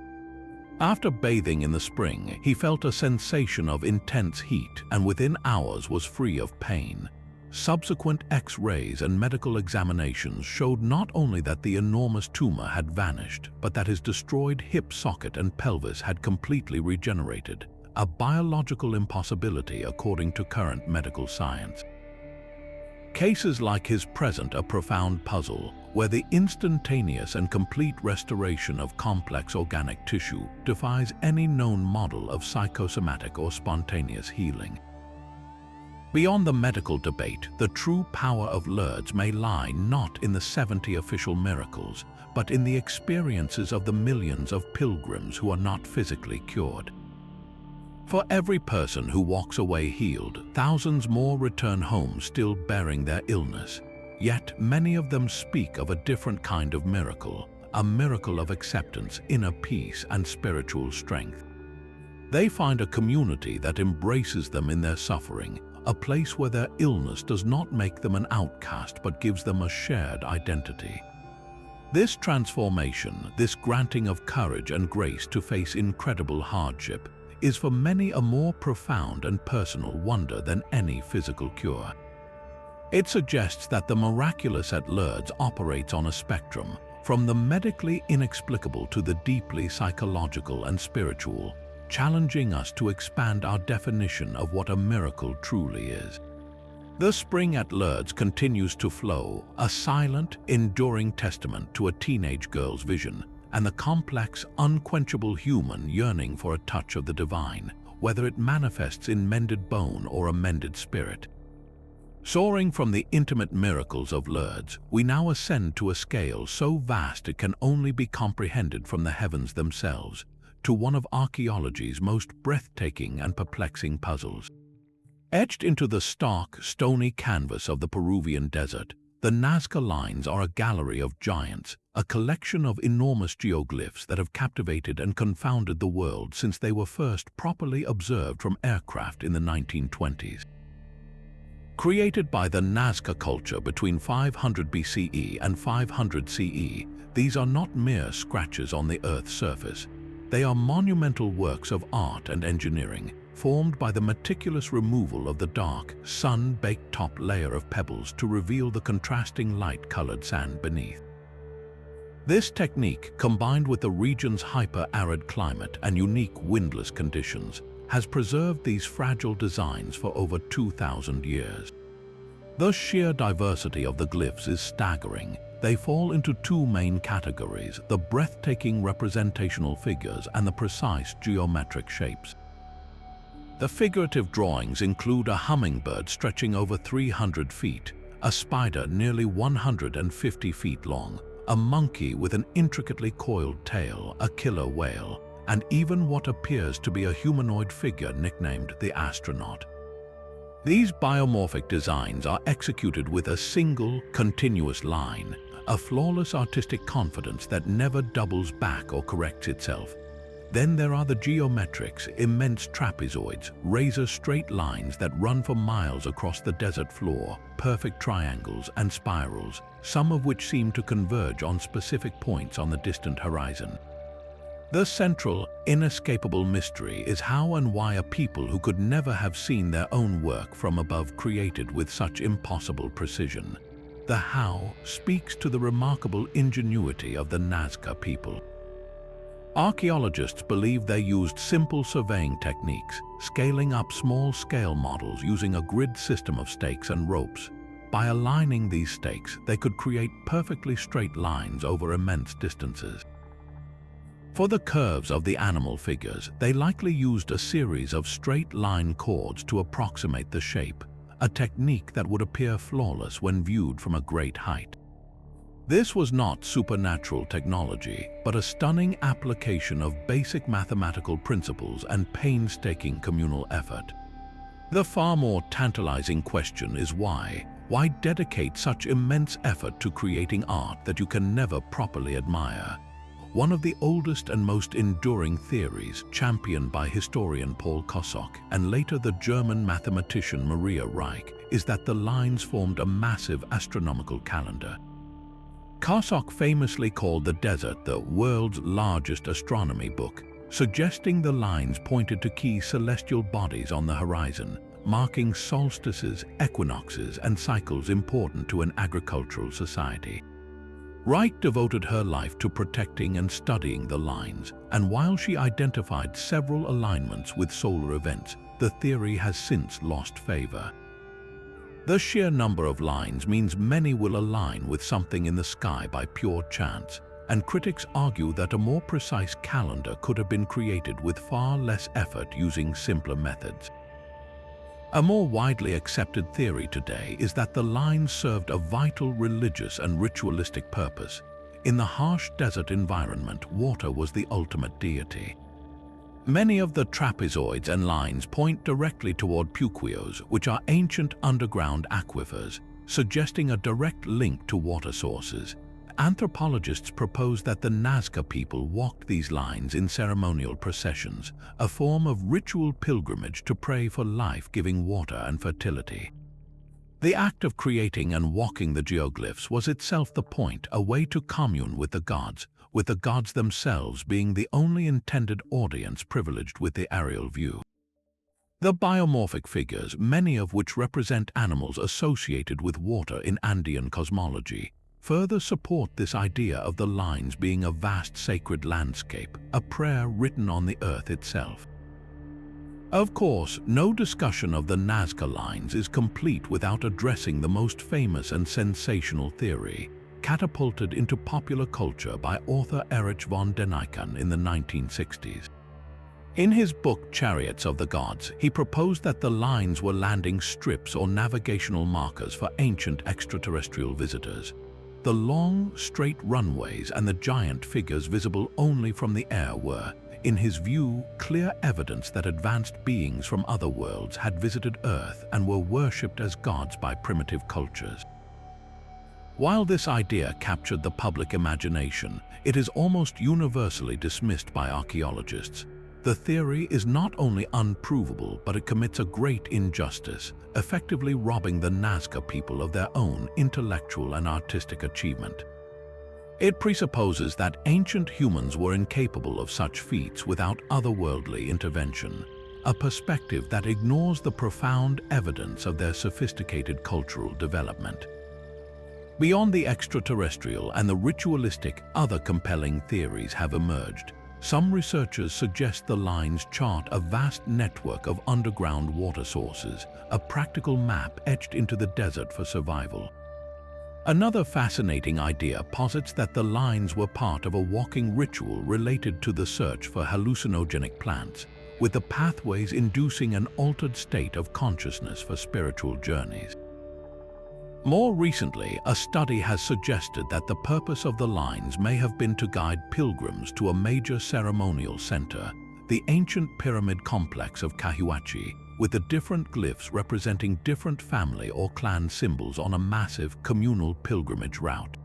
After bathing in the spring, he felt a sensation of intense heat and within hours was free of pain. Subsequent X-rays and medical examinations showed not only that the enormous tumor had vanished, but that his destroyed hip socket and pelvis had completely regenerated, a biological impossibility according to current medical science. Cases like his present a profound puzzle, where the instantaneous and complete restoration of complex organic tissue defies any known model of psychosomatic or spontaneous healing. Beyond the medical debate, the true power of Lourdes may lie not in the 70 official miracles, but in the experiences of the millions of pilgrims who are not physically cured. For every person who walks away healed, thousands more return home still bearing their illness. Yet many of them speak of a different kind of miracle, a miracle of acceptance, inner peace, and spiritual strength. They find a community that embraces them in their suffering, a place where their illness does not make them an outcast but gives them a shared identity. This transformation, this granting of courage and grace to face incredible hardship, is for many a more profound and personal wonder than any physical cure. It suggests that the miraculous at Lourdes operates on a spectrum, from the medically inexplicable to the deeply psychological and spiritual, challenging us to expand our definition of what a miracle truly is. The spring at Lourdes continues to flow, a silent, enduring testament to a teenage girl's vision and the complex, unquenchable human yearning for a touch of the divine, whether it manifests in mended bone or a mended spirit. Soaring from the intimate miracles of Lourdes, we now ascend to a scale so vast it can only be comprehended from the heavens themselves, to one of archaeology's most breathtaking and perplexing puzzles. Etched into the stark, stony canvas of the Peruvian desert, the Nazca lines are a gallery of giants, a collection of enormous geoglyphs that have captivated and confounded the world since they were first properly observed from aircraft in the 1920s. Created by the Nazca culture between 500 BCE and 500 CE, these are not mere scratches on the Earth's surface. They are monumental works of art and engineering, formed by the meticulous removal of the dark, sun-baked top layer of pebbles to reveal the contrasting light-colored sand beneath. This technique, combined with the region's hyper-arid climate and unique windless conditions, has preserved these fragile designs for over 2,000 years. The sheer diversity of the glyphs is staggering. They fall into two main categories: the breathtaking representational figures and the precise geometric shapes. The figurative drawings include a hummingbird stretching over 300 feet, a spider nearly 150 feet long, a monkey with an intricately coiled tail, a killer whale, and even what appears to be a humanoid figure nicknamed the astronaut. These biomorphic designs are executed with a single, continuous line, a flawless artistic confidence that never doubles back or corrects itself. Then there are the geometrics, immense trapezoids, razor-straight lines that run for miles across the desert floor, perfect triangles and spirals, some of which seem to converge on specific points on the distant horizon. The central, inescapable mystery is how and why a people who could never have seen their own work from above created with such impossible precision. The how speaks to the remarkable ingenuity of the Nazca people. Archaeologists believe they used simple surveying techniques, scaling up small-scale models using a grid system of stakes and ropes. By aligning these stakes, they could create perfectly straight lines over immense distances. For the curves of the animal figures, they likely used a series of straight-line chords to approximate the shape, a technique that would appear flawless when viewed from a great height. This was not supernatural technology, but a stunning application of basic mathematical principles and painstaking communal effort. The far more tantalizing question is why? Why dedicate such immense effort to creating art that you can never properly admire? One of the oldest and most enduring theories, championed by historian Paul Kosok and later the German mathematician Maria Reich, is that the lines formed a massive astronomical calendar. Kosok famously called the desert the world's largest astronomy book, suggesting the lines pointed to key celestial bodies on the horizon, marking solstices, equinoxes, and cycles important to an agricultural society. Reich devoted her life to protecting and studying the lines, and while she identified several alignments with solar events, the theory has since lost favor. The sheer number of lines means many will align with something in the sky by pure chance, and critics argue that a more precise calendar could have been created with far less effort using simpler methods. A more widely accepted theory today is that the lines served a vital religious and ritualistic purpose. In the harsh desert environment, water was the ultimate deity. Many of the trapezoids and lines point directly toward puquios, which are ancient underground aquifers, suggesting a direct link to water sources. Anthropologists propose that the Nazca people walked these lines in ceremonial processions, a form of ritual pilgrimage to pray for life-giving water and fertility. The act of creating and walking the geoglyphs was itself the point, a way to commune with the gods themselves being the only intended audience privileged with the aerial view. The biomorphic figures, many of which represent animals associated with water in Andean cosmology, further support this idea of the lines being a vast sacred landscape, a prayer written on the earth itself. Of course, no discussion of the Nazca lines is complete without addressing the most famous and sensational theory, catapulted into popular culture by author Erich von Däniken in the 1960s. In his book Chariots of the Gods, he proposed that the lines were landing strips or navigational markers for ancient extraterrestrial visitors. The long, straight runways and the giant figures visible only from the air were, in his view, clear evidence that advanced beings from other worlds had visited Earth and were worshipped as gods by primitive cultures. While this idea captured the public imagination, it is almost universally dismissed by archaeologists. The theory is not only unprovable, but it commits a great injustice, effectively robbing the Nazca people of their own intellectual and artistic achievement. It presupposes that ancient humans were incapable of such feats without otherworldly intervention, a perspective that ignores the profound evidence of their sophisticated cultural development. Beyond the extraterrestrial and the ritualistic, other compelling theories have emerged. Some researchers suggest the lines chart a vast network of underground water sources, a practical map etched into the desert for survival. Another fascinating idea posits that the lines were part of a walking ritual related to the search for hallucinogenic plants, with the pathways inducing an altered state of consciousness for spiritual journeys. More recently, a study has suggested that the purpose of the lines may have been to guide pilgrims to a major ceremonial center, the ancient pyramid complex of Kahuachi, with the different glyphs representing different family or clan symbols on a massive communal pilgrimage route.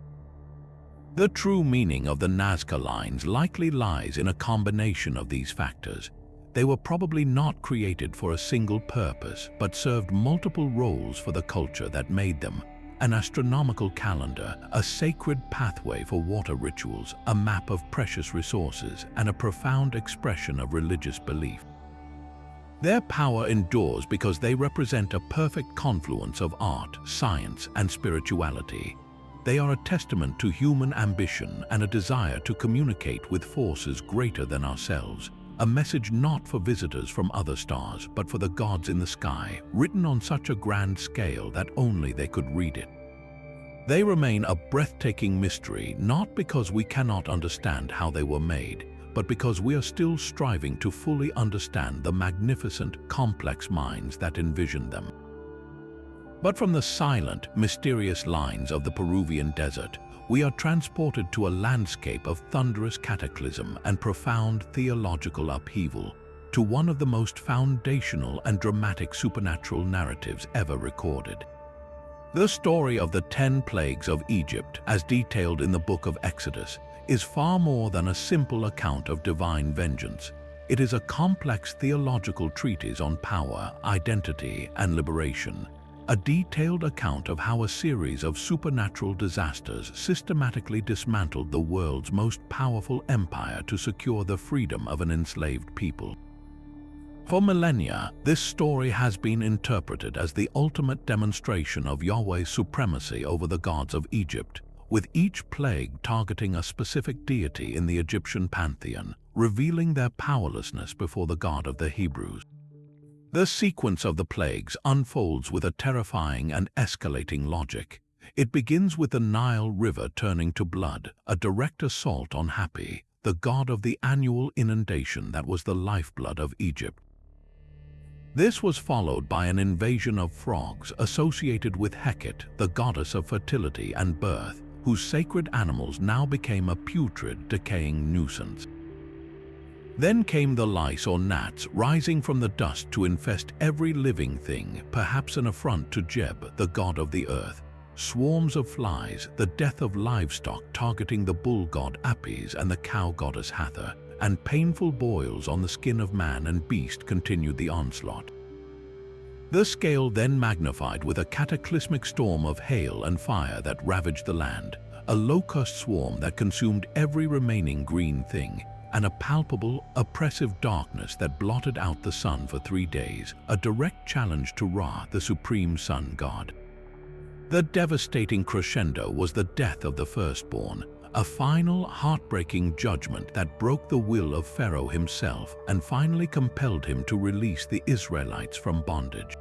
The true meaning of the Nazca lines likely lies in a combination of these factors. They were probably not created for a single purpose, but served multiple roles for the culture that made them: an astronomical calendar, a sacred pathway for water rituals, a map of precious resources, and a profound expression of religious belief. Their power endures because they represent a perfect confluence of art, science, and spirituality. They are a testament to human ambition and a desire to communicate with forces greater than ourselves, a message not for visitors from other stars, but for the gods in the sky, written on such a grand scale that only they could read it. They remain a breathtaking mystery, not because we cannot understand how they were made, but because we are still striving to fully understand the magnificent, complex minds that envisioned them. But from the silent, mysterious lines of the Peruvian desert, we are transported to a landscape of thunderous cataclysm and profound theological upheaval, to one of the most foundational and dramatic supernatural narratives ever recorded. The story of the 10 plagues of Egypt, as detailed in the Book of Exodus, is far more than a simple account of divine vengeance. It is a complex theological treatise on power, identity, and liberation, a detailed account of how a series of supernatural disasters systematically dismantled the world's most powerful empire to secure the freedom of an enslaved people. For millennia, this story has been interpreted as the ultimate demonstration of Yahweh's supremacy over the gods of Egypt, with each plague targeting a specific deity in the Egyptian pantheon, revealing their powerlessness before the God of the Hebrews. The sequence of the plagues unfolds with a terrifying and escalating logic. It begins with the Nile River turning to blood, a direct assault on Hapi, the god of the annual inundation that was the lifeblood of Egypt. This was followed by an invasion of frogs associated with Hecate, the goddess of fertility and birth, whose sacred animals now became a putrid, decaying nuisance. Then came the lice or gnats, rising from the dust to infest every living thing, perhaps an affront to Geb, the god of the earth. Swarms of flies, the death of livestock targeting the bull god Apis and the cow goddess Hathor, and painful boils on the skin of man and beast continued the onslaught. The scale then magnified with a cataclysmic storm of hail and fire that ravaged the land, a locust swarm that consumed every remaining green thing, and a palpable, oppressive darkness that blotted out the sun for 3 days, a direct challenge to Ra, the supreme sun god. The devastating crescendo was the death of the firstborn, a final, heartbreaking judgment that broke the will of Pharaoh himself and finally compelled him to release the Israelites from bondage.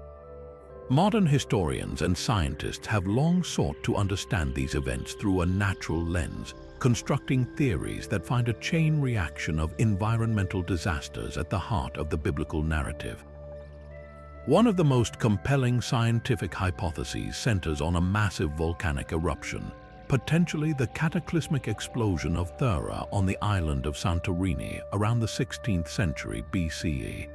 Modern historians and scientists have long sought to understand these events through a natural lens, constructing theories that find a chain reaction of environmental disasters at the heart of the biblical narrative. One of the most compelling scientific hypotheses centers on a massive volcanic eruption, potentially the cataclysmic explosion of Thera on the island of Santorini around the 16th century BCE.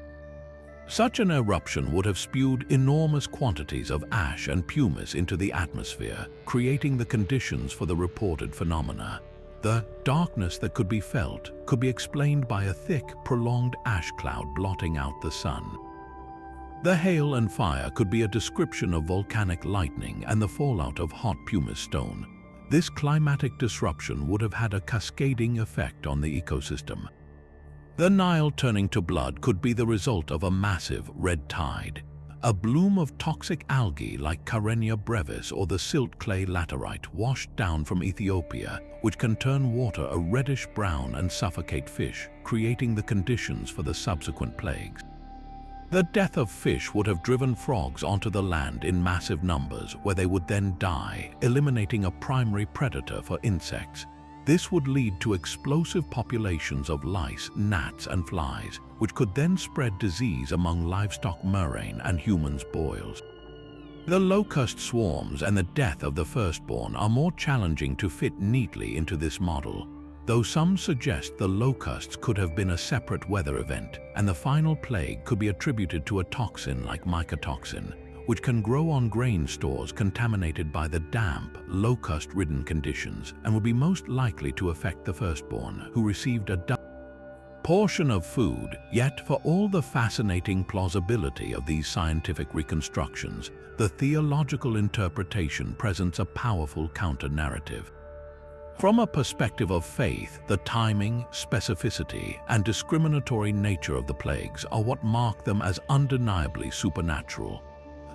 Such an eruption would have spewed enormous quantities of ash and pumice into the atmosphere, creating the conditions for the reported phenomena. The darkness that could be felt could be explained by a thick, prolonged ash cloud blotting out the sun. The hail and fire could be a description of volcanic lightning and the fallout of hot pumice stone. This climatic disruption would have had a cascading effect on the ecosystem. The Nile turning to blood could be the result of a massive red tide. A bloom of toxic algae like Karenia brevis or the silt clay laterite washed down from Ethiopia, which can turn water a reddish-brown and suffocate fish, creating the conditions for the subsequent plagues. The death of fish would have driven frogs onto the land in massive numbers, where they would then die, eliminating a primary predator for insects. This would lead to explosive populations of lice, gnats, and flies, which could then spread disease among livestock murrain and humans' boils. The locust swarms and the death of the firstborn are more challenging to fit neatly into this model. though some suggest the locusts could have been a separate weather event, and the final plague could be attributed to a toxin like mycotoxin, which can grow on grain stores contaminated by the damp, locust-ridden conditions and would be most likely to affect the firstborn, who received a portion of food. Yet, for all the fascinating plausibility of these scientific reconstructions, the theological interpretation presents a powerful counter-narrative. From a perspective of faith, the timing, specificity, and discriminatory nature of the plagues are what mark them as undeniably supernatural.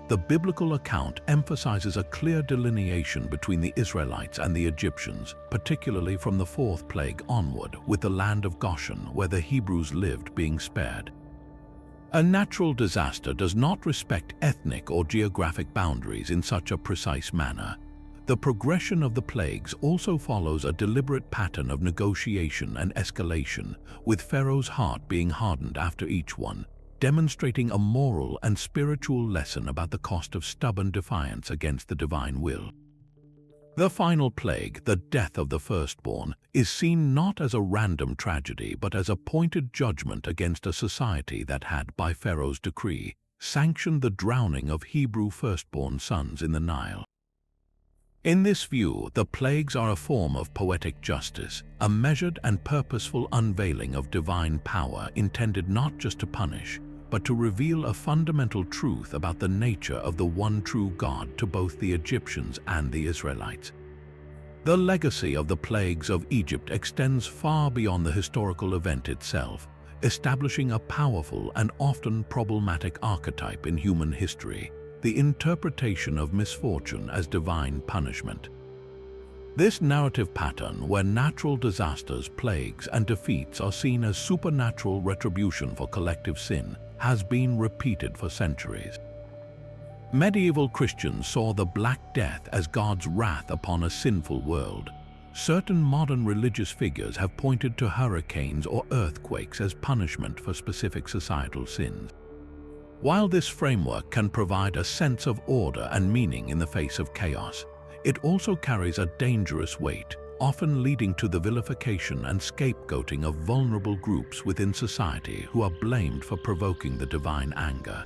The biblical account emphasizes a clear delineation between the Israelites and the Egyptians, particularly from the fourth plague onward, with the land of Goshen, where the Hebrews lived, being spared. A natural disaster does not respect ethnic or geographic boundaries in such a precise manner. The progression of the plagues also follows a deliberate pattern of negotiation and escalation, with Pharaoh's heart being hardened after each one, demonstrating a moral and spiritual lesson about the cost of stubborn defiance against the divine will. The final plague, the death of the firstborn, is seen not as a random tragedy but as a pointed judgment against a society that had, by Pharaoh's decree, sanctioned the drowning of Hebrew firstborn sons in the Nile. In this view, the plagues are a form of poetic justice, a measured and purposeful unveiling of divine power intended not just to punish, but to reveal a fundamental truth about the nature of the one true God to both the Egyptians and the Israelites. The legacy of the plagues of Egypt extends far beyond the historical event itself, establishing a powerful and often problematic archetype in human history: the interpretation of misfortune as divine punishment. This narrative pattern, where natural disasters, plagues, and defeats are seen as supernatural retribution for collective sin, has been repeated for centuries. Medieval Christians saw the Black Death as God's wrath upon a sinful world. Certain modern religious figures have pointed to hurricanes or earthquakes as punishment for specific societal sins. While this framework can provide a sense of order and meaning in the face of chaos, it also carries a dangerous weight, often leading to the vilification and scapegoating of vulnerable groups within society who are blamed for provoking the divine anger.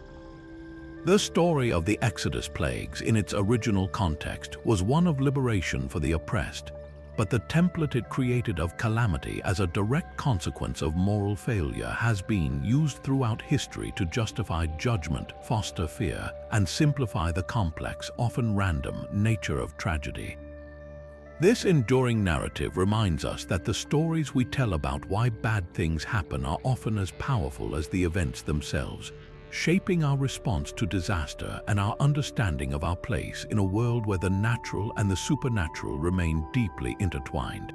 The story of the Exodus plagues, in its original context, was one of liberation for the oppressed, but the template it created of calamity as a direct consequence of moral failure has been used throughout history to justify judgment, foster fear, and simplify the complex, often random, nature of tragedy. This enduring narrative reminds us that the stories we tell about why bad things happen are often as powerful as the events themselves, shaping our response to disaster and our understanding of our place in a world where the natural and the supernatural remain deeply intertwined.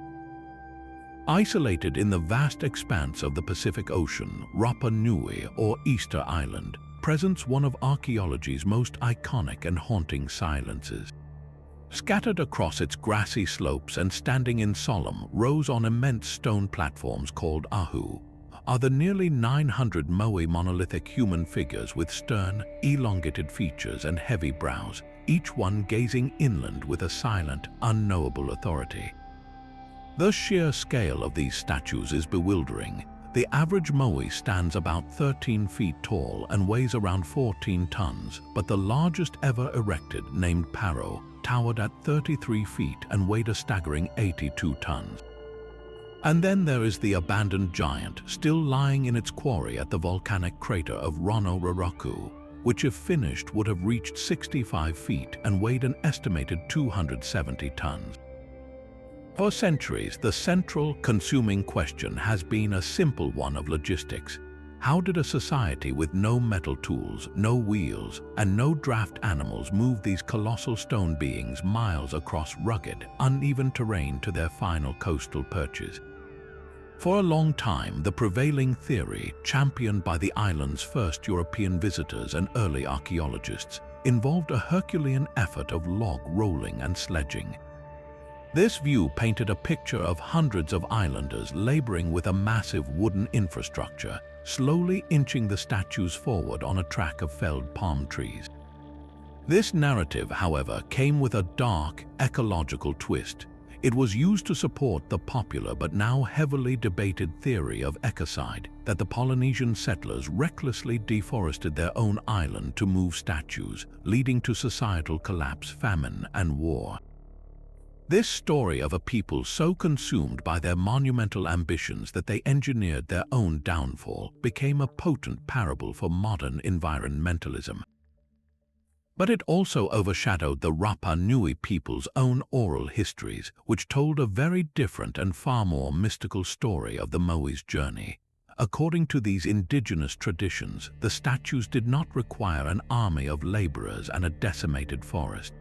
Isolated in the vast expanse of the Pacific Ocean, Rapa Nui, or Easter Island, presents one of archaeology's most iconic and haunting silences. Scattered across its grassy slopes and standing in solemn rows on immense stone platforms called ahu, are the nearly 900 Moai monolithic human figures with stern, elongated features and heavy brows, each one gazing inland with a silent, unknowable authority. The sheer scale of these statues is bewildering. The average Moai stands about 13 feet tall and weighs around 14 tons, but the largest ever erected, named Paro, towered at 33 feet and weighed a staggering 82 tons. And then there is the abandoned giant, still lying in its quarry at the volcanic crater of Rono Raraku, which if finished would have reached 65 feet and weighed an estimated 270 tons. For centuries, the central, consuming question has been a simple one of logistics. How did a society with no metal tools, no wheels, and no draft animals move these colossal stone beings miles across rugged, uneven terrain to their final coastal perches? For a long time, the prevailing theory, championed by the island's first European visitors and early archaeologists, involved a Herculean effort of log rolling and sledging. This view painted a picture of hundreds of islanders laboring with a massive wooden infrastructure, slowly inching the statues forward on a track of felled palm trees. This narrative, however, came with a dark, ecological twist. It was used to support the popular but now heavily debated theory of ecocide, that the Polynesian settlers recklessly deforested their own island to move statues, leading to societal collapse, famine, and war. This story of a people so consumed by their monumental ambitions that they engineered their own downfall became a potent parable for modern environmentalism. But it also overshadowed the Rapa Nui people's own oral histories, which told a very different and far more mystical story of the Moi's journey. According to these indigenous traditions, the statues did not require an army of laborers and a decimated forest.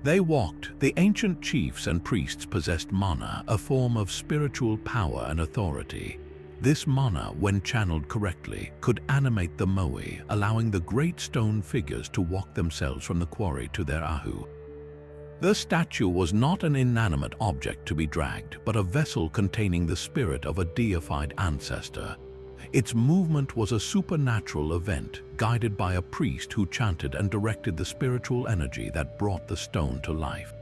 They walked. The ancient chiefs and priests possessed mana, a form of spiritual power and authority. This mana, when channeled correctly, could animate the Moai, allowing the great stone figures to walk themselves from the quarry to their ahu. The statue was not an inanimate object to be dragged, but a vessel containing the spirit of a deified ancestor. Its movement was a supernatural event, guided by a priest who chanted and directed the spiritual energy that brought the stone to life.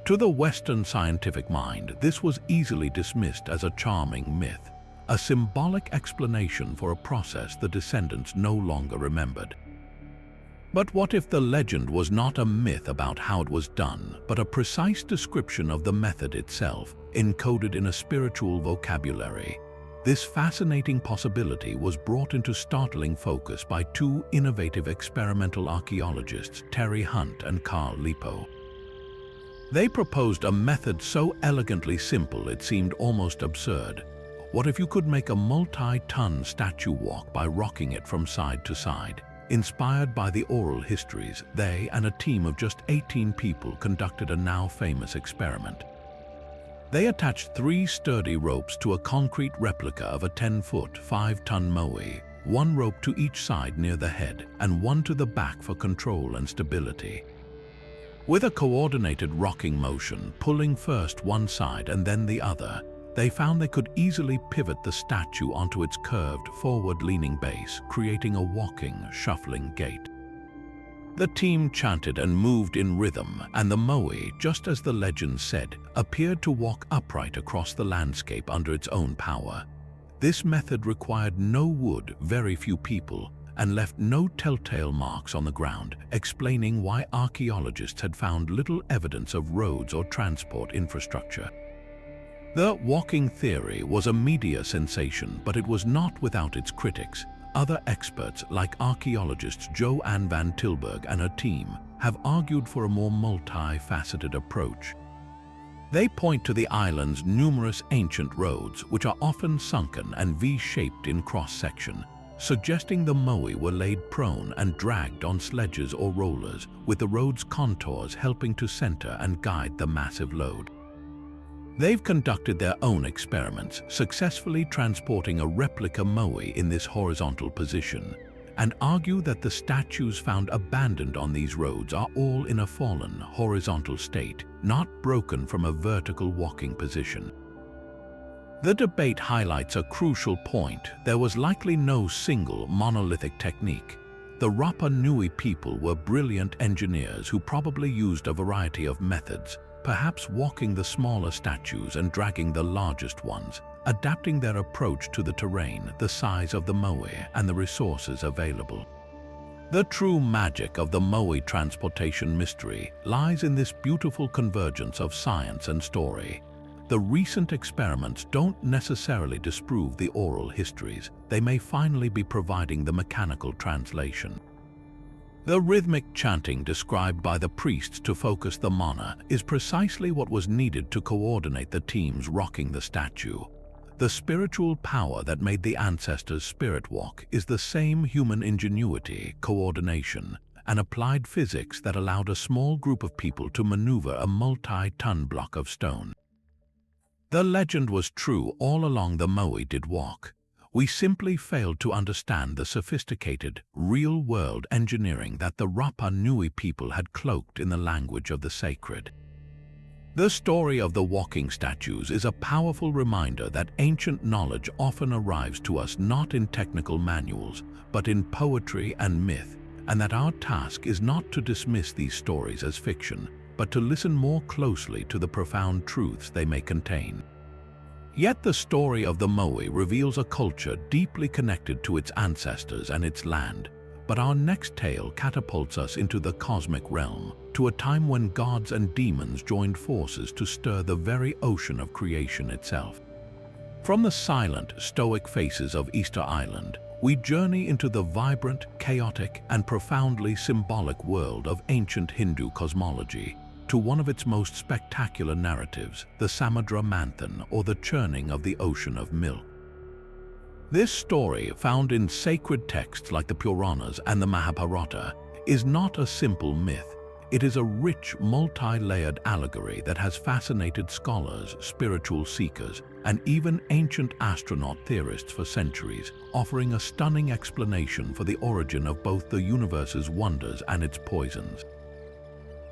To the Western scientific mind, this was easily dismissed as a charming myth, a symbolic explanation for a process the descendants no longer remembered. But what if the legend was not a myth about how it was done, but a precise description of the method itself, encoded in a spiritual vocabulary? This fascinating possibility was brought into startling focus by two innovative experimental archaeologists, Terry Hunt and Carl Lipo. They proposed a method so elegantly simple it seemed almost absurd. What if you could make a multi-ton statue walk by rocking it from side to side? Inspired by the oral histories, they and a team of just 18 people conducted a now famous experiment. They attached 3 sturdy ropes to a concrete replica of a 10-foot, 5-ton Moai, one rope to each side near the head and one to the back for control and stability. With a coordinated rocking motion, pulling first one side and then the other, they found they could easily pivot the statue onto its curved, forward-leaning base, creating a walking, shuffling gait. The team chanted and moved in rhythm, and the Moai, just as the legend said, appeared to walk upright across the landscape under its own power. This method required no wood, very few people, and left no telltale marks on the ground, explaining why archaeologists had found little evidence of roads or transport infrastructure. The walking theory was a media sensation, but it was not without its critics. Other experts, like archaeologist Joanne van Tilburg and her team, have argued for a more multifaceted approach. They point to the island's numerous ancient roads, which are often sunken and V-shaped in cross-section, suggesting the Moai were laid prone and dragged on sledges or rollers, with the road's contours helping to center and guide the massive load. They've conducted their own experiments, successfully transporting a replica Moai in this horizontal position, and argue that the statues found abandoned on these roads are all in a fallen, horizontal state, not broken from a vertical walking position. The debate highlights a crucial point. There was likely no single monolithic technique. The Rapa Nui people were brilliant engineers who probably used a variety of methods, perhaps walking the smaller statues and dragging the largest ones, adapting their approach to the terrain, the size of the Moai, and the resources available. The true magic of the Moai transportation mystery lies in this beautiful convergence of science and story. The recent experiments don't necessarily disprove the oral histories. They may finally be providing the mechanical translation. The rhythmic chanting described by the priests to focus the mana is precisely what was needed to coordinate the teams rocking the statue. The spiritual power that made the ancestors' spirit walk is the same human ingenuity, coordination, and applied physics that allowed a small group of people to maneuver a multi-ton block of stone. The legend was true all along. The Moai did walk. We simply failed to understand the sophisticated, real-world engineering that the Rapa Nui people had cloaked in the language of the sacred. The story of the walking statues is a powerful reminder that ancient knowledge often arrives to us not in technical manuals, but in poetry and myth, and that our task is not to dismiss these stories as fiction, but to listen more closely to the profound truths they may contain. Yet the story of the Moai reveals a culture deeply connected to its ancestors and its land. But our next tale catapults us into the cosmic realm, to a time when gods and demons joined forces to stir the very ocean of creation itself. From the silent, stoic faces of Easter Island, we journey into the vibrant, chaotic, and profoundly symbolic world of ancient Hindu cosmology, to one of its most spectacular narratives, the Samudra Manthan, or the churning of the ocean of milk. This story, found in sacred texts like the Puranas and the Mahabharata, is not a simple myth. It is a rich, multi-layered allegory that has fascinated scholars, spiritual seekers, and even ancient astronaut theorists for centuries, offering a stunning explanation for the origin of both the universe's wonders and its poisons.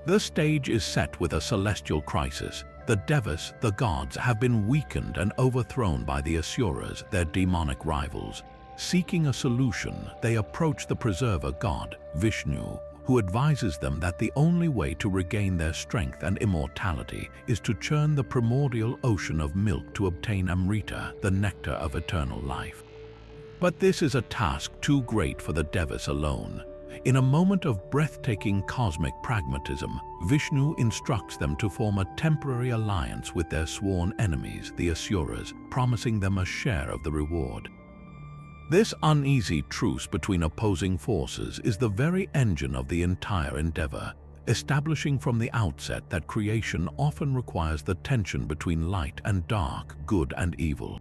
The stage is set with a celestial crisis. The Devas, the gods, have been weakened and overthrown by the Asuras, their demonic rivals. Seeking a solution, they approach the preserver god, Vishnu, who advises them that the only way to regain their strength and immortality is to churn the primordial ocean of milk to obtain Amrita, the nectar of eternal life. But this is a task too great for the Devas alone. In a moment of breathtaking cosmic pragmatism, Vishnu instructs them to form a temporary alliance with their sworn enemies, the Asuras, promising them a share of the reward. This uneasy truce between opposing forces is the very engine of the entire endeavor, establishing from the outset that creation often requires the tension between light and dark, good and evil.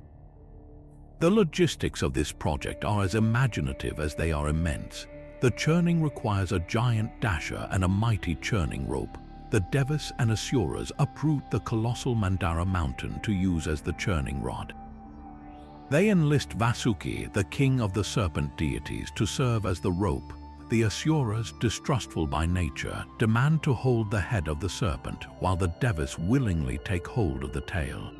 The logistics of this project are as imaginative as they are immense. The churning requires a giant dasher and a mighty churning rope. The Devas and Asuras uproot the colossal Mandara mountain to use as the churning rod. They enlist Vasuki, the king of the serpent deities, to serve as the rope. The Asuras, distrustful by nature, demand to hold the head of the serpent, while the Devas willingly take hold of the tail.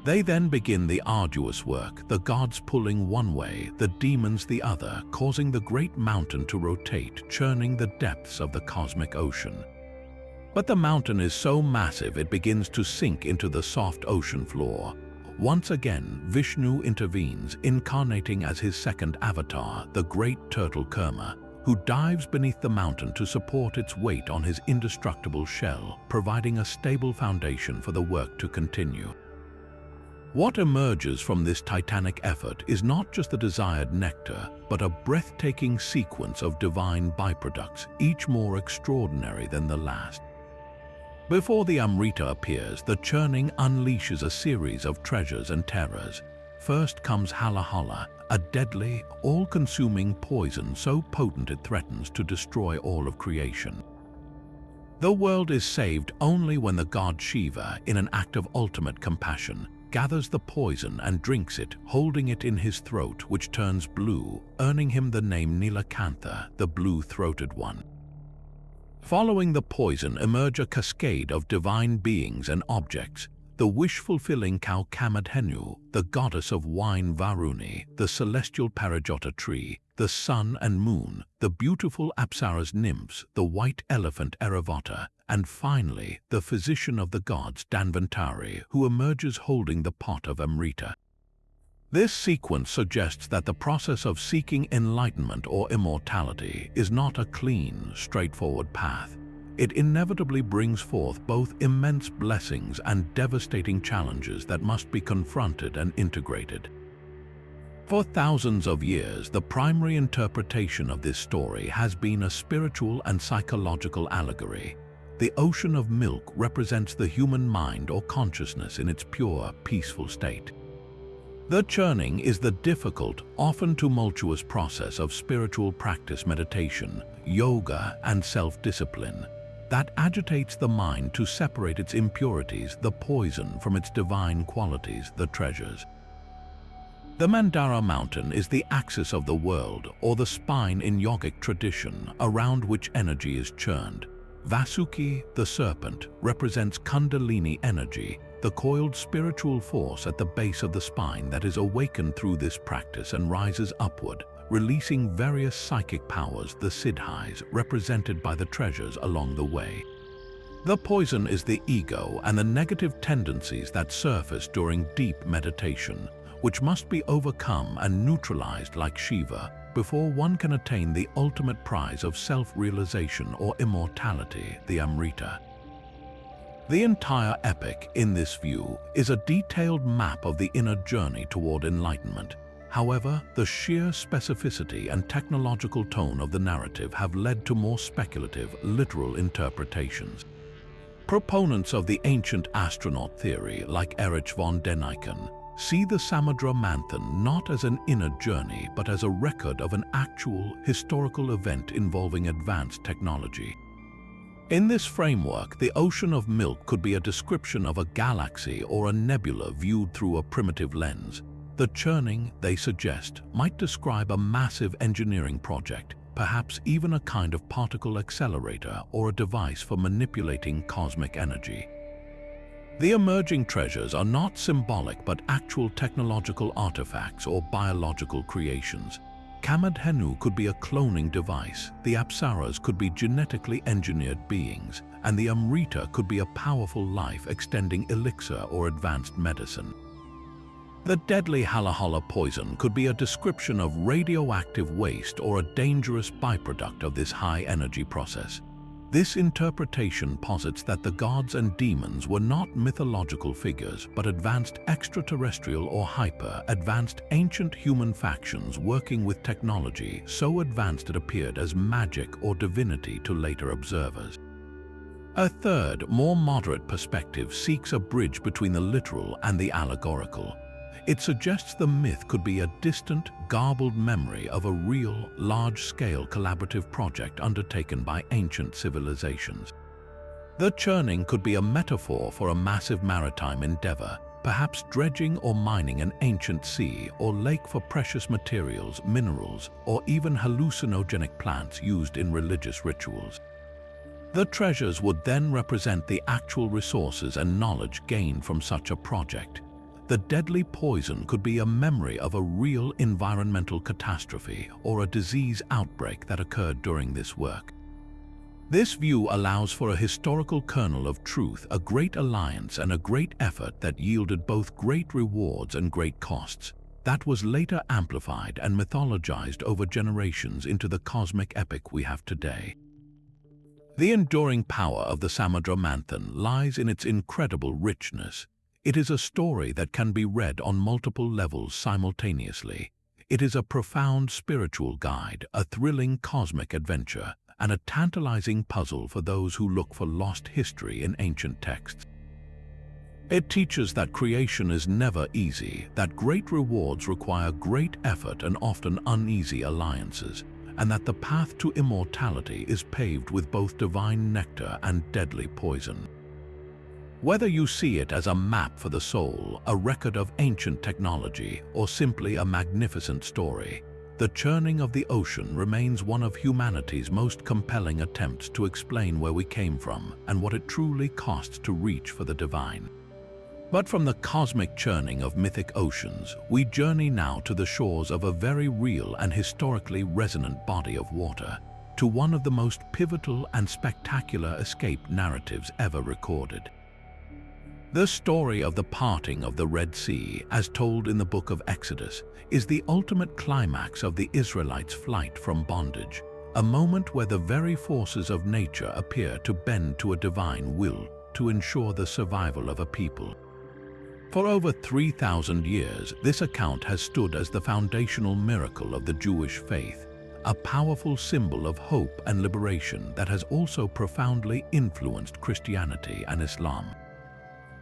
They then begin the arduous work, the gods pulling one way, the demons the other, causing the great mountain to rotate, churning the depths of the cosmic ocean. But the mountain is so massive it begins to sink into the soft ocean floor. Once again, Vishnu intervenes, incarnating as his second avatar, the great turtle Kurma, who dives beneath the mountain to support its weight on his indestructible shell, providing a stable foundation for the work to continue. What emerges from this titanic effort is not just the desired nectar, but a breathtaking sequence of divine byproducts, each more extraordinary than the last. Before the Amrita appears, the churning unleashes a series of treasures and terrors. First comes Halahala, a deadly, all-consuming poison so potent it threatens to destroy all of creation. The world is saved only when the god Shiva, in an act of ultimate compassion, gathers the poison and drinks it, holding it in his throat, which turns blue, earning him the name Nilakantha, the blue-throated one. Following the poison emerge a cascade of divine beings and objects: the wish-fulfilling cow Kamadhenu, the goddess of wine Varuni, the celestial Parijata tree, the sun and moon, the beautiful Apsara's nymphs, the white elephant Airavata, and finally, the physician of the gods Dhanvantari, who emerges holding the pot of Amrita. This sequence suggests that the process of seeking enlightenment or immortality is not a clean, straightforward path. It inevitably brings forth both immense blessings and devastating challenges that must be confronted and integrated. For thousands of years, the primary interpretation of this story has been a spiritual and psychological allegory. The ocean of milk represents the human mind or consciousness in its pure, peaceful state. The churning is the difficult, often tumultuous process of spiritual practice, meditation, yoga, and self-discipline that agitates the mind to separate its impurities, the poison, from its divine qualities, the treasures. The Mandara mountain is the axis of the world, or the spine in yogic tradition, around which energy is churned. Vasuki, the serpent, represents Kundalini energy, the coiled spiritual force at the base of the spine that is awakened through this practice and rises upward, releasing various psychic powers, the siddhis, represented by the treasures along the way. The poison is the ego and the negative tendencies that surface during deep meditation, which must be overcome and neutralized like Shiva before one can attain the ultimate prize of self-realization or immortality, the Amrita. The entire epic, in this view, is a detailed map of the inner journey toward enlightenment. However, the sheer specificity and technological tone of the narrative have led to more speculative, literal interpretations. Proponents of the ancient astronaut theory, like Erich von Däniken, see the Samudra Manthan not as an inner journey but as a record of an actual, historical event involving advanced technology. In this framework, the ocean of milk could be a description of a galaxy or a nebula viewed through a primitive lens. The churning, they suggest, might describe a massive engineering project, perhaps even a kind of particle accelerator or a device for manipulating cosmic energy. The emerging treasures are not symbolic but actual technological artifacts or biological creations. Kamadhenu could be a cloning device, the Apsaras could be genetically engineered beings, and the Amrita could be a powerful life-extending elixir or advanced medicine. The deadly halahala poison could be a description of radioactive waste or a dangerous byproduct of this high-energy process. This interpretation posits that the gods and demons were not mythological figures, but advanced extraterrestrial or hyper-advanced ancient human factions working with technology so advanced it appeared as magic or divinity to later observers. A third, more moderate perspective seeks a bridge between the literal and the allegorical. It suggests the myth could be a distant, garbled memory of a real, large-scale collaborative project undertaken by ancient civilizations. The churning could be a metaphor for a massive maritime endeavor, perhaps dredging or mining an ancient sea or lake for precious materials, minerals, or even hallucinogenic plants used in religious rituals. The treasures would then represent the actual resources and knowledge gained from such a project. The deadly poison could be a memory of a real environmental catastrophe or a disease outbreak that occurred during this work. This view allows for a historical kernel of truth, a great alliance and a great effort that yielded both great rewards and great costs. That was later amplified and mythologized over generations into the cosmic epic we have today. The enduring power of the Samudra Manthan lies in its incredible richness. It is a story that can be read on multiple levels simultaneously. It is a profound spiritual guide, a thrilling cosmic adventure, and a tantalizing puzzle for those who look for lost history in ancient texts. It teaches that creation is never easy, that great rewards require great effort and often uneasy alliances, and that the path to immortality is paved with both divine nectar and deadly poison. Whether you see it as a map for the soul, a record of ancient technology, or simply a magnificent story, the churning of the ocean remains one of humanity's most compelling attempts to explain where we came from and what it truly costs to reach for the divine. But from the cosmic churning of mythic oceans, we journey now to the shores of a very real and historically resonant body of water, to one of the most pivotal and spectacular escape narratives ever recorded. The story of the parting of the Red Sea, as told in the book of Exodus, is the ultimate climax of the Israelites' flight from bondage, a moment where the very forces of nature appear to bend to a divine will to ensure the survival of a people. For over 3,000 years, this account has stood as the foundational miracle of the Jewish faith, a powerful symbol of hope and liberation that has also profoundly influenced Christianity and Islam.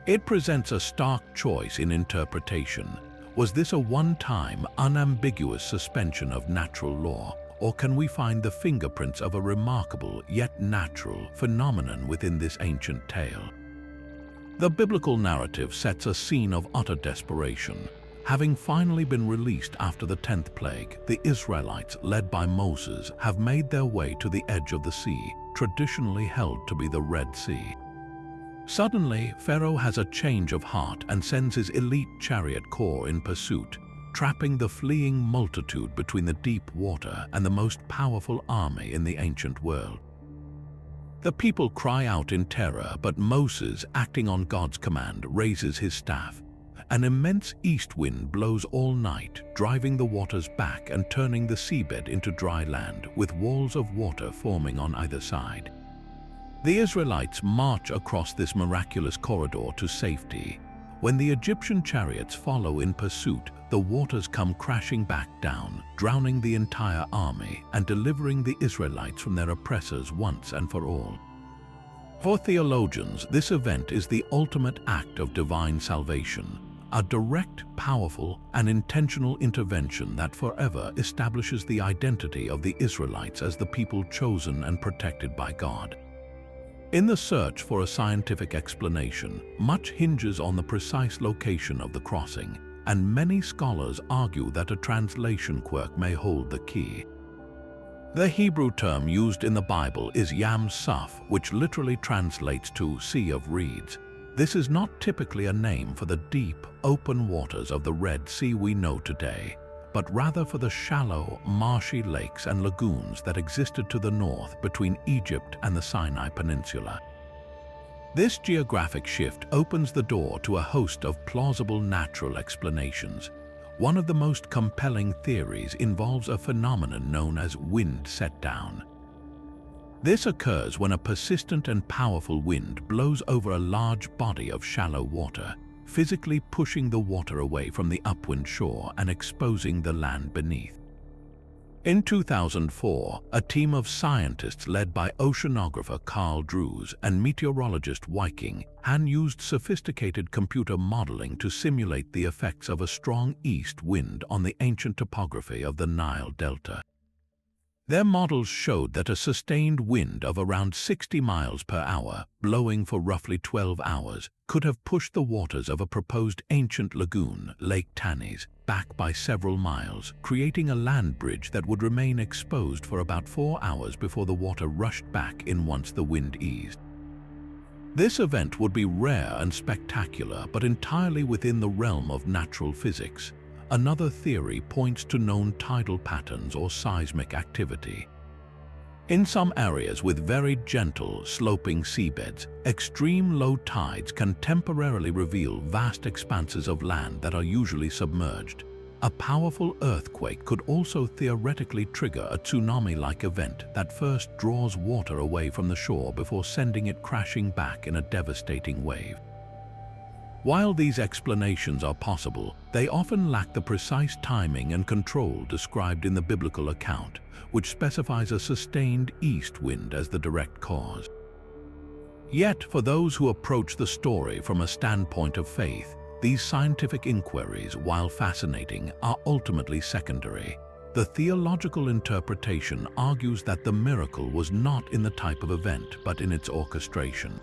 It presents a stark choice in interpretation. Was this a one-time, unambiguous suspension of natural law, or can we find the fingerprints of a remarkable yet natural phenomenon within this ancient tale? The biblical narrative sets a scene of utter desperation. Having finally been released after the 10th plague, the Israelites, led by Moses, have made their way to the edge of the sea, traditionally held to be the Red Sea. Suddenly, Pharaoh has a change of heart and sends his elite chariot corps in pursuit, trapping the fleeing multitude between the deep water and the most powerful army in the ancient world. The people cry out in terror, but Moses, acting on God's command, raises his staff. An immense east wind blows all night, driving the waters back and turning the seabed into dry land, with walls of water forming on either side. The Israelites march across this miraculous corridor to safety. When the Egyptian chariots follow in pursuit, the waters come crashing back down, drowning the entire army and delivering the Israelites from their oppressors once and for all. For theologians, this event is the ultimate act of divine salvation, a direct, powerful, and intentional intervention that forever establishes the identity of the Israelites as the people chosen and protected by God. In the search for a scientific explanation, much hinges on the precise location of the crossing, and many scholars argue that a translation quirk may hold the key. The Hebrew term used in the Bible is Yam Suf, which literally translates to Sea of Reeds. This is not typically a name for the deep, open waters of the Red Sea we know today, but rather for the shallow, marshy lakes and lagoons that existed to the north between Egypt and the Sinai Peninsula. This geographic shift opens the door to a host of plausible natural explanations. One of the most compelling theories involves a phenomenon known as wind set-down. This occurs when a persistent and powerful wind blows over a large body of shallow water, physically pushing the water away from the upwind shore and exposing the land beneath. In 2004, a team of scientists led by oceanographer Carl Drews and meteorologist Viking Han used sophisticated computer modeling to simulate the effects of a strong east wind on the ancient topography of the Nile Delta. Their models showed that a sustained wind of around 60 miles per hour, blowing for roughly 12 hours, could have pushed the waters of a proposed ancient lagoon, Lake Tanis, back by several miles, creating a land bridge that would remain exposed for about 4 hours before the water rushed back in once the wind eased. This event would be rare and spectacular, but entirely within the realm of natural physics. Another theory points to known tidal patterns or seismic activity. In some areas with very gentle, sloping seabeds, extreme low tides can temporarily reveal vast expanses of land that are usually submerged. A powerful earthquake could also theoretically trigger a tsunami-like event that first draws water away from the shore before sending it crashing back in a devastating wave. While these explanations are possible, they often lack the precise timing and control described in the biblical account, which specifies a sustained east wind as the direct cause. Yet, for those who approach the story from a standpoint of faith, these scientific inquiries, while fascinating, are ultimately secondary. The theological interpretation argues that the miracle was not in the type of event, but in its orchestration.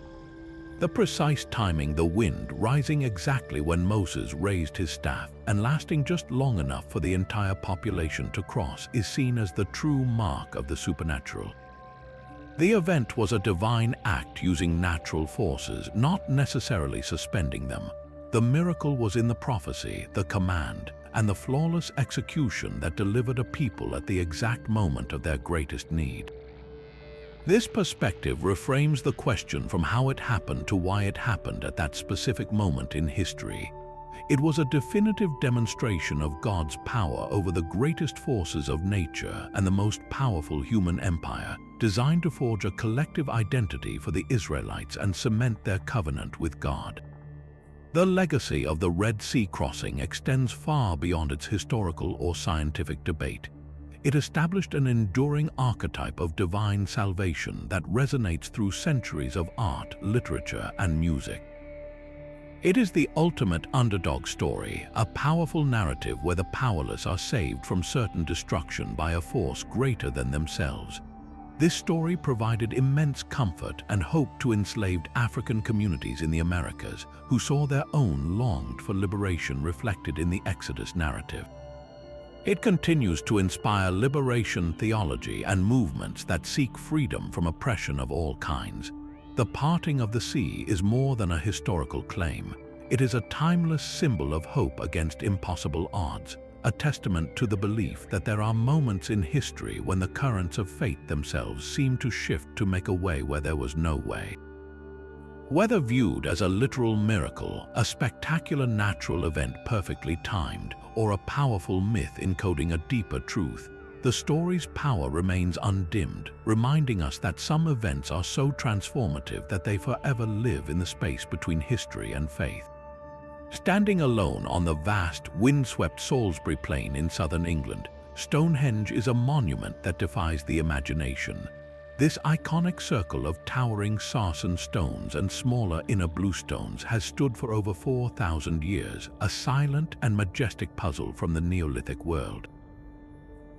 The precise timing, the wind rising exactly when Moses raised his staff and lasting just long enough for the entire population to cross, is seen as the true mark of the supernatural. The event was a divine act using natural forces, not necessarily suspending them. The miracle was in the prophecy, the command, and the flawless execution that delivered a people at the exact moment of their greatest need. This perspective reframes the question from how it happened to why it happened at that specific moment in history. It was a definitive demonstration of God's power over the greatest forces of nature and the most powerful human empire, designed to forge a collective identity for the Israelites and cement their covenant with God. The legacy of the Red Sea crossing extends far beyond its historical or scientific debate. It established an enduring archetype of divine salvation that resonates through centuries of art, literature, and music. It is the ultimate underdog story, a powerful narrative where the powerless are saved from certain destruction by a force greater than themselves. This story provided immense comfort and hope to enslaved African communities in the Americas who saw their own longed for liberation reflected in the Exodus narrative. It continues to inspire liberation theology and movements that seek freedom from oppression of all kinds. The parting of the sea is more than a historical claim. It is a timeless symbol of hope against impossible odds, a testament to the belief that there are moments in history when the currents of fate themselves seem to shift to make a way where there was no way. Whether viewed as a literal miracle, a spectacular natural event perfectly timed, or a powerful myth encoding a deeper truth, the story's power remains undimmed, reminding us that some events are so transformative that they forever live in the space between history and faith. Standing alone on the vast, windswept Salisbury Plain in southern England, Stonehenge is a monument that defies the imagination. This iconic circle of towering sarsen stones and smaller inner bluestones has stood for over 4,000 years, a silent and majestic puzzle from the Neolithic world.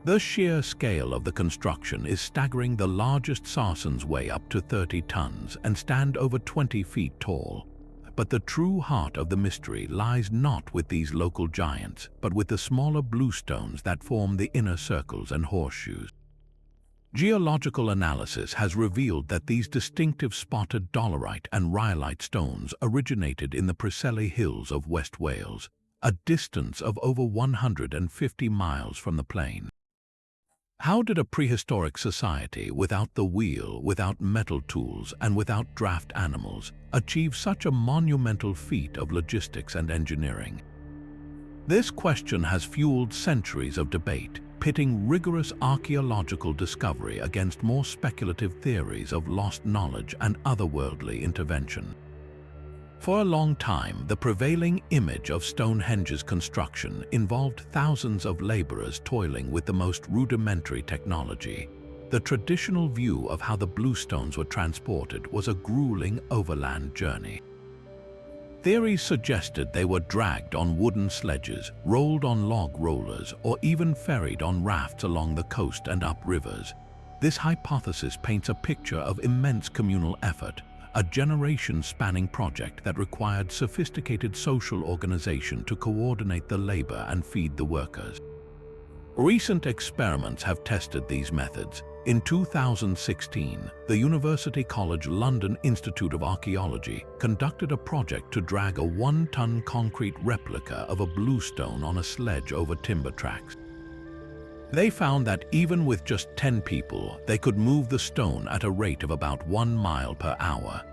The sheer scale of the construction is staggering. The largest sarsens weigh up to 30 tons and stand over 20 feet tall. But the true heart of the mystery lies not with these local giants, but with the smaller bluestones that form the inner circles and horseshoes. Geological analysis has revealed that these distinctive spotted dolerite and rhyolite stones originated in the Preseli Hills of West Wales, a distance of over 150 miles from the plain. How did a prehistoric society without the wheel, without metal tools, and without draft animals achieve such a monumental feat of logistics and engineering? This question has fueled centuries of debate, pitting rigorous archaeological discovery against more speculative theories of lost knowledge and otherworldly intervention. For a long time, the prevailing image of Stonehenge's construction involved thousands of laborers toiling with the most rudimentary technology. The traditional view of how the bluestones were transported was a grueling overland journey. Theories suggested they were dragged on wooden sledges, rolled on log rollers, or even ferried on rafts along the coast and up rivers. This hypothesis paints a picture of immense communal effort, a generation-spanning project that required sophisticated social organization to coordinate the labor and feed the workers. Recent experiments have tested these methods. In 2016, the University College London Institute of Archaeology conducted a project to drag a 1-ton concrete replica of a bluestone on a sledge over timber tracks. They found that even with just 10 people, they could move the stone at a rate of about 1 mile per hour.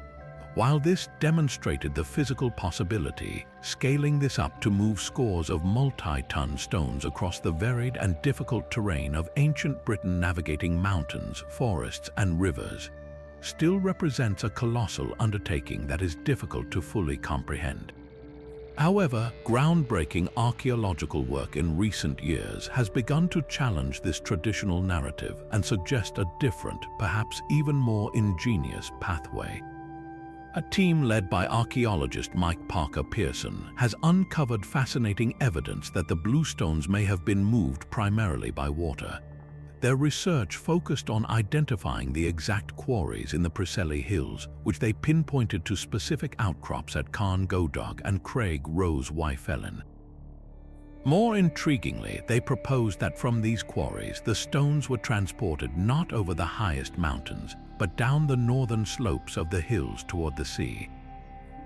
While this demonstrated the physical possibility, scaling this up to move scores of multi-ton stones across the varied and difficult terrain of ancient Britain navigating mountains, forests, and rivers still represents a colossal undertaking that is difficult to fully comprehend. However, groundbreaking archaeological work in recent years has begun to challenge this traditional narrative and suggest a different, perhaps even more ingenious pathway. A team led by archaeologist Mike Parker Pearson has uncovered fascinating evidence that the bluestones may have been moved primarily by water. Their research focused on identifying the exact quarries in the Preseli Hills, which they pinpointed to specific outcrops at Carn Godog and Craig Rose Wyfelin. More intriguingly, they proposed that from these quarries, the stones were transported not over the highest mountains, but down the northern slopes of the hills toward the sea.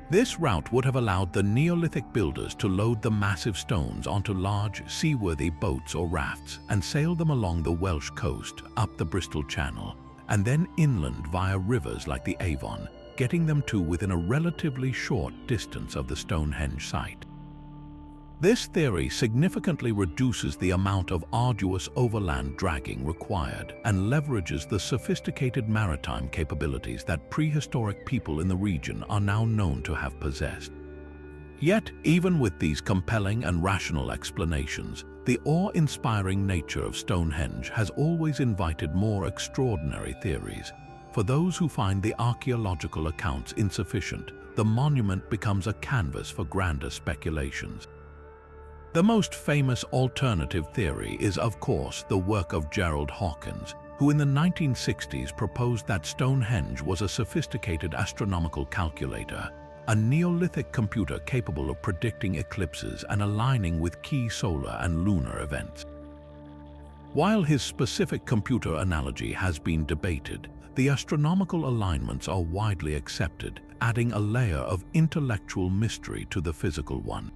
This route would have allowed the Neolithic builders to load the massive stones onto large, seaworthy boats or rafts and sail them along the Welsh coast, up the Bristol Channel, and then inland via rivers like the Avon, getting them to within a relatively short distance of the Stonehenge site. This theory significantly reduces the amount of arduous overland dragging required and leverages the sophisticated maritime capabilities that prehistoric people in the region are now known to have possessed. Yet, even with these compelling and rational explanations, the awe-inspiring nature of Stonehenge has always invited more extraordinary theories. For those who find the archaeological accounts insufficient, the monument becomes a canvas for grander speculations. The most famous alternative theory is, of course, the work of Gerald Hawkins, who in the 1960s proposed that Stonehenge was a sophisticated astronomical calculator, a Neolithic computer capable of predicting eclipses and aligning with key solar and lunar events. While his specific computer analogy has been debated, the astronomical alignments are widely accepted, adding a layer of intellectual mystery to the physical one.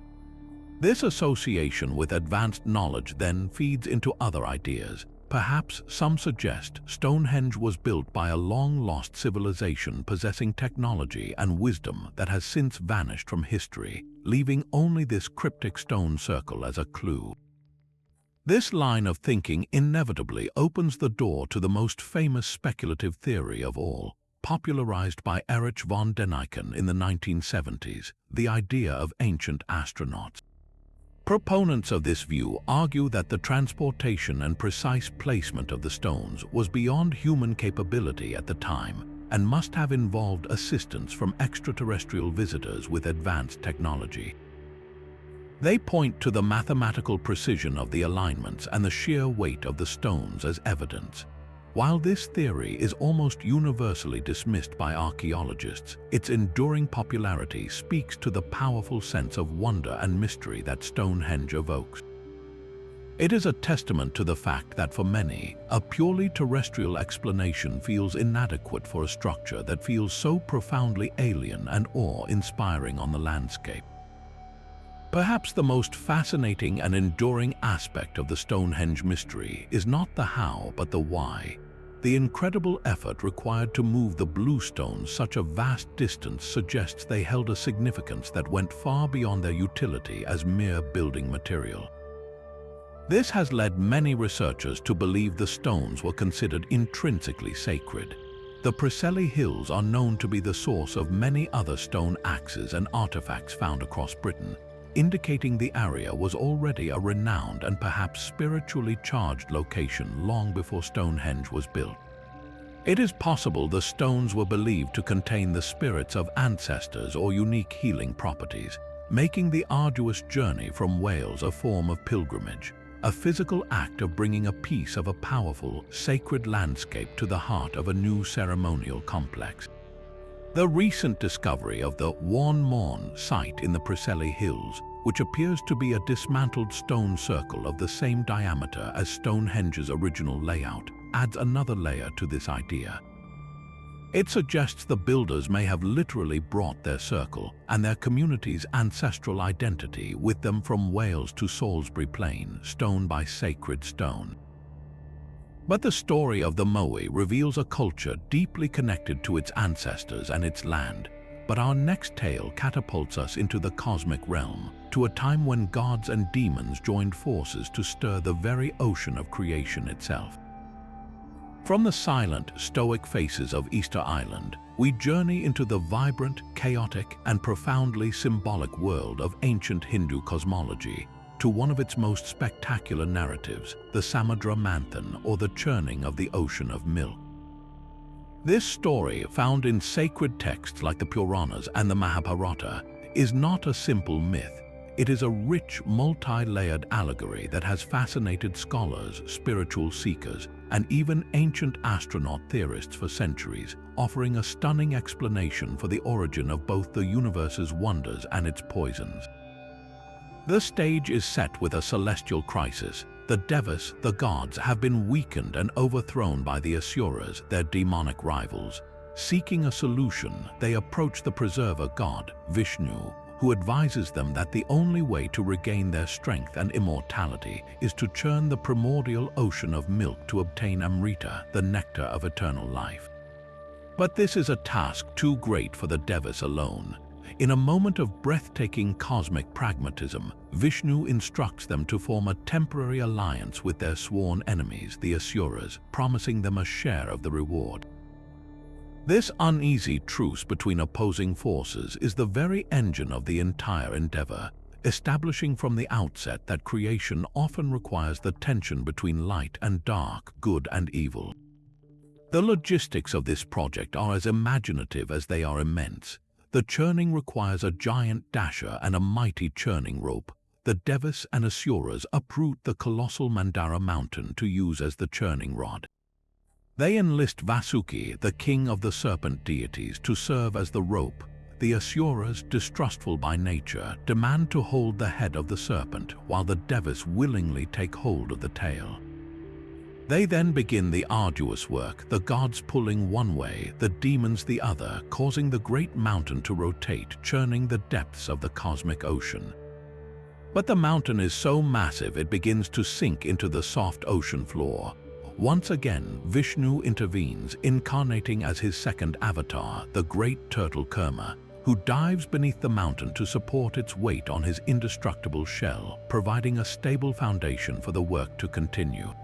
This association with advanced knowledge then feeds into other ideas. Perhaps some suggest Stonehenge was built by a long-lost civilization possessing technology and wisdom that has since vanished from history, leaving only this cryptic stone circle as a clue. This line of thinking inevitably opens the door to the most famous speculative theory of all, popularized by Erich von Däniken in the 1970s, the idea of ancient astronauts. Proponents of this view argue that the transportation and precise placement of the stones was beyond human capability at the time and must have involved assistance from extraterrestrial visitors with advanced technology. They point to the mathematical precision of the alignments and the sheer weight of the stones as evidence. While this theory is almost universally dismissed by archaeologists, its enduring popularity speaks to the powerful sense of wonder and mystery that Stonehenge evokes. It is a testament to the fact that for many, a purely terrestrial explanation feels inadequate for a structure that feels so profoundly alien and awe-inspiring on the landscape. Perhaps the most fascinating and enduring aspect of the Stonehenge mystery is not the how but the why. The incredible effort required to move the blue stones such a vast distance suggests they held a significance that went far beyond their utility as mere building material. This has led many researchers to believe the stones were considered intrinsically sacred. The Preseli Hills are known to be the source of many other stone axes and artifacts found across Britain, indicating the area was already a renowned and perhaps spiritually charged location long before Stonehenge was built. It is possible the stones were believed to contain the spirits of ancestors or unique healing properties, making the arduous journey from Wales a form of pilgrimage, a physical act of bringing a piece of a powerful, sacred landscape to the heart of a new ceremonial complex. The recent discovery of the Mons site in the Preseli Hills, which appears to be a dismantled stone circle of the same diameter as Stonehenge's original layout, adds another layer to this idea. It suggests the builders may have literally brought their circle and their community's ancestral identity with them from Wales to Salisbury Plain, stone by sacred stone. But the story of the Moai reveals a culture deeply connected to its ancestors and its land. But our next tale catapults us into the cosmic realm, to a time when gods and demons joined forces to stir the very ocean of creation itself. From the silent, stoic faces of Easter Island, we journey into the vibrant, chaotic, and profoundly symbolic world of ancient Hindu cosmology, to one of its most spectacular narratives, the Samudra Manthan, or the churning of the ocean of milk. This story, found in sacred texts like the Puranas and the Mahabharata, is not a simple myth. It is a rich, multi-layered allegory that has fascinated scholars, spiritual seekers, and even ancient astronaut theorists for centuries, offering a stunning explanation for the origin of both the universe's wonders and its poisons. The stage is set with a celestial crisis. The Devas, the gods, have been weakened and overthrown by the Asuras, their demonic rivals. Seeking a solution, they approach the preserver god, Vishnu, who advises them that the only way to regain their strength and immortality is to churn the primordial ocean of milk to obtain Amrita, the nectar of eternal life. But this is a task too great for the Devas alone. In a moment of breathtaking cosmic pragmatism, Vishnu instructs them to form a temporary alliance with their sworn enemies, the Asuras, promising them a share of the reward. This uneasy truce between opposing forces is the very engine of the entire endeavor, establishing from the outset that creation often requires the tension between light and dark, good and evil. The logistics of this project are as imaginative as they are immense. The churning requires a giant dasher and a mighty churning rope. The Devas and Asuras uproot the colossal Mandara mountain to use as the churning rod. They enlist Vasuki, the king of the serpent deities, to serve as the rope. The Asuras, distrustful by nature, demand to hold the head of the serpent, while the Devas willingly take hold of the tail. They then begin the arduous work, the gods pulling one way, the demons the other, causing the great mountain to rotate, churning the depths of the cosmic ocean. But the mountain is so massive it begins to sink into the soft ocean floor. Once again, Vishnu intervenes, incarnating as his second avatar, the great turtle Kurma, who dives beneath the mountain to support its weight on his indestructible shell, providing a stable foundation for the work to continue.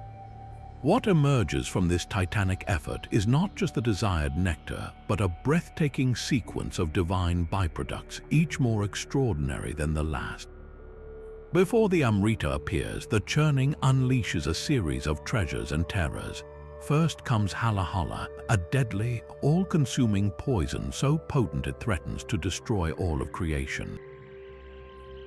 What emerges from this titanic effort is not just the desired nectar, but a breathtaking sequence of divine byproducts, each more extraordinary than the last. Before the Amrita appears, the churning unleashes a series of treasures and terrors. First comes Halahala, a deadly, all-consuming poison so potent it threatens to destroy all of creation.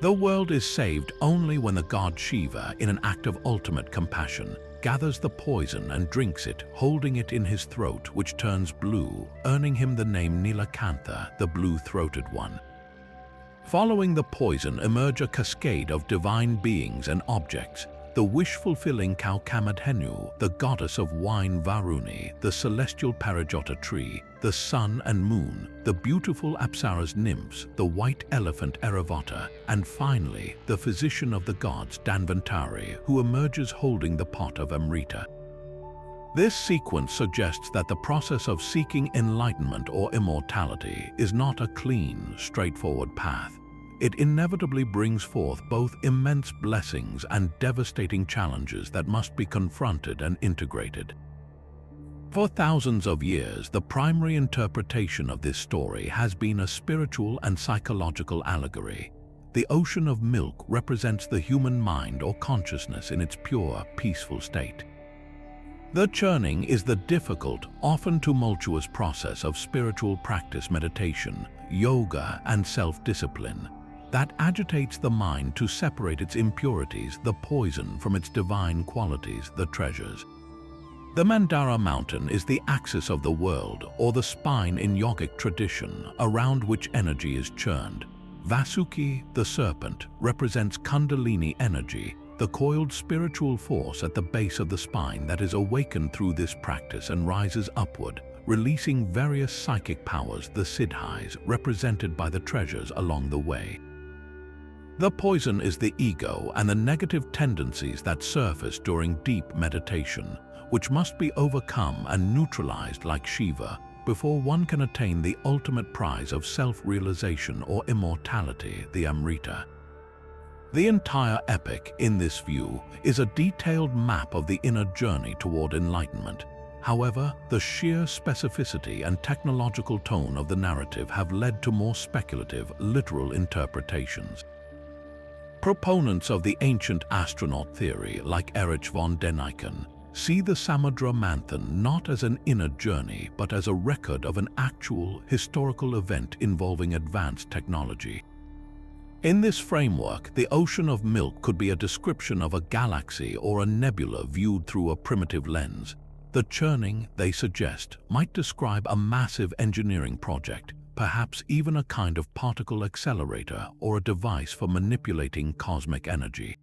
The world is saved only when the god Shiva, in an act of ultimate compassion, gathers the poison and drinks it, holding it in his throat, which turns blue, earning him the name Nilakantha, the blue-throated one. Following the poison emerge a cascade of divine beings and objects: the wish-fulfilling cow Kamadhenu, the goddess of wine Varuni, the celestial Parijata tree, the sun and moon, the beautiful Apsaras nymphs, the white elephant Airavata, and finally, the physician of the gods Dhanvantari, who emerges holding the pot of Amrita. This sequence suggests that the process of seeking enlightenment or immortality is not a clean, straightforward path. It inevitably brings forth both immense blessings and devastating challenges that must be confronted and integrated. For thousands of years, the primary interpretation of this story has been a spiritual and psychological allegory. The ocean of milk represents the human mind or consciousness in its pure, peaceful state. The churning is the difficult, often tumultuous process of spiritual practice, meditation, yoga, and self-discipline that agitates the mind to separate its impurities, the poison, from its divine qualities, the treasures. The Mandara mountain is the axis of the world, or the spine in yogic tradition, around which energy is churned. Vasuki, the serpent, represents Kundalini energy, the coiled spiritual force at the base of the spine that is awakened through this practice and rises upward, releasing various psychic powers, the siddhis, represented by the treasures along the way. The poison is the ego and the negative tendencies that surface during deep meditation, which must be overcome and neutralized like Shiva before one can attain the ultimate prize of self-realization or immortality, the Amrita. The entire epic, in this view, is a detailed map of the inner journey toward enlightenment. However, the sheer specificity and technological tone of the narrative have led to more speculative, literal interpretations. Proponents of the ancient astronaut theory, like Erich von Däniken, see the Samudra Manthan not as an inner journey, but as a record of an actual, historical event involving advanced technology. In this framework, the ocean of milk could be a description of a galaxy or a nebula viewed through a primitive lens. The churning, they suggest, might describe a massive engineering project, perhaps even a kind of particle accelerator or a device for manipulating cosmic energy.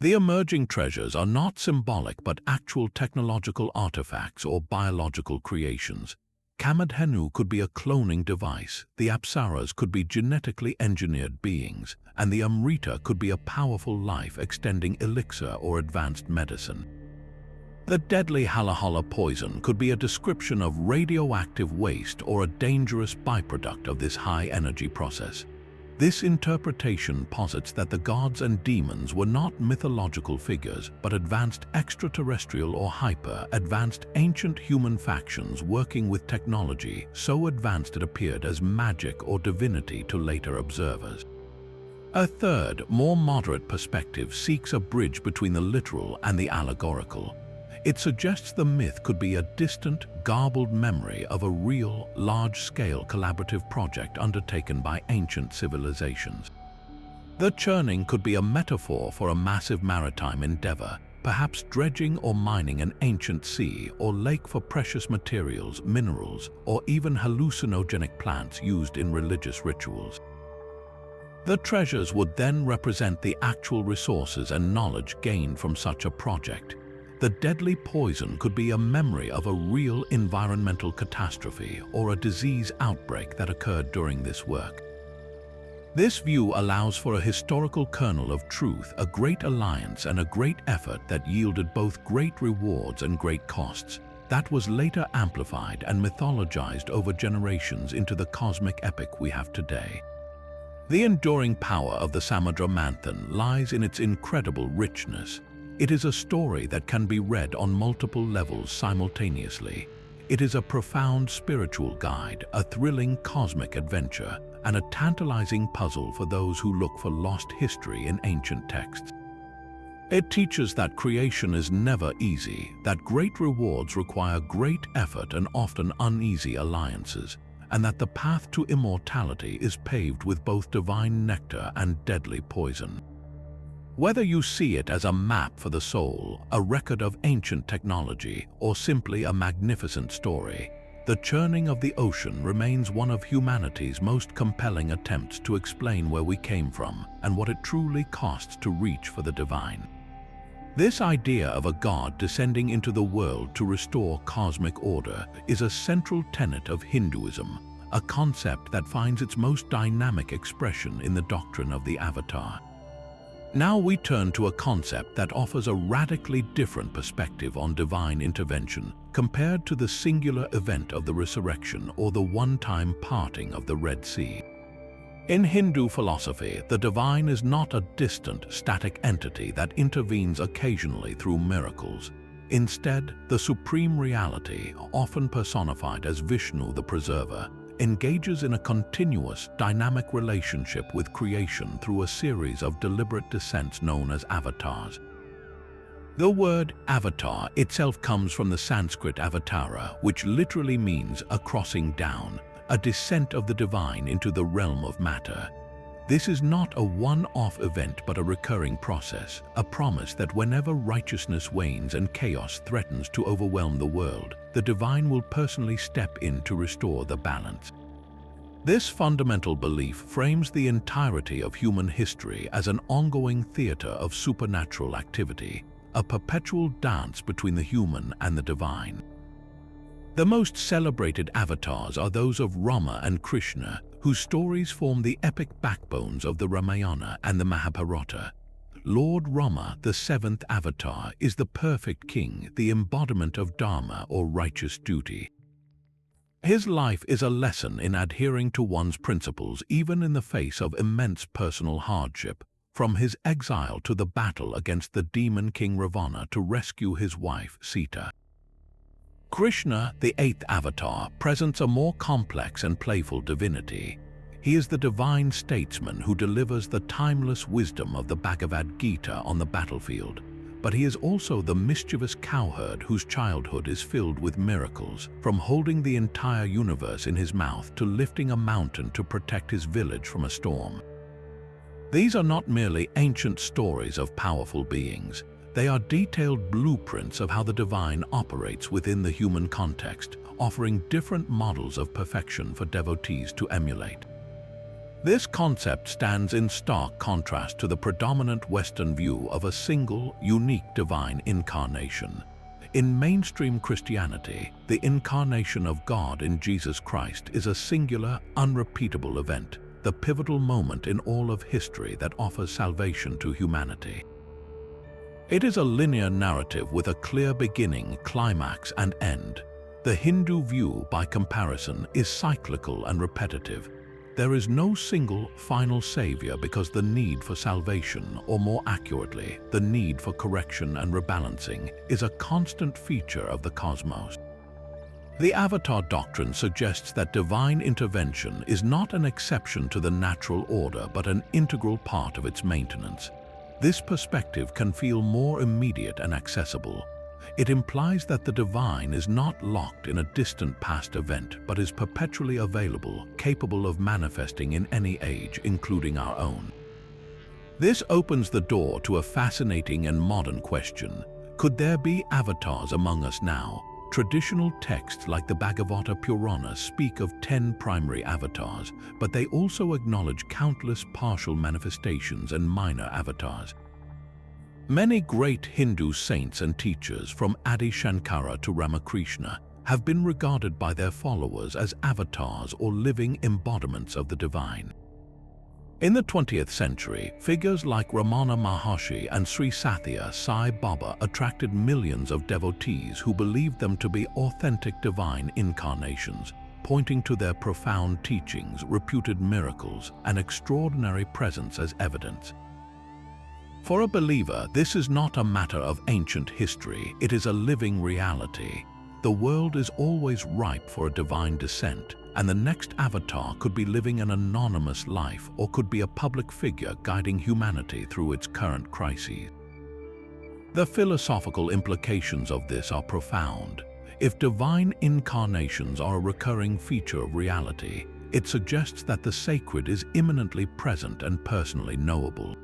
The emerging treasures are not symbolic but actual technological artifacts or biological creations. Kamadhenu could be a cloning device, the Apsaras could be genetically engineered beings, and the Amrita could be a powerful life-extending elixir or advanced medicine. The deadly Halahala poison could be a description of radioactive waste or a dangerous byproduct of this high-energy process. This interpretation posits that the gods and demons were not mythological figures, but advanced extraterrestrial or hyper-advanced ancient human factions working with technology so advanced it appeared as magic or divinity to later observers. A third, more moderate perspective seeks a bridge between the literal and the allegorical. It suggests the myth could be a distant, garbled memory of a real, large-scale collaborative project undertaken by ancient civilizations. The churning could be a metaphor for a massive maritime endeavor, perhaps dredging or mining an ancient sea or lake for precious materials, minerals, or even hallucinogenic plants used in religious rituals. The treasures would then represent the actual resources and knowledge gained from such a project. The deadly poison could be a memory of a real environmental catastrophe or a disease outbreak that occurred during this work. This view allows for a historical kernel of truth, a great alliance and a great effort that yielded both great rewards and great costs. That was later amplified and mythologized over generations into the cosmic epic we have today. The enduring power of the Samudra Manthan lies in its incredible richness. It is a story that can be read on multiple levels simultaneously. It is a profound spiritual guide, a thrilling cosmic adventure, and a tantalizing puzzle for those who look for lost history in ancient texts. It teaches that creation is never easy, that great rewards require great effort and often uneasy alliances, and that the path to immortality is paved with both divine nectar and deadly poison. Whether you see it as a map for the soul, a record of ancient technology, or simply a magnificent story, the churning of the ocean remains one of humanity's most compelling attempts to explain where we came from and what it truly costs to reach for the divine. This idea of a god descending into the world to restore cosmic order is a central tenet of Hinduism, a concept that finds its most dynamic expression in the doctrine of the Avatar. Now we turn to a concept that offers a radically different perspective on divine intervention compared to the singular event of the resurrection or the one-time parting of the Red Sea. In Hindu philosophy, the divine is not a distant, static entity that intervenes occasionally through miracles. Instead, the supreme reality, often personified as Vishnu the Preserver, engages in a continuous, dynamic relationship with creation through a series of deliberate descents known as avatars. The word avatar itself comes from the Sanskrit avatara, which literally means a crossing down, a descent of the divine into the realm of matter. This is not a one-off event but a recurring process, a promise that whenever righteousness wanes and chaos threatens to overwhelm the world, the divine will personally step in to restore the balance. This fundamental belief frames the entirety of human history as an ongoing theater of supernatural activity, a perpetual dance between the human and the divine. The most celebrated avatars are those of Rama and Krishna, whose stories form the epic backbones of the Ramayana and the Mahabharata. Lord Rama, the seventh avatar, is the perfect king, the embodiment of dharma or righteous duty. His life is a lesson in adhering to one's principles even in the face of immense personal hardship, from his exile to the battle against the demon king Ravana to rescue his wife Sita. Krishna, the eighth avatar, presents a more complex and playful divinity. He is the divine statesman who delivers the timeless wisdom of the Bhagavad Gita on the battlefield, but he is also the mischievous cowherd whose childhood is filled with miracles, from holding the entire universe in his mouth to lifting a mountain to protect his village from a storm. These are not merely ancient stories of powerful beings. They are detailed blueprints of how the divine operates within the human context, offering different models of perfection for devotees to emulate. This concept stands in stark contrast to the predominant Western view of a single, unique divine incarnation. In mainstream Christianity, the incarnation of God in Jesus Christ is a singular, unrepeatable event, the pivotal moment in all of history that offers salvation to humanity. It is a linear narrative with a clear beginning, climax, and end. The Hindu view, by comparison, is cyclical and repetitive. There is no single, final savior because the need for salvation, or more accurately, the need for correction and rebalancing, is a constant feature of the cosmos. The Avatar doctrine suggests that divine intervention is not an exception to the natural order but an integral part of its maintenance. This perspective can feel more immediate and accessible. It implies that the divine is not locked in a distant past event, but is perpetually available, capable of manifesting in any age, including our own. This opens the door to a fascinating and modern question. Could there be avatars among us now? Traditional texts like the Bhagavata Purana speak of 10 primary avatars, but they also acknowledge countless partial manifestations and minor avatars. Many great Hindu saints and teachers, from Adi Shankara to Ramakrishna, have been regarded by their followers as avatars or living embodiments of the divine. In the 20th century, figures like Ramana Maharshi and Sri Sathya Sai Baba attracted millions of devotees who believed them to be authentic divine incarnations, pointing to their profound teachings, reputed miracles, and extraordinary presence as evidence. For a believer, this is not a matter of ancient history, it is a living reality. The world is always ripe for a divine descent, and the next avatar could be living an anonymous life or could be a public figure guiding humanity through its current crises. The philosophical implications of this are profound. If divine incarnations are a recurring feature of reality, it suggests that the sacred is imminently present and personally knowable.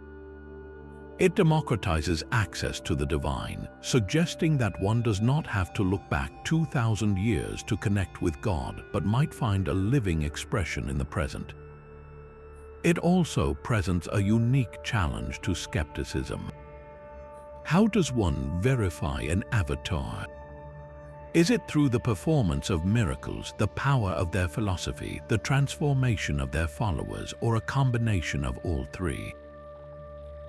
It democratizes access to the divine, suggesting that one does not have to look back 2,000 years to connect with God, but might find a living expression in the present. It also presents a unique challenge to skepticism. How does one verify an avatar? Is it through the performance of miracles, the power of their philosophy, the transformation of their followers, or a combination of all three?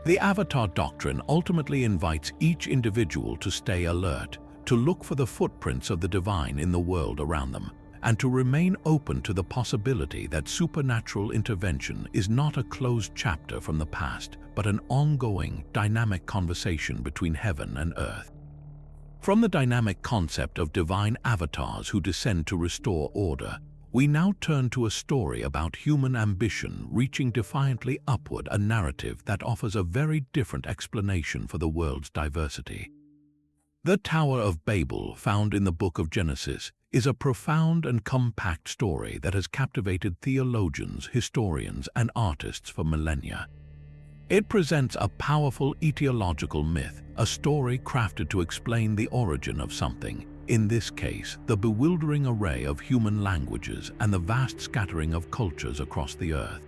The avatar doctrine ultimately invites each individual to stay alert, to look for the footprints of the divine in the world around them, and to remain open to the possibility that supernatural intervention is not a closed chapter from the past, but an ongoing, dynamic conversation between heaven and earth. From the dynamic concept of divine avatars who descend to restore order, we now turn to a story about human ambition reaching defiantly upward, a narrative that offers a very different explanation for the world's diversity. The Tower of Babel, found in the Book of Genesis, is a profound and compact story that has captivated theologians, historians, and artists for millennia. It presents a powerful etiological myth, a story crafted to explain the origin of something, in this case, the bewildering array of human languages and the vast scattering of cultures across the earth.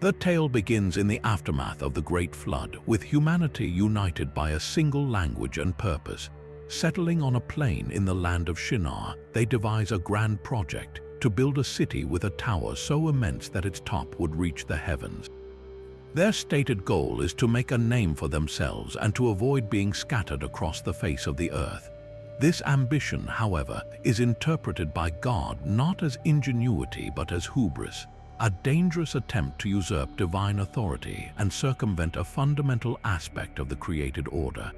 The tale begins in the aftermath of the Great Flood, with humanity united by a single language and purpose. Settling on a plain in the land of Shinar, they devise a grand project to build a city with a tower so immense that its top would reach the heavens. Their stated goal is to make a name for themselves and to avoid being scattered across the face of the earth. This ambition, however, is interpreted by God not as ingenuity but as hubris, a dangerous attempt to usurp divine authority and circumvent a fundamental aspect of the created order.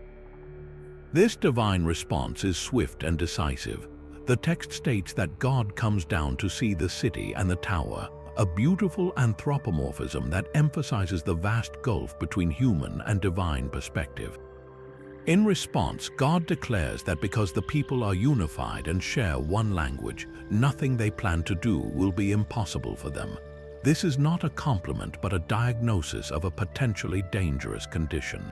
This divine response is swift and decisive. The text states that God comes down to see the city and the tower, a beautiful anthropomorphism that emphasizes the vast gulf between human and divine perspective. In response, God declares that because the people are unified and share one language, nothing they plan to do will be impossible for them. This is not a compliment but a diagnosis of a potentially dangerous condition.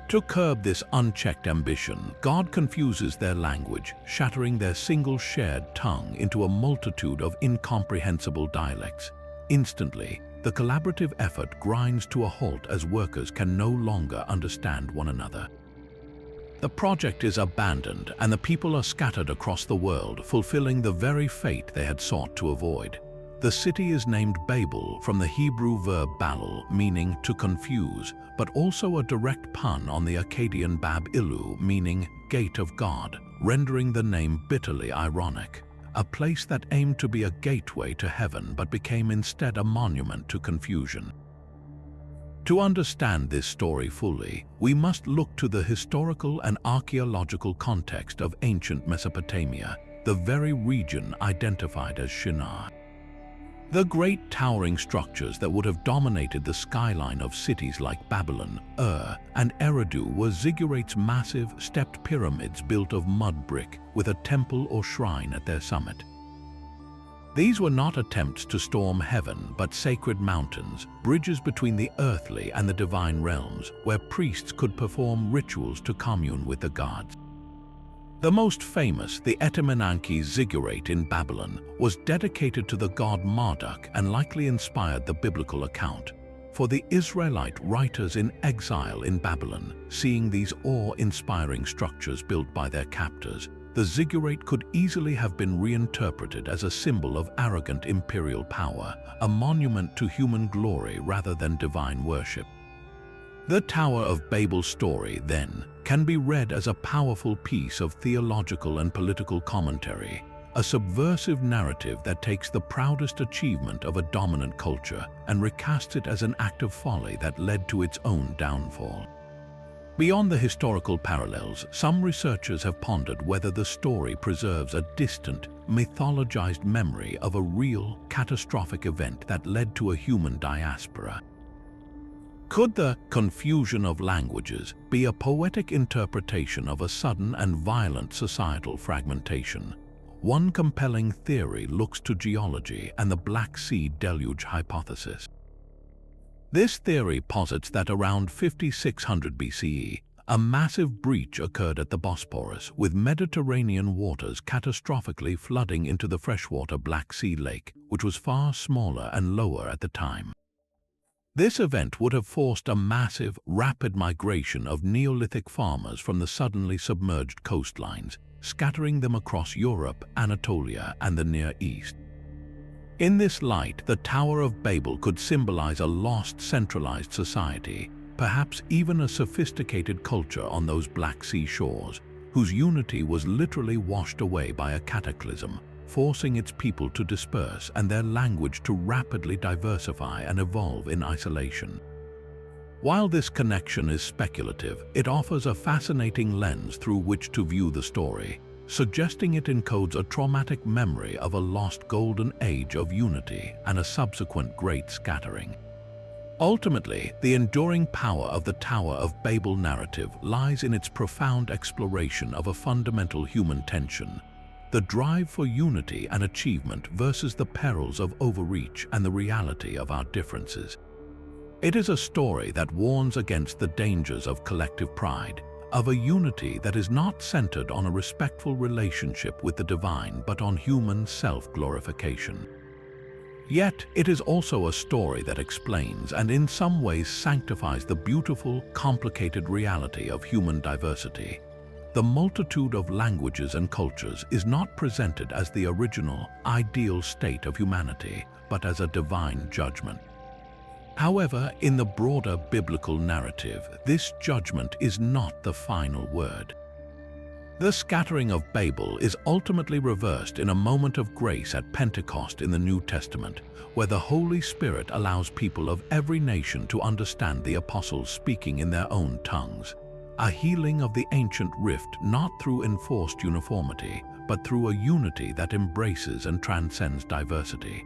To curb this unchecked ambition, God confuses their language, shattering their single shared tongue into a multitude of incomprehensible dialects. Instantly, the collaborative effort grinds to a halt as workers can no longer understand one another. The project is abandoned and the people are scattered across the world, fulfilling the very fate they had sought to avoid. The city is named Babel from the Hebrew verb balal, meaning to confuse, but also a direct pun on the Akkadian Bab Ilu, meaning gate of God, rendering the name bitterly ironic. A place that aimed to be a gateway to heaven but became instead a monument to confusion. To understand this story fully, we must look to the historical and archaeological context of ancient Mesopotamia, the very region identified as Shinar. The great towering structures that would have dominated the skyline of cities like Babylon, and Eridu were ziggurates, massive, stepped pyramids built of mud brick with a temple or shrine at their summit. These were not attempts to storm heaven, but sacred mountains, bridges between the earthly and the divine realms, where priests could perform rituals to commune with the gods. The most famous, the Etemenanke ziggurat in Babylon, was dedicated to the god Marduk and likely inspired the biblical account. For the Israelite writers in exile in Babylon, seeing these awe-inspiring structures built by their captors, the ziggurat could easily have been reinterpreted as a symbol of arrogant imperial power, a monument to human glory rather than divine worship. The Tower of Babel story, then, can be read as a powerful piece of theological and political commentary, a subversive narrative that takes the proudest achievement of a dominant culture and recasts it as an act of folly that led to its own downfall. Beyond the historical parallels, some researchers have pondered whether the story preserves a distant, mythologized memory of a real, catastrophic event that led to a human diaspora. Could the confusion of languages be a poetic interpretation of a sudden and violent societal fragmentation? One compelling theory looks to geology and the Black Sea deluge hypothesis. This theory posits that around 5600 BCE, a massive breach occurred at the Bosporus, with Mediterranean waters catastrophically flooding into the freshwater Black Sea Lake, which was far smaller and lower at the time. This event would have forced a massive, rapid migration of Neolithic farmers from the suddenly submerged coastlines, scattering them across Europe, Anatolia, and the Near East. In this light, the Tower of Babel could symbolize a lost, centralized society, perhaps even a sophisticated culture on those Black Sea shores, whose unity was literally washed away by a cataclysm, forcing its people to disperse and their language to rapidly diversify and evolve in isolation. While this connection is speculative, it offers a fascinating lens through which to view the story, suggesting it encodes a traumatic memory of a lost golden age of unity and a subsequent great scattering. Ultimately, the enduring power of the Tower of Babel narrative lies in its profound exploration of a fundamental human tension: the drive for unity and achievement versus the perils of overreach and the reality of our differences. It is a story that warns against the dangers of collective pride, of a unity that is not centered on a respectful relationship with the divine but on human self-glorification. Yet, it is also a story that explains and in some ways sanctifies the beautiful, complicated reality of human diversity. The multitude of languages and cultures is not presented as the original, ideal state of humanity, but as a divine judgment. However, in the broader biblical narrative, this judgment is not the final word. The scattering of Babel is ultimately reversed in a moment of grace at Pentecost in the New Testament, where the Holy Spirit allows people of every nation to understand the apostles speaking in their own tongues. A healing of the ancient rift not through enforced uniformity, but through a unity that embraces and transcends diversity.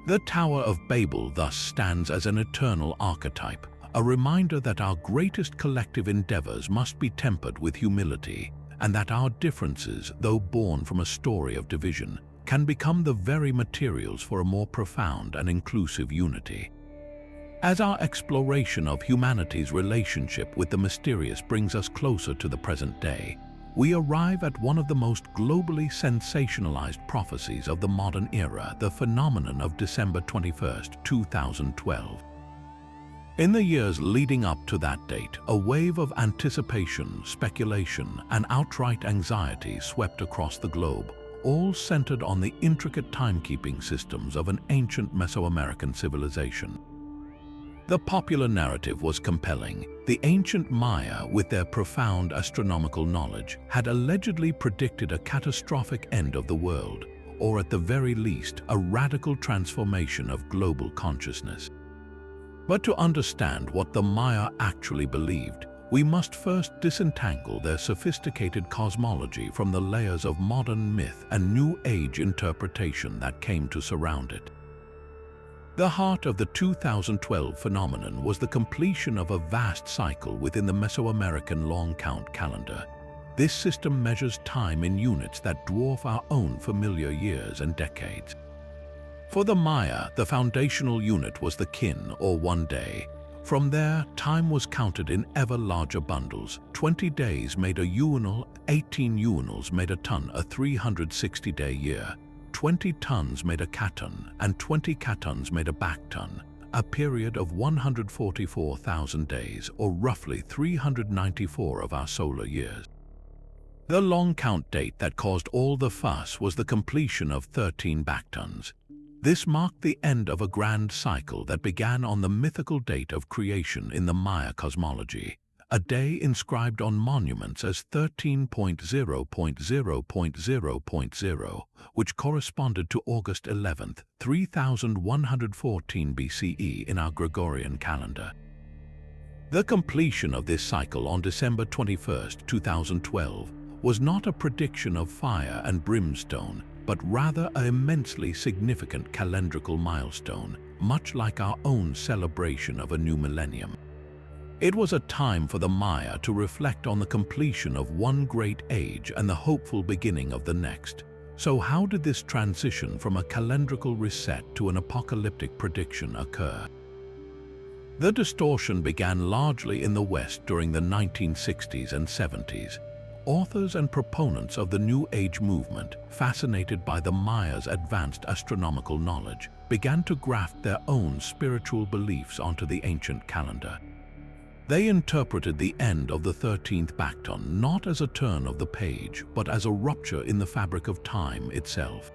The Tower of Babel thus stands as an eternal archetype, a reminder that our greatest collective endeavors must be tempered with humility, and that our differences, though born from a story of division, can become the very materials for a more profound and inclusive unity. As our exploration of humanity's relationship with the mysterious brings us closer to the present day, we arrive at one of the most globally sensationalized prophecies of the modern era, the phenomenon of December 21, 2012. In the years leading up to that date, a wave of anticipation, speculation, and outright anxiety swept across the globe, all centered on the intricate timekeeping systems of an ancient Mesoamerican civilization. The popular narrative was compelling. The ancient Maya, with their profound astronomical knowledge, had allegedly predicted a catastrophic end of the world, or at the very least, a radical transformation of global consciousness. But to understand what the Maya actually believed, we must first disentangle their sophisticated cosmology from the layers of modern myth and New Age interpretation that came to surround it. The heart of the 2012 phenomenon was the completion of a vast cycle within the Mesoamerican long count calendar. This system measures time in units that dwarf our own familiar years and decades. For the Maya, the foundational unit was the kin, or 1 day. From there, time was counted in ever larger bundles. 20 days made a yuanal, 18 yuanals made a ton, a 360-day year. 20 tons made a katon, and 20 katons made a bakton, a period of 144,000 days, or roughly 394 of our solar years. The long count date that caused all the fuss was the completion of 13 backtons. This marked the end of a grand cycle that began on the mythical date of creation in the Maya cosmology, a day inscribed on monuments as 13.0.0.0.0.0, which corresponded to August 11, 3114 BCE in our Gregorian calendar. The completion of this cycle on December 21, 2012, was not a prediction of fire and brimstone, but rather an immensely significant calendrical milestone, much like our own celebration of a new millennium. It was a time for the Maya to reflect on the completion of one great age and the hopeful beginning of the next. So how did this transition from a calendrical reset to an apocalyptic prediction occur? The distortion began largely in the West during the 1960s and 70s. Authors and proponents of the New Age movement, fascinated by the Mayas' advanced astronomical knowledge, began to graft their own spiritual beliefs onto the ancient calendar. They interpreted the end of the 13th bacton not as a turn of the page, but as a rupture in the fabric of time itself.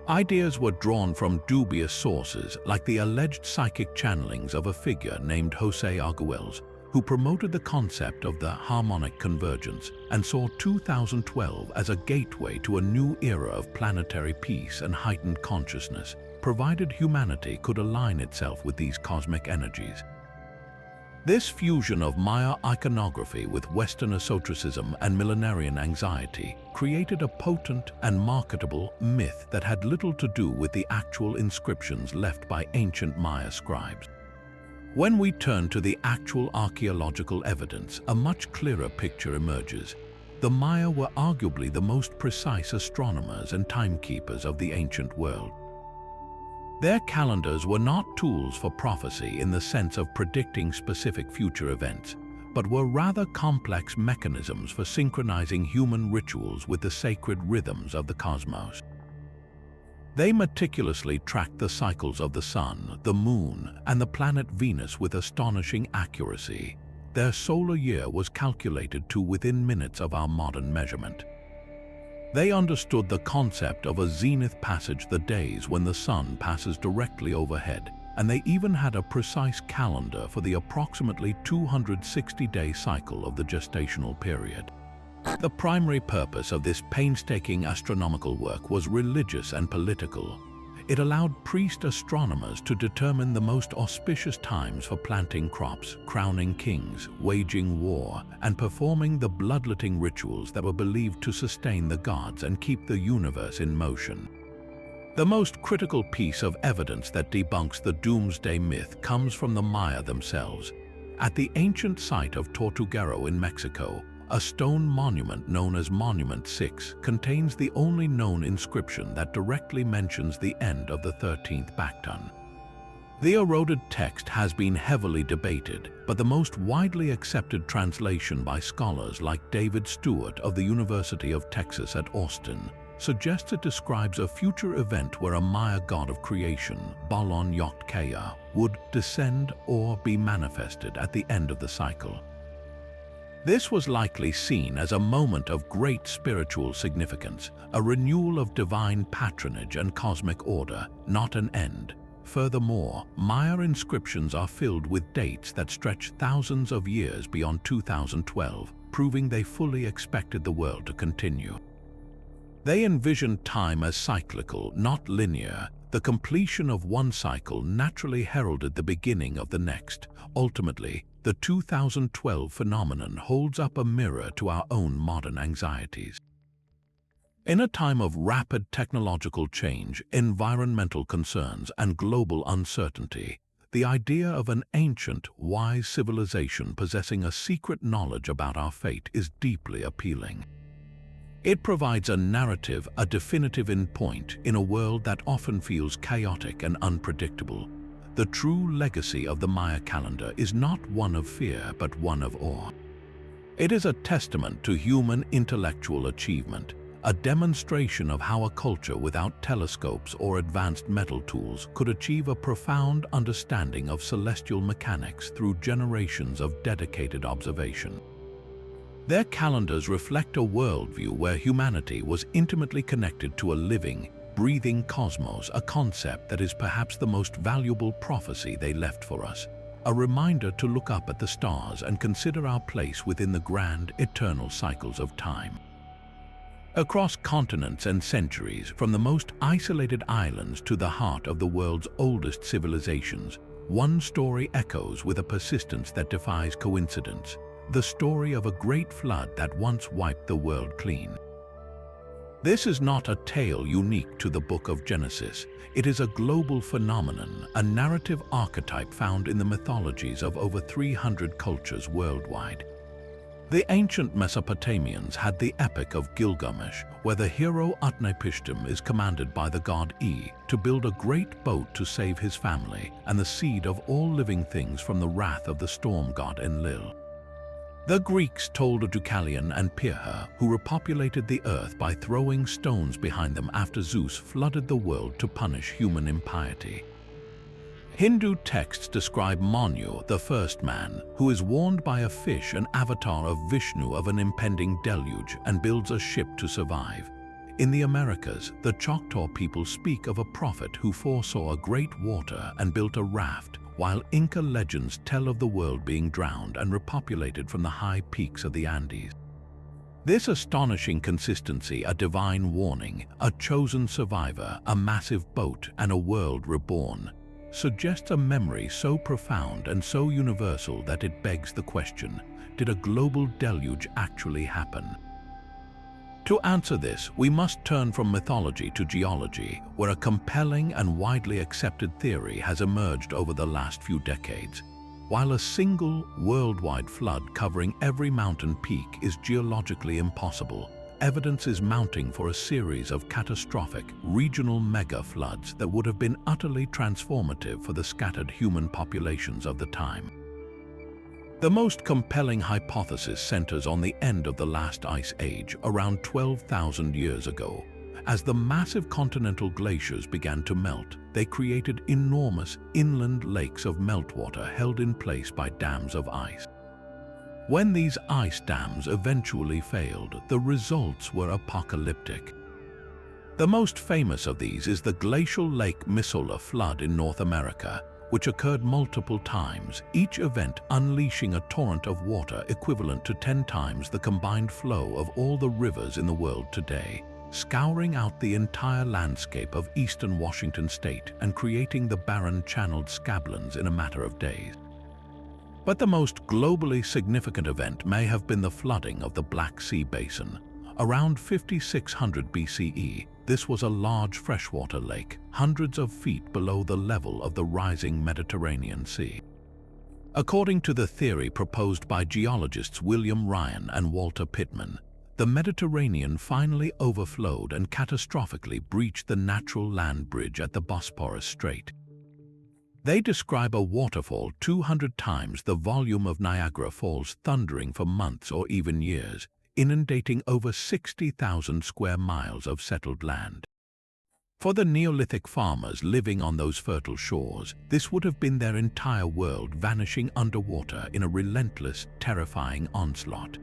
Ideas were drawn from dubious sources, like the alleged psychic channelings of a figure named José Arguelles, who promoted the concept of the harmonic convergence and saw 2012 as a gateway to a new era of planetary peace and heightened consciousness, provided humanity could align itself with these cosmic energies. This fusion of Maya iconography with Western esotericism and millenarian anxiety created a potent and marketable myth that had little to do with the actual inscriptions left by ancient Maya scribes. When we turn to the actual archaeological evidence, a much clearer picture emerges. The Maya were arguably the most precise astronomers and timekeepers of the ancient world. Their calendars were not tools for prophecy in the sense of predicting specific future events, but were rather complex mechanisms for synchronizing human rituals with the sacred rhythms of the cosmos. They meticulously tracked the cycles of the sun, the moon, and the planet Venus with astonishing accuracy. Their solar year was calculated to within minutes of our modern measurement. They understood the concept of a zenith passage, the days when the sun passes directly overhead, and they even had a precise calendar for the approximately 260-day cycle of the gestational period. The primary purpose of this painstaking astronomical work was religious and political. It allowed priest astronomers to determine the most auspicious times for planting crops, crowning kings, waging war, and performing the bloodletting rituals that were believed to sustain the gods and keep the universe in motion. The most critical piece of evidence that debunks the doomsday myth comes from the Maya themselves. At the ancient site of Tortuguero in Mexico, a stone monument known as Monument 6 contains the only known inscription that directly mentions the end of the 13th bacton. The eroded text has been heavily debated, but the most widely accepted translation by scholars like David Stewart of the University of Texas at Austin suggests it describes a future event where a Maya god of creation, Balon Yoktaya, would descend or be manifested at the end of the cycle. This was likely seen as a moment of great spiritual significance, a renewal of divine patronage and cosmic order, not an end. Furthermore, Maya inscriptions are filled with dates that stretch thousands of years beyond 2012, proving they fully expected the world to continue. They envisioned time as cyclical, not linear. The completion of one cycle naturally heralded the beginning of the next. Ultimately, the 2012 phenomenon holds up a mirror to our own modern anxieties. In a time of rapid technological change, environmental concerns, and global uncertainty, the idea of an ancient, wise civilization possessing a secret knowledge about our fate is deeply appealing. It provides a narrative, a definitive endpoint in a world that often feels chaotic and unpredictable. The true legacy of the Maya calendar is not one of fear, but one of awe. It is a testament to human intellectual achievement, a demonstration of how a culture without telescopes or advanced metal tools could achieve a profound understanding of celestial mechanics through generations of dedicated observation. Their calendars reflect a worldview where humanity was intimately connected to a living, breathing cosmos, a concept that is perhaps the most valuable prophecy they left for us, a reminder to look up at the stars and consider our place within the grand, eternal cycles of time. Across continents and centuries, from the most isolated islands to the heart of the world's oldest civilizations, one story echoes with a persistence that defies coincidence: the story of a great flood that once wiped the world clean. This is not a tale unique to the book of Genesis. It is a global phenomenon, a narrative archetype found in the mythologies of over 300 cultures worldwide. The ancient Mesopotamians had the Epic of Gilgamesh, where the hero Utnapishtim is commanded by the god E to build a great boat to save his family and the seed of all living things from the wrath of the storm god Enlil. The Greeks told of Deucalion and Pyrrha, who repopulated the earth by throwing stones behind them after Zeus flooded the world to punish human impiety. Hindu texts describe Manu, the first man, who is warned by a fish, an avatar of Vishnu, of an impending deluge and builds a ship to survive. In the Americas, the Choctaw people speak of a prophet who foresaw a great water and built a raft, while Inca legends tell of the world being drowned and repopulated from the high peaks of the Andes. This astonishing consistency, a divine warning, a chosen survivor, a massive boat, and a world reborn, suggests a memory so profound and so universal that it begs the question: did a global deluge actually happen? To answer this, we must turn from mythology to geology, where a compelling and widely accepted theory has emerged over the last few decades. While a single worldwide flood covering every mountain peak is geologically impossible, evidence is mounting for a series of catastrophic regional mega-floods that would have been utterly transformative for the scattered human populations of the time. The most compelling hypothesis centers on the end of the last ice age, around 12,000 years ago. As the massive continental glaciers began to melt, they created enormous inland lakes of meltwater held in place by dams of ice. When these ice dams eventually failed, the results were apocalyptic. The most famous of these is the glacial Lake Missoula flood in North America, which occurred multiple times, each event unleashing a torrent of water equivalent to 10 times the combined flow of all the rivers in the world today, scouring out the entire landscape of eastern Washington state and creating the barren channeled scablands in a matter of days. But the most globally significant event may have been the flooding of the Black Sea Basin. Around 5600 BCE, this was a large freshwater lake, hundreds of feet below the level of the rising Mediterranean Sea. According to the theory proposed by geologists William Ryan and Walter Pittman, the Mediterranean finally overflowed and catastrophically breached the natural land bridge at the Bosporus Strait. They describe a waterfall 200 times the volume of Niagara Falls thundering for months or even years, inundating over 60,000 square miles of settled land. For the Neolithic farmers living on those fertile shores, this would have been their entire world vanishing underwater in a relentless, terrifying onslaught.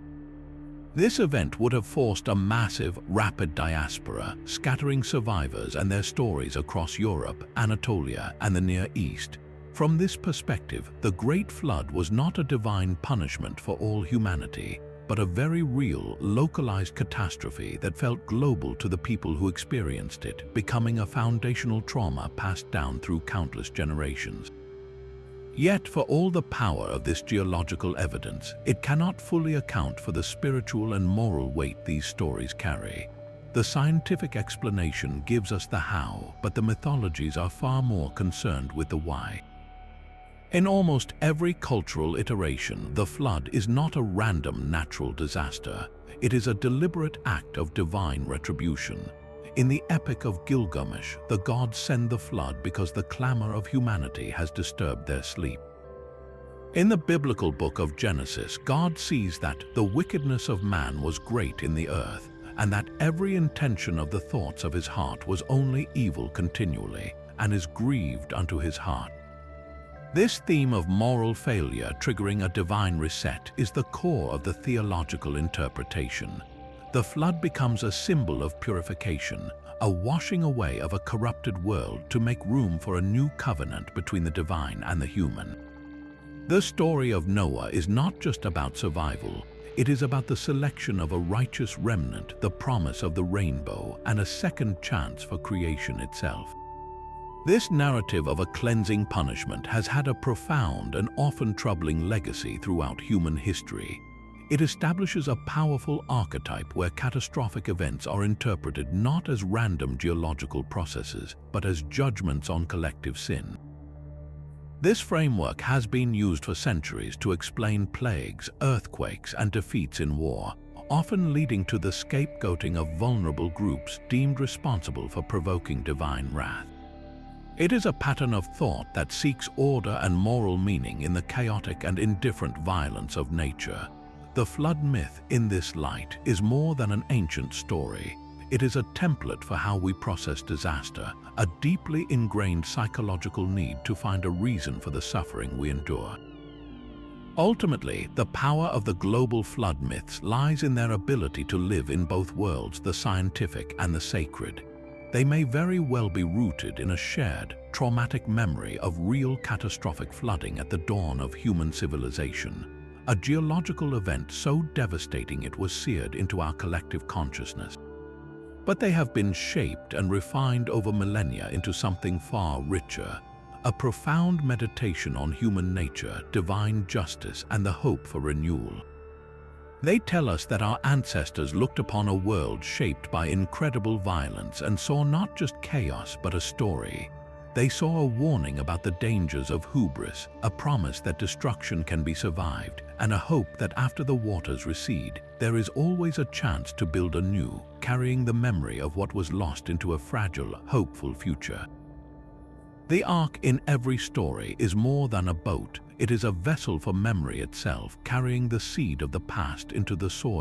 This event would have forced a massive, rapid diaspora, scattering survivors and their stories across Europe, Anatolia, and the Near East. From this perspective, the Great Flood was not a divine punishment for all humanity, but a very real, localized catastrophe that felt global to the people who experienced it, becoming a foundational trauma passed down through countless generations. Yet, for all the power of this geological evidence, it cannot fully account for the spiritual and moral weight these stories carry. The scientific explanation gives us the how, but the mythologies are far more concerned with the why. In almost every cultural iteration, the flood is not a random natural disaster. It is a deliberate act of divine retribution. In the Epic of Gilgamesh, the gods send the flood because the clamor of humanity has disturbed their sleep. In the biblical book of Genesis, God sees that the wickedness of man was great in the earth, and that every intention of the thoughts of his heart was only evil continually, and is grieved unto his heart. This theme of moral failure triggering a divine reset is the core of the theological interpretation. The flood becomes a symbol of purification, a washing away of a corrupted world to make room for a new covenant between the divine and the human. The story of Noah is not just about survival. It is about the selection of a righteous remnant, the promise of the rainbow, and a second chance for creation itself. This narrative of a cleansing punishment has had a profound and often troubling legacy throughout human history. It establishes a powerful archetype where catastrophic events are interpreted not as random geological processes, but as judgments on collective sin. This framework has been used for centuries to explain plagues, earthquakes, and defeats in war, often leading to the scapegoating of vulnerable groups deemed responsible for provoking divine wrath. It is a pattern of thought that seeks order and moral meaning in the chaotic and indifferent violence of nature. The flood myth, in this light, is more than an ancient story. It is a template for how we process disaster, a deeply ingrained psychological need to find a reason for the suffering we endure. Ultimately, the power of the global flood myths lies in their ability to live in both worlds, the scientific and the sacred. They may very well be rooted in a shared, traumatic memory of real catastrophic flooding at the dawn of human civilization, a geological event so devastating it was seared into our collective consciousness. But they have been shaped and refined over millennia into something far richer, a profound meditation on human nature, divine justice, and the hope for renewal. They tell us that our ancestors looked upon a world shaped by incredible violence and saw not just chaos but a story. They saw a warning about the dangers of hubris, a promise that destruction can be survived, and a hope that after the waters recede, there is always a chance to build anew, carrying the memory of what was lost into a fragile, hopeful future. The ark in every story is more than a boat. It is a vessel for memory itself, carrying the seed of the past into the soil.